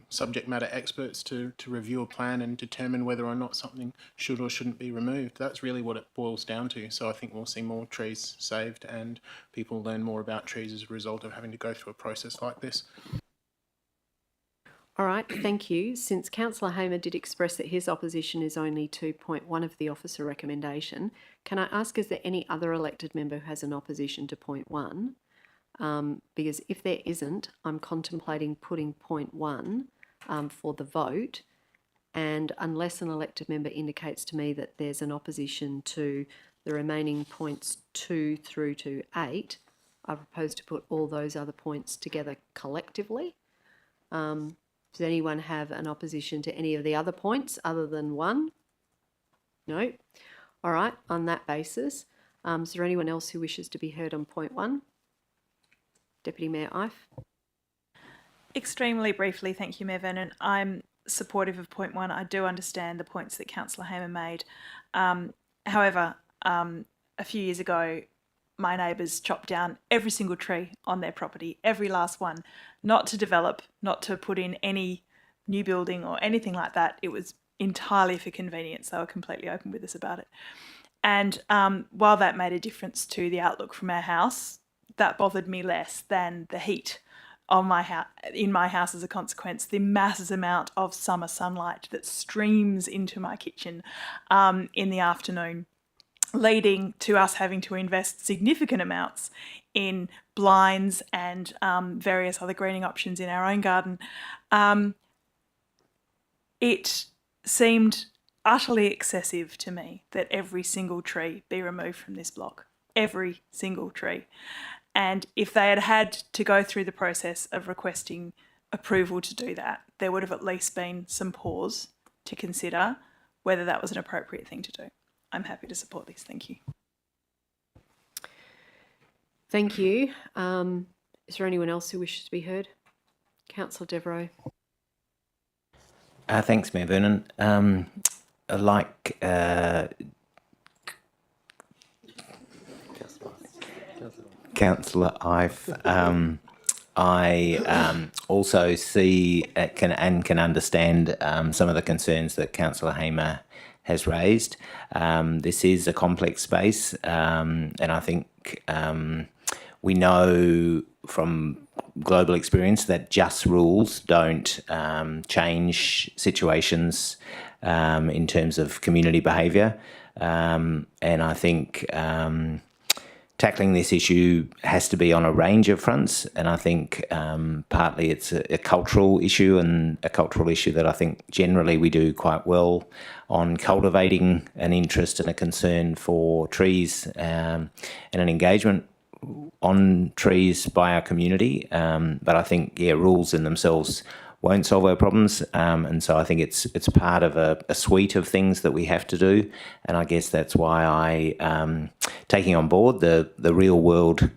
subject matter experts to review a plan and determine whether or not something should or shouldn't be removed. That's really what it boils down to. So I think we'll see more trees saved and people learn more about trees as a result of having to go through a process like this. All right, thank you. Since Councillor Hamer did express that his opposition is only to point 1 of the officer recommendation, can I ask, is there any other elected member who has an opposition to point 1? Because if there isn't, I'm contemplating putting point 1 for the vote, and unless an elected member indicates to me that there's an opposition to the remaining points 2 through to 8, I propose to put all those other points together collectively. Does anyone have an opposition to any of the other points other than 1? No? All right, on that basis, is there anyone else who wishes to be heard on point 1? Deputy Mayor Ife. Extremely briefly, thank you, Mayor Vernon. I'm supportive of point 1. I do understand the points that Councillor Hamer made. However, a few years ago, my neighbours chopped down every single tree on their property, every last one, not to develop, not to put in any new building or anything like that. It was entirely for convenience. They were completely open with us about it. And while that made a difference to the outlook from our house, that bothered me less than the heat on in my house as a consequence, the massive amount of summer sunlight that streams into my kitchen in the afternoon, leading to us having to invest significant amounts in blinds and various other greening options in our own garden. It seemed utterly excessive to me that every single tree be removed from this block. Every single tree. And if they had had to go through the process of requesting approval to do that, there would have at least been some pause to consider whether that was an appropriate thing to do. I'm happy to support this. Thank you. Thank you. Is there anyone else who wishes to be heard? Councillor Devereux. Thanks, Mayor Vernon. Like Councillor Ife, I also see can understand some of the concerns that Councillor Hamer has raised. This is a complex space, and I think we know from global experience that just rules don't change situations in terms of community behaviour, and I think tackling this issue has to be on a range of fronts, and I think partly it's a cultural issue, and a cultural issue that I think generally we do quite well on cultivating an interest and a concern for trees and an engagement on trees by our community. But I think, rules in themselves won't solve our problems, and so I think it's part of a suite of things that we have to do, and I guess that's why I taking on board the real world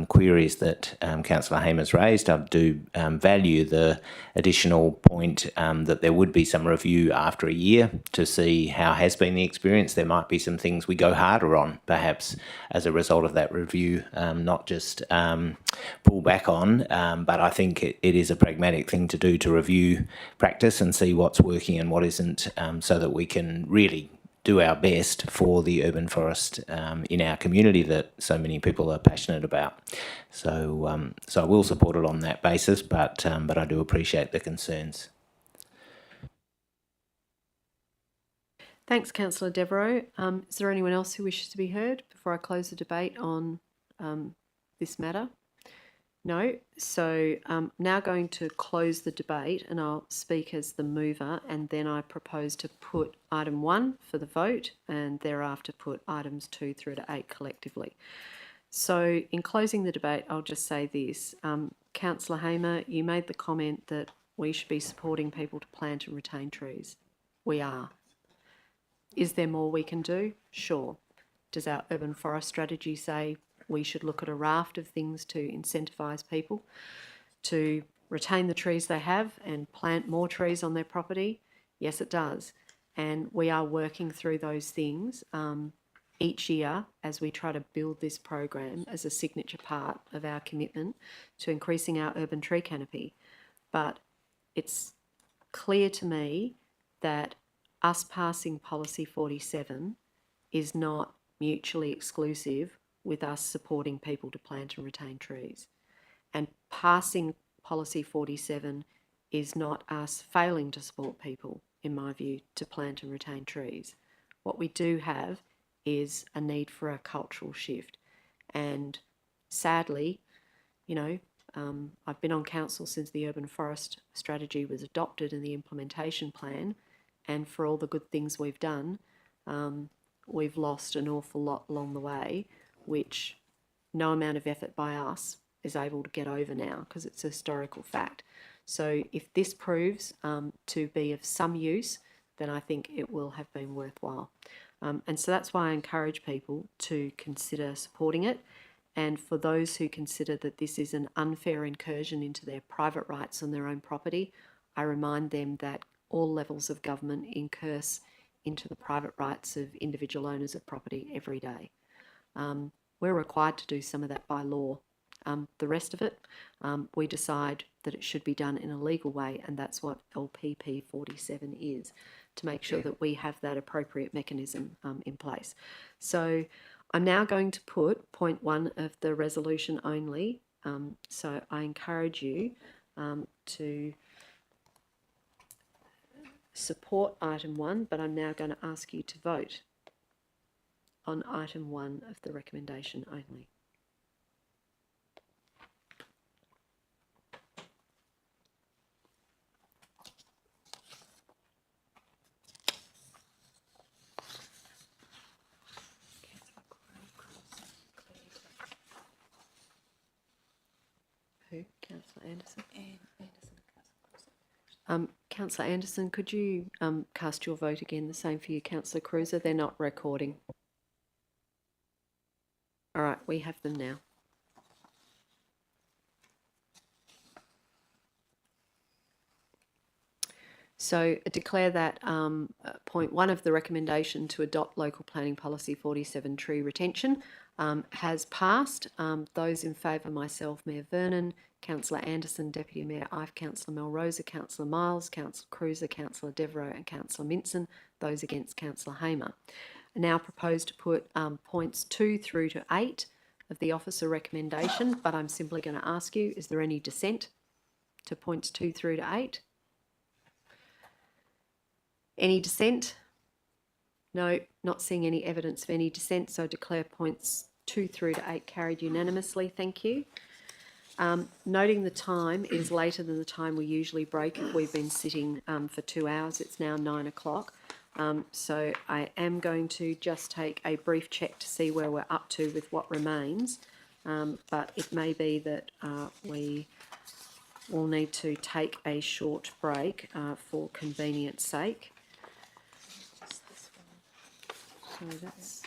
queries that Councillor Hamer's raised. I do value the additional point that there would be some review after a year to see how has been the experience. There might be some things we go harder on perhaps as a result of that review, not just pull back on, but I think it is a pragmatic thing to do, to review practice and see what's working and what isn't, so that we can really do our best for the urban forest in our community that so many people are passionate about. So I will support it on that basis, but I do appreciate the concerns. Thanks, Councillor Devereux. Is there anyone else who wishes to be heard before I close the debate on this matter? No. So now going to close the debate, and I'll speak as the mover, and then I propose to put item 1 for the vote and thereafter put items 2 through to 8 collectively. So in closing the debate, I'll just say this. Councillor Hamer, you made the comment that we should be supporting people to plant and retain trees. We are. Is there more we can do? Sure. Does our urban forest strategy say we should look at a raft of things to incentivise people to retain the trees they have and plant more trees on their property? Yes, it does. And we are working through those things each year as we try to build this program as a signature part of our commitment to increasing our urban tree canopy. But it's clear to me that us passing Policy 47 is not mutually exclusive with us supporting people to plant and retain trees. And passing Policy 47 is not us failing to support people, in my view, to plant and retain trees. What we do have is a need for a cultural shift. And sadly, you know, I've been on council since the urban forest strategy was adopted and the implementation plan, and for all the good things we've done, we've lost an awful lot along the way, which no amount of effort by us is able to get over now because it's a historical fact. So if this proves to be of some use, then I think it will have been worthwhile. And so that's why I encourage people to consider supporting it. And for those who consider that this is an unfair incursion into their private rights on their own property, I remind them that all levels of government incurse into the private rights of individual owners of property every day. We're required to do some of that by law. The rest of it, we decide that it should be done in a legal way, and that's what LPP 47 is, to make sure that we have that appropriate mechanism in place. So I'm now going to put point 1 of the resolution only. So I encourage you to support item 1, but I'm now going to ask you to vote on item 1 of the recommendation only. Who? Councillor Anderson? Councillor Anderson, could you cast your vote again? The same for you, Councillor Cruiser. They're not recording. All right, we have them now. So I declare that point 1 of the recommendation to adopt local planning policy 47 tree retention has passed. Those in favour, myself, Mayor Vernon, Councillor Anderson, Deputy Mayor Ife, Councillor Melrosa, Councillor Miles, Councillor Cruiser, Councillor Devereux and Councillor Minson. Those against, Councillor Hamer. I now propose to put points 2 through to 8 of the officer recommendation, but I'm simply going to ask you, is there any dissent to points 2 through to 8? Any dissent? No, not seeing any evidence of any dissent, so I declare points 2 through to 8 carried unanimously. Thank you. Noting the time is later than the time we usually break if we've been sitting for 2 hours. It's now 9 o'clock. So I am going to just take a brief check to see where we're up to with what remains. But it may be that we will need to take a short break for convenience sake. So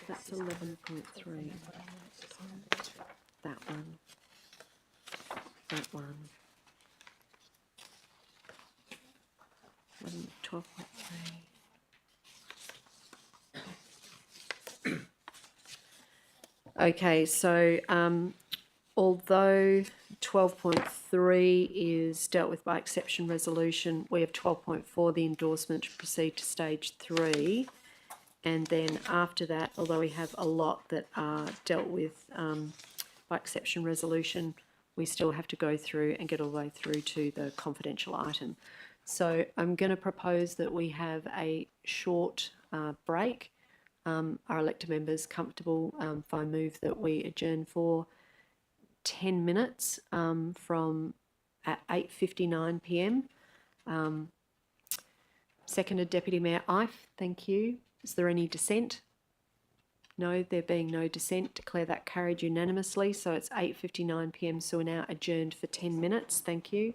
that's 11.3. That one. That one. 12.3. Okay, so although 12.3 is dealt with by exception resolution, we have 12.4, the endorsement, to proceed to stage 3. And then after that, although we have a lot that are dealt with by exception resolution, we still have to go through and get all the way through to the confidential item. So I'm going to propose that we have a short break. Are elected members comfortable if I move that we adjourn for 10 minutes from at 8:59 p.m. Seconded Deputy Mayor Ife, thank you. Is there any dissent? No, there being no dissent, declare that carried unanimously. So it's 8:59 p.m. So we're now adjourned for 10 minutes. Thank you.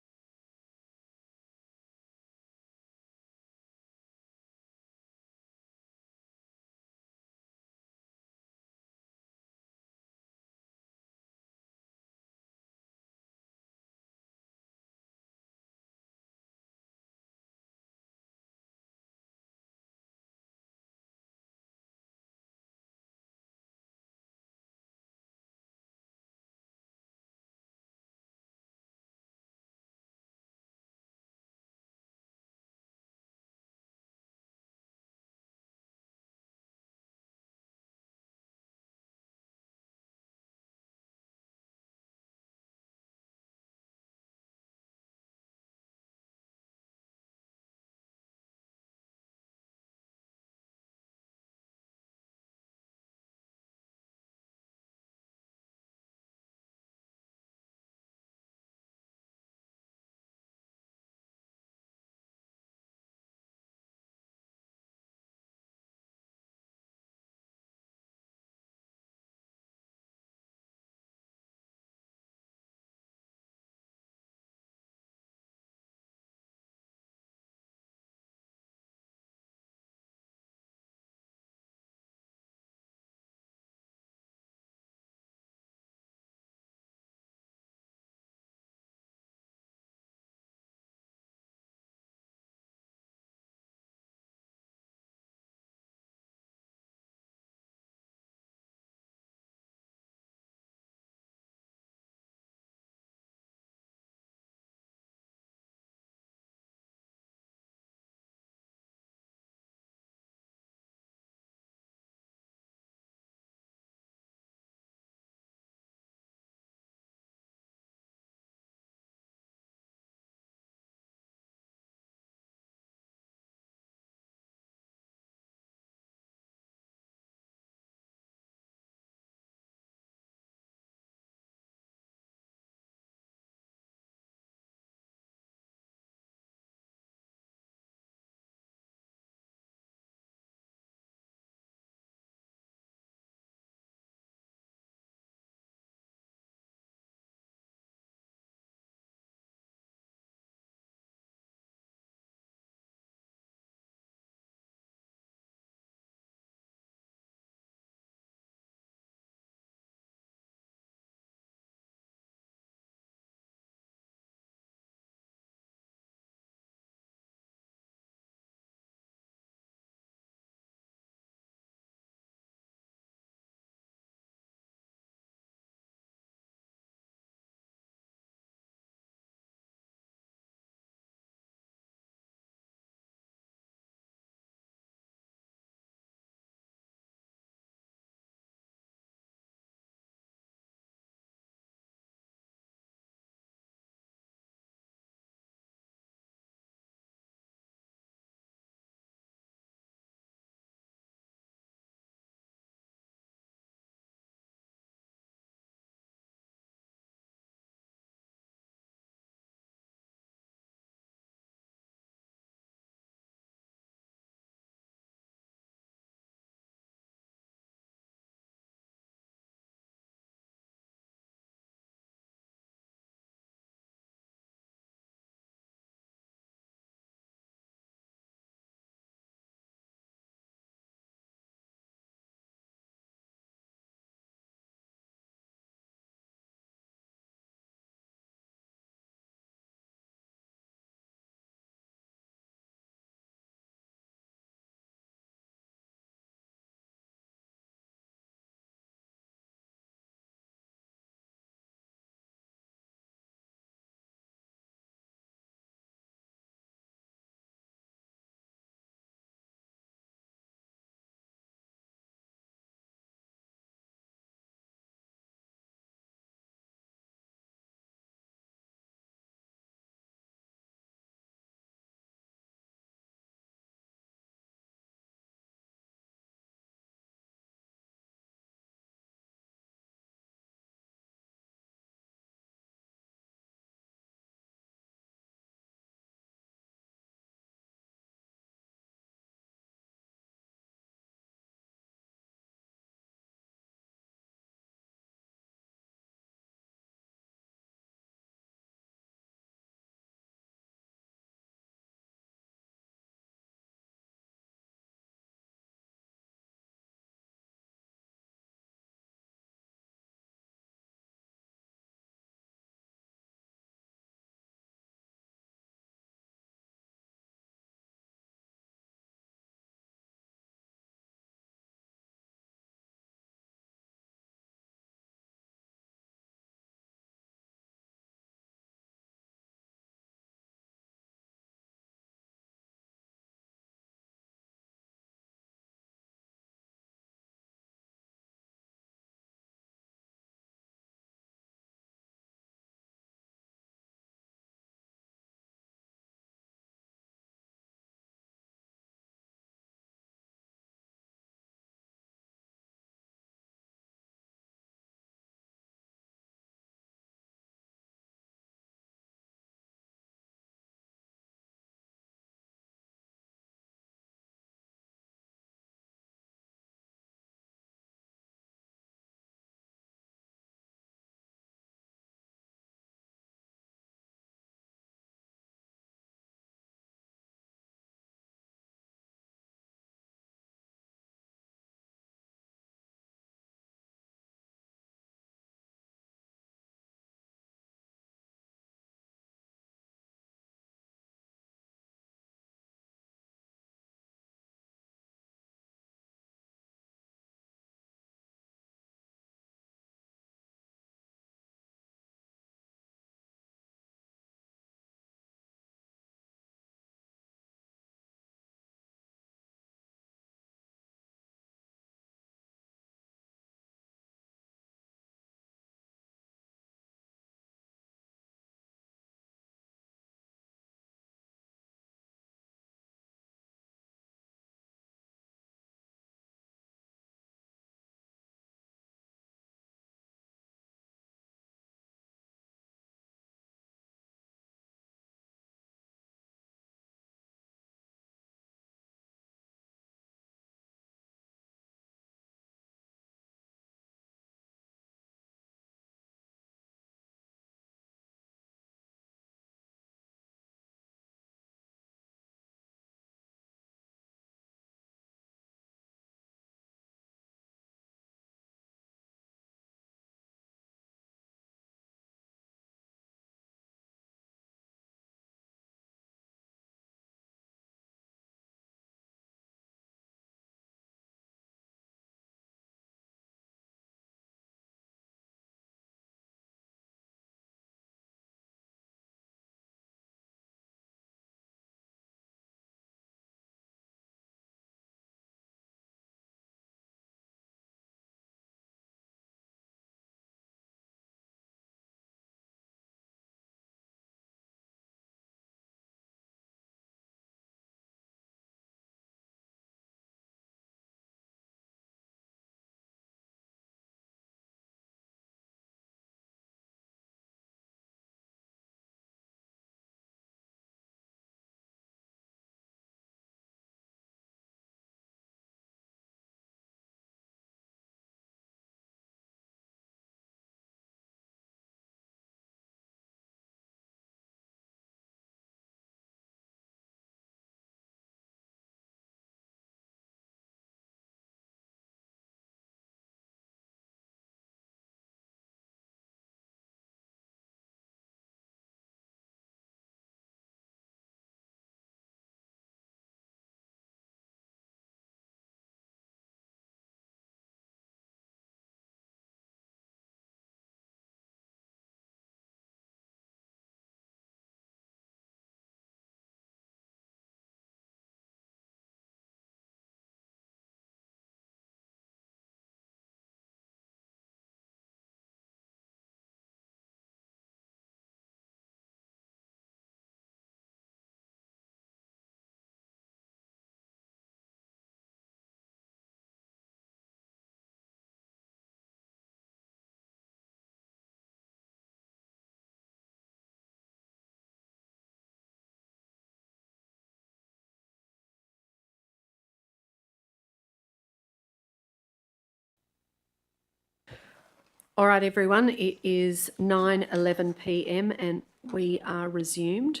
All right, everyone, it is 9:11 p.m. and we are resumed.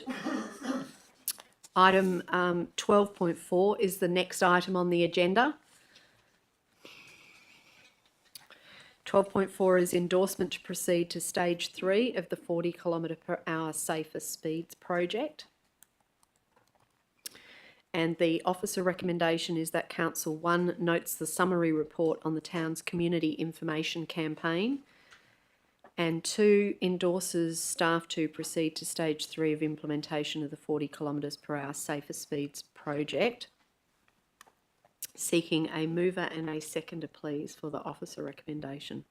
Item 12.4 is the next item on the agenda. 12.4 is endorsement to proceed to stage 3 of the 40 km/h safer speeds project. And the officer recommendation is that Council 1 notes the summary report on the town's community information campaign, and 2 endorses staff to proceed to stage 3 of implementation of the 40 km/h safer speeds project. Seeking a mover and a seconder, please, for the officer recommendation.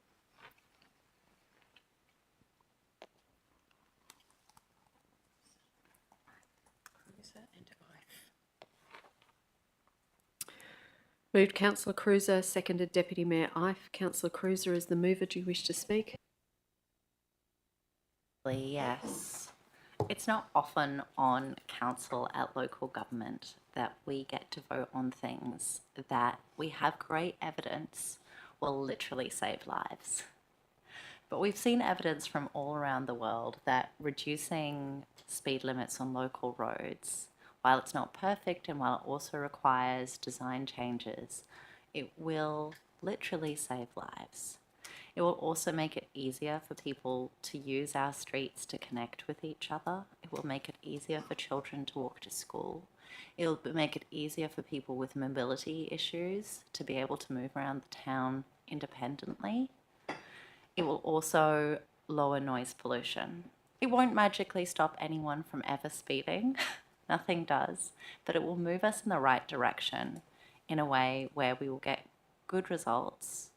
Moved Councillor Cruiser, seconded Deputy Mayor Ife. Councillor Cruiser is the mover. Do you wish to speak? Yes. It's not often on council at local government that we get to vote on things that we have great evidence will literally save lives. But we've seen evidence from all around the world that reducing speed limits on local roads, while it's not perfect and while it also requires design changes, it will literally save lives. It will also make it easier for people to use our streets to connect with each other. It will make it easier for children to walk to school. It will make it easier for people with mobility issues to be able to move around the town independently. It will also lower noise pollution. It won't magically stop anyone from ever speeding. Nothing does, but it will move us in the right direction in a way where we will get good results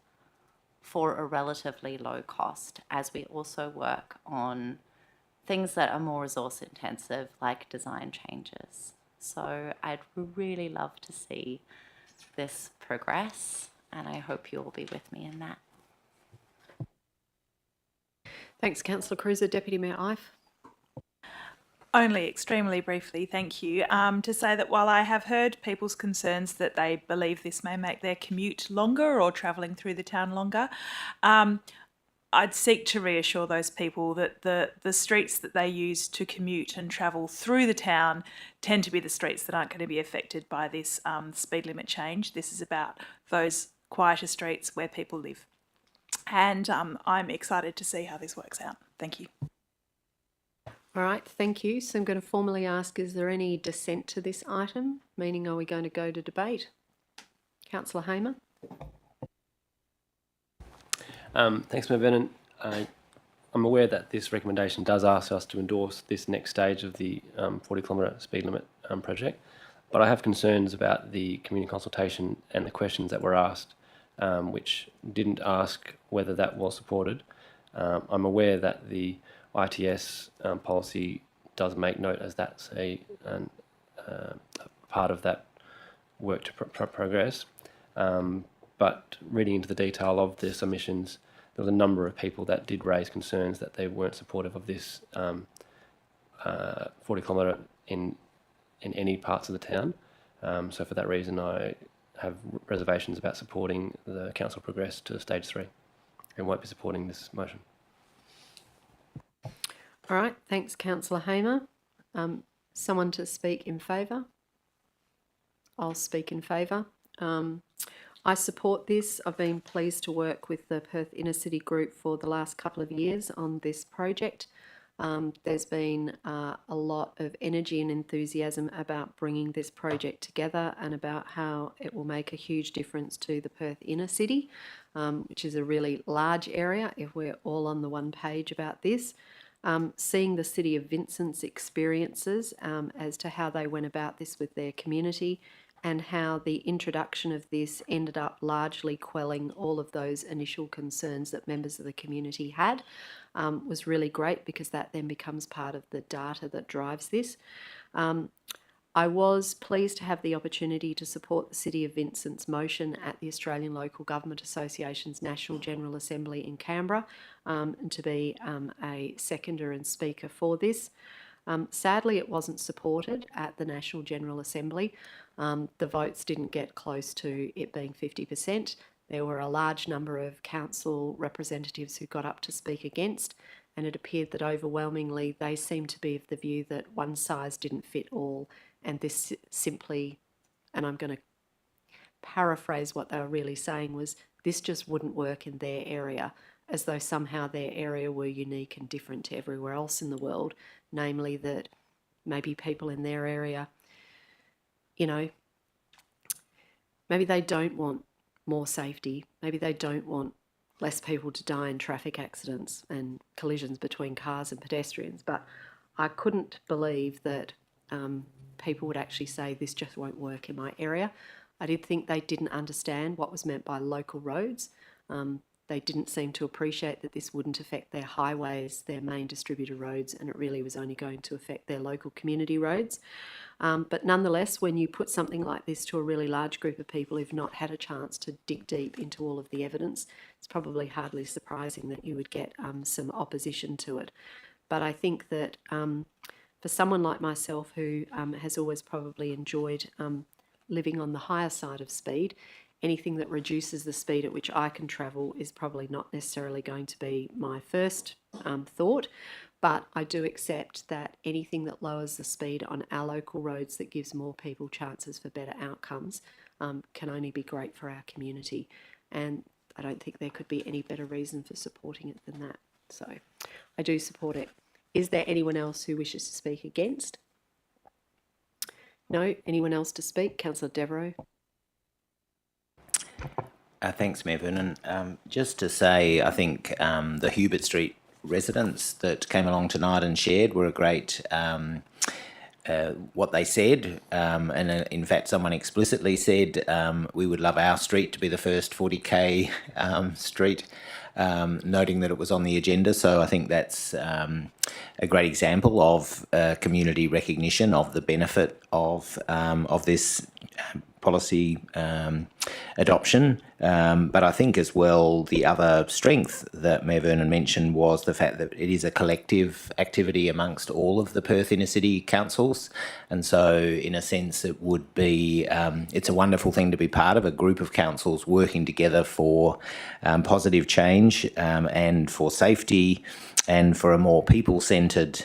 for a relatively low cost, as we also work on things that are more resource intensive, like design changes. So I'd really love to see this progress, and I hope you'll be with me in that. Thanks, Councillor Cruiser. Deputy Mayor Ife. Only extremely briefly, thank you. To say that while I have heard people's concerns that they believe this may make their commute longer or travelling through the town longer, I'd seek to reassure those people that the streets that they use to commute and travel through the town tend to be the streets that aren't going to be affected by this speed limit change. This is about those quieter streets where people live. And I'm excited to see how this works out. Thank you. All right, thank you. So I'm going to formally ask, is there any dissent to this item? Meaning, are we going to go to debate? Councillor Hamer. Thanks, Mayor Vernon. I'm aware that this recommendation does ask us to endorse this next stage of the 40 km speed limit project, but I have concerns about the community consultation and the questions that were asked, which didn't ask whether that was supported. I'm aware that the ITS policy does make note as that's a part of that work to progress. But reading into the detail of the submissions, there was a number of people that did raise concerns that they weren't supportive of this 40 kilometre in any parts of the town. So for that reason, I have reservations about supporting the council progress to stage 3 and won't be supporting this motion. All right, thanks, Councillor Hamer. Someone to speak in favour? I'll speak in favour. I support this. I've been pleased to work with the Perth Inner City Group for the last couple of years on this project. There's been a lot of energy and enthusiasm about bringing this project together and about how it will make a huge difference to the Perth Inner City, which is a really large area if we're all on the one page about this. Seeing the City of Vincent's experiences as to how they went about this with their community and how the introduction of this ended up largely quelling all of those initial concerns that members of the community had was really great, because that then becomes part of the data that drives this. I was pleased to have the opportunity to support the City of Vincent's motion at the Australian Local Government Association's National General Assembly in Canberra and to be a seconder and speaker for this. Sadly, it wasn't supported at the National General Assembly. The votes didn't get close to it being 50%. There were a large number of council representatives who got up to speak against, and it appeared that overwhelmingly they seemed to be of the view that one size didn't fit all, and this simply, and I'm going to paraphrase what they were really saying, was this just wouldn't work in their area, as though somehow their area were unique and different to everywhere else in the world, namely that maybe people in their area, you know, maybe they don't want more safety, maybe they don't want less people to die in traffic accidents and collisions between cars and pedestrians, but I couldn't believe that people would actually say this just won't work in my area. I did think they didn't understand what was meant by local roads. They didn't seem to appreciate that this wouldn't affect their highways, their main distributor roads, and it really was only going to affect their local community roads. But nonetheless, when you put something like this to a really large group of people who've not had a chance to dig deep into all of the evidence, it's probably hardly surprising that you would get some opposition to it. But I think that for someone like myself who has always probably enjoyed living on the higher side of speed, anything that reduces the speed at which I can travel is probably not necessarily going to be my first thought, but I do accept that anything that lowers the speed on our local roads that gives more people chances for better outcomes can only be great for our community, and I don't think there could be any better reason for supporting it than that. So I do support it. Is there anyone else who wishes to speak against? No? Anyone else to speak? Councillor Devereux. Thanks, Mayor Vernon. Just to say, I think the Hubert Street residents that came along tonight and shared were a great, what they said, and in fact someone explicitly said we would love our street to be the first 40k street, noting that it was on the agenda. So I think that's a great example of community recognition of the benefit of this policy adoption. But I think as well the other strength that Mayor Vernon mentioned was the fact that it is a collective activity amongst all of the Perth inner city councils, and so in a sense it would be it's a wonderful thing to be part of, a group of councils working together for positive change and for safety and for a more people-centred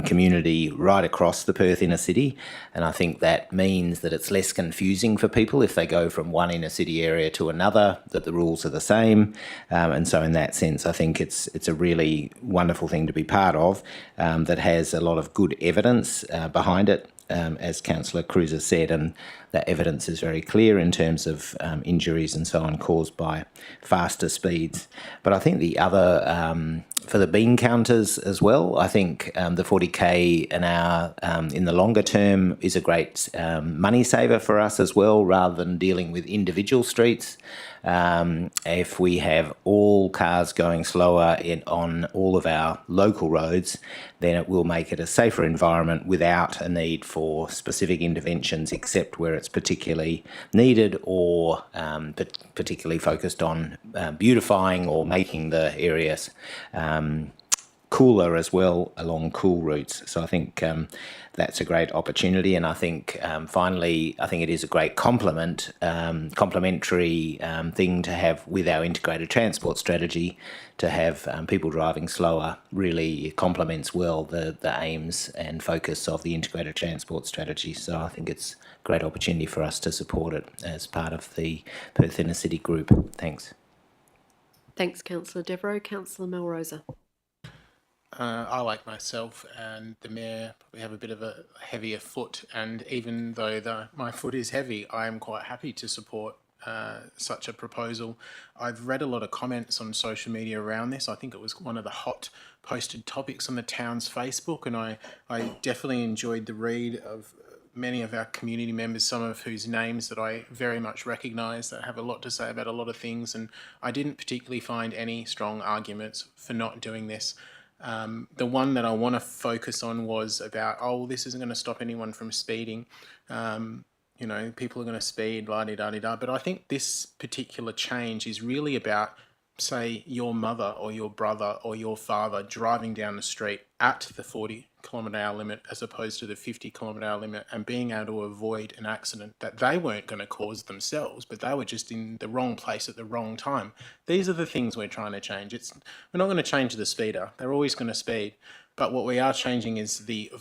community right across the Perth inner city. And I think that means that it's less confusing for people if they go from one inner city area to another, that the rules are the same. And so in that sense, I think it's a really wonderful thing to be part of that has a lot of good evidence behind it, as Councillor Cruiser said, and that evidence is very clear in terms of injuries and so on caused by faster speeds. But I think the other, for the bean counters as well, I think the 40k an hour in the longer term is a great money saver for us as well, rather than dealing with individual streets. If we have all cars going slower on all of our local roads, then it will make it a safer environment without a need for specific interventions, except where it's particularly needed or particularly focused on beautifying or making the areas cooler as well along cool routes. So I think that's a great opportunity, and I think finally, I think it is a great complementary thing to have with our integrated transport strategy. To have people driving slower really complements well the aims and focus of the integrated transport strategy. So I think it's a great opportunity for us to support it as part of the Perth Inner City group. Thanks. Thanks, Councillor Devereux. Councillor Melrosa. I, like myself and the Mayor, probably have a bit of a heavier foot, and even though my foot is heavy, I am quite happy to support such a proposal. I've read a lot of comments on social media around this. I think it was one of the hot posted topics on the town's Facebook, and I definitely enjoyed the read of many of our community members, some of whose names that I very much recognise, that have a lot to say about a lot of things, and I didn't particularly find any strong arguments for not doing this. The one that I want to focus on was about, oh, this isn't going to stop anyone from speeding. You know, people are going to speed, la-di-da-di-da. But I think this particular change is really about, say, your mother or your brother or your father driving down the street at the 40 km/h limit as opposed to the 50 km/h limit, and being able to avoid an accident that they weren't going to cause themselves, but they were just in the wrong place at the wrong time. These are the things we're trying to change. We're not going to change the speeder. They're always going to speed. But what we are changing is the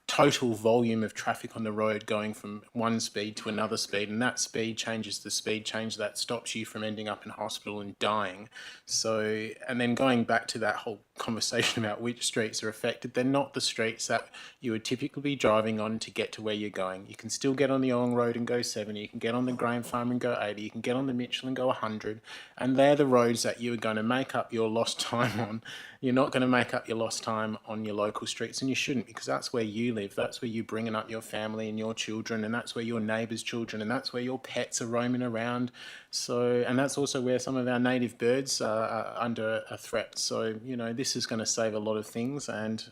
total volume of traffic on the road going from one speed to another speed, and that speed changes the speed change that stops you from ending up in hospital and dying. So, and then going back to that whole conversation about which streets are affected, they're not the streets that you would typically be driving on to get to where you're going. You can still get on the Ong Road and go 70, you can get on the Graham Farm and go 80, you can get on the Mitchell and go 100, and they're the roads that you are going to make up your lost time on. You're not going to make up your lost time on your local streets, and you shouldn't, because that's where you live, that's where you're bringing up your family and your children, and that's where your neighbours' children, and that's where your pets are roaming around. So, and that's also where some of our native birds are under a threat. So, you know, this is going to save a lot of things, and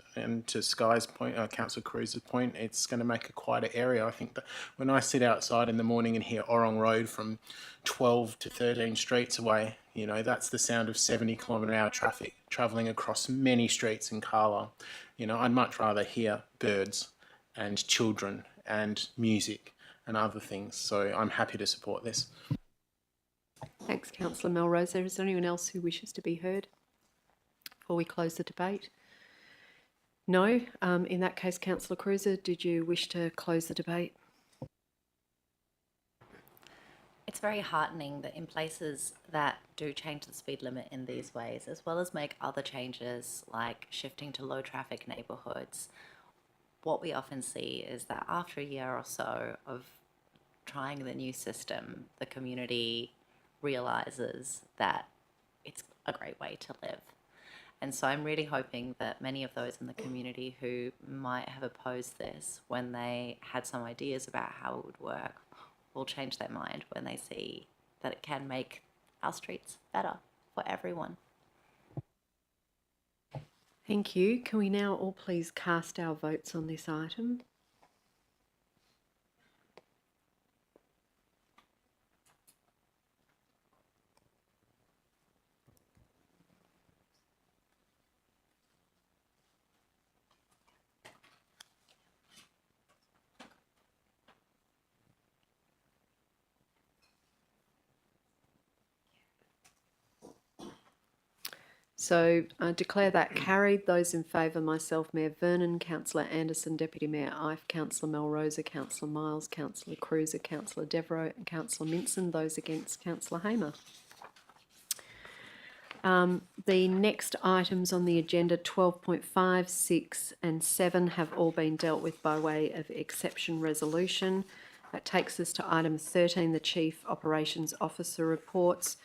to Sky's point, Councillor Cruz's point, it's going to make a quieter area. I think that when I sit outside in the morning and hear Orong Road from 12 to 13 streets away, you know, that's the sound of 70 km/h traffic travelling across many streets in Carlisle. You know, I'd much rather hear birds and children and music and other things. So I'm happy to support this. Thanks, Councillor Melrose. Is there anyone else who wishes to be heard before we close the debate? No. In that case, Councillor Cruiser, did you wish to close the debate? It's very heartening that in places that do change the speed limit in these ways, as well as make other changes like shifting to low traffic neighbourhoods, what we often see is that after a year or so of trying the new system, the community realises that it's a great way to live. And so I'm really hoping that many of those in the community who might have opposed this when they had some ideas about how it would work will change their mind when they see that it can make our streets better for everyone. Thank you. Can we now all please cast our votes on this item? So I declare that carried. Those in favour, myself, Mayor Vernon, Councillor Anderson, Deputy Mayor Ife, Councillor Melrose, Councillor Miles, Councillor Cruiser, Councillor Devereux and Councillor Minson. Those against, Councillor Hamer. The next items on the agenda, 12.5, 6 and 7, have all been dealt with by way of exception resolution. That takes us to item 13, the Chief Operations Officer reports.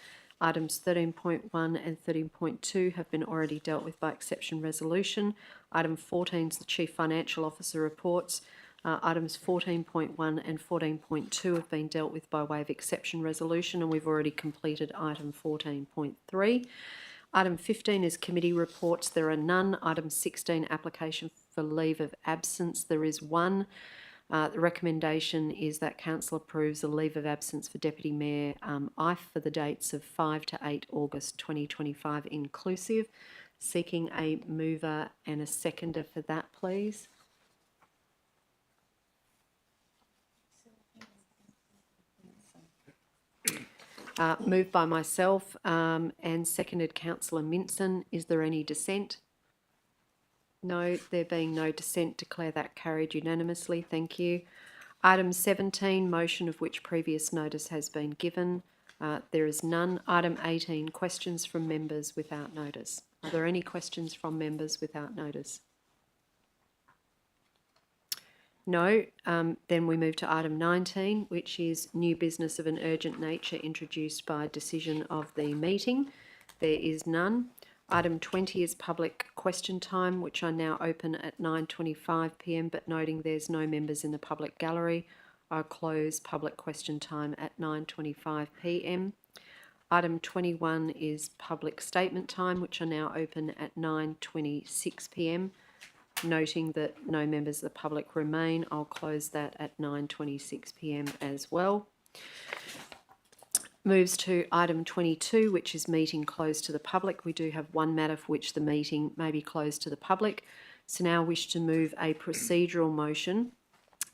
Items 13.1 and 13.2 have been already dealt with by exception resolution. Item 14 is the Chief Financial Officer reports. Items 14.1 and 14.2 have been dealt with by way of exception resolution, and we've already completed item 14.3. Item 15 is committee reports. There are none. Item 16, application for leave of absence. There is one. The recommendation is that Council approves a leave of absence for Deputy Mayor Ife for the dates of 5 to 8 August 2025 inclusive. Seeking a mover and a seconder for that, please. Moved by myself and seconded Councillor Minson. Is there any dissent? No, there being no dissent, declare that carried unanimously. Thank you. Item 17, motion of which previous notice has been given. There is none. Item 18, questions from members without notice. Are there any questions from members without notice? No. Then we move to item 19, which is new business of an urgent nature introduced by decision of the meeting. There is none. Item 20 is public question time, which I now open at 9:25 p.m, but noting there's no members in the public gallery, I'll close public question time at 9:25 p.m. Item 21 is public statement time, which I now open at 9:26 p.m. Noting that no members of the public remain, I'll close that at 9:26 p.m. as well. Moves to item 22, which is meeting closed to the public. We do have one matter for which the meeting may be closed to the public. So now I wish to move a procedural motion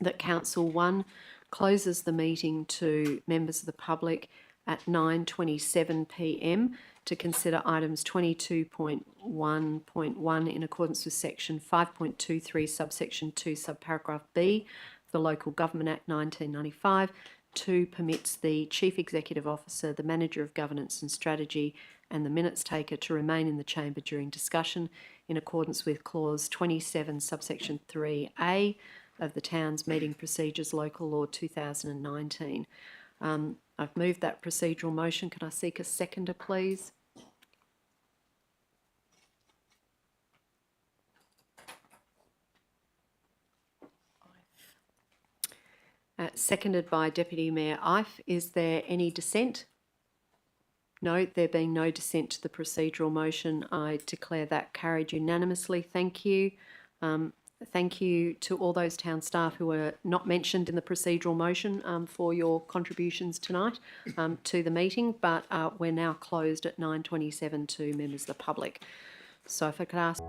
that Council 1 closes the meeting to members of the public at 9:27 p.m. to consider items 22.1.1 in accordance with section 5.23 subsection 2 subparagraph B of the Local Government Act 1995. 2 permits the Chief Executive Officer, the Manager of Governance and Strategy and the minutes taker to remain in the chamber during discussion in accordance with clause 27 subsection 3A of the Town's Meeting Procedures Local Law 2019. I've moved that procedural motion. Can I seek a seconder, please? Seconded by Deputy Mayor Ife. Is there any dissent? No, there being no dissent to the procedural motion, I declare that carried unanimously. Thank you. Thank you to all those town staff who were not mentioned in the procedural motion for your contributions tonight to the meeting, but we're now closed at 9:27 to members of the public. So if I could ask...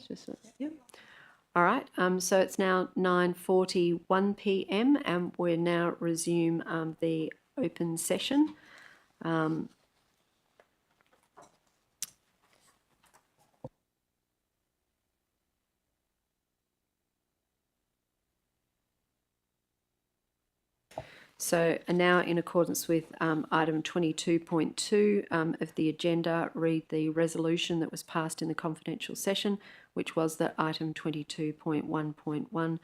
Just Yep. All right, so it's now 9:41 p.m. and we'll now resume the open session. So now, in accordance with item 22.2 of the agenda, read the resolution that was passed in the confidential session, which was that item 22.1.1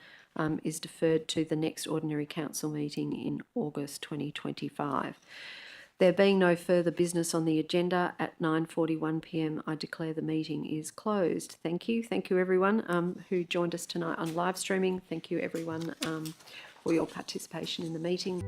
is deferred to the next ordinary council meeting in August 2025. There being no further business on the agenda at 9:41 p.m, I declare the meeting is closed. Thank you. Thank you, everyone who joined us tonight on live streaming. Thank you, everyone, for your participation in the meeting.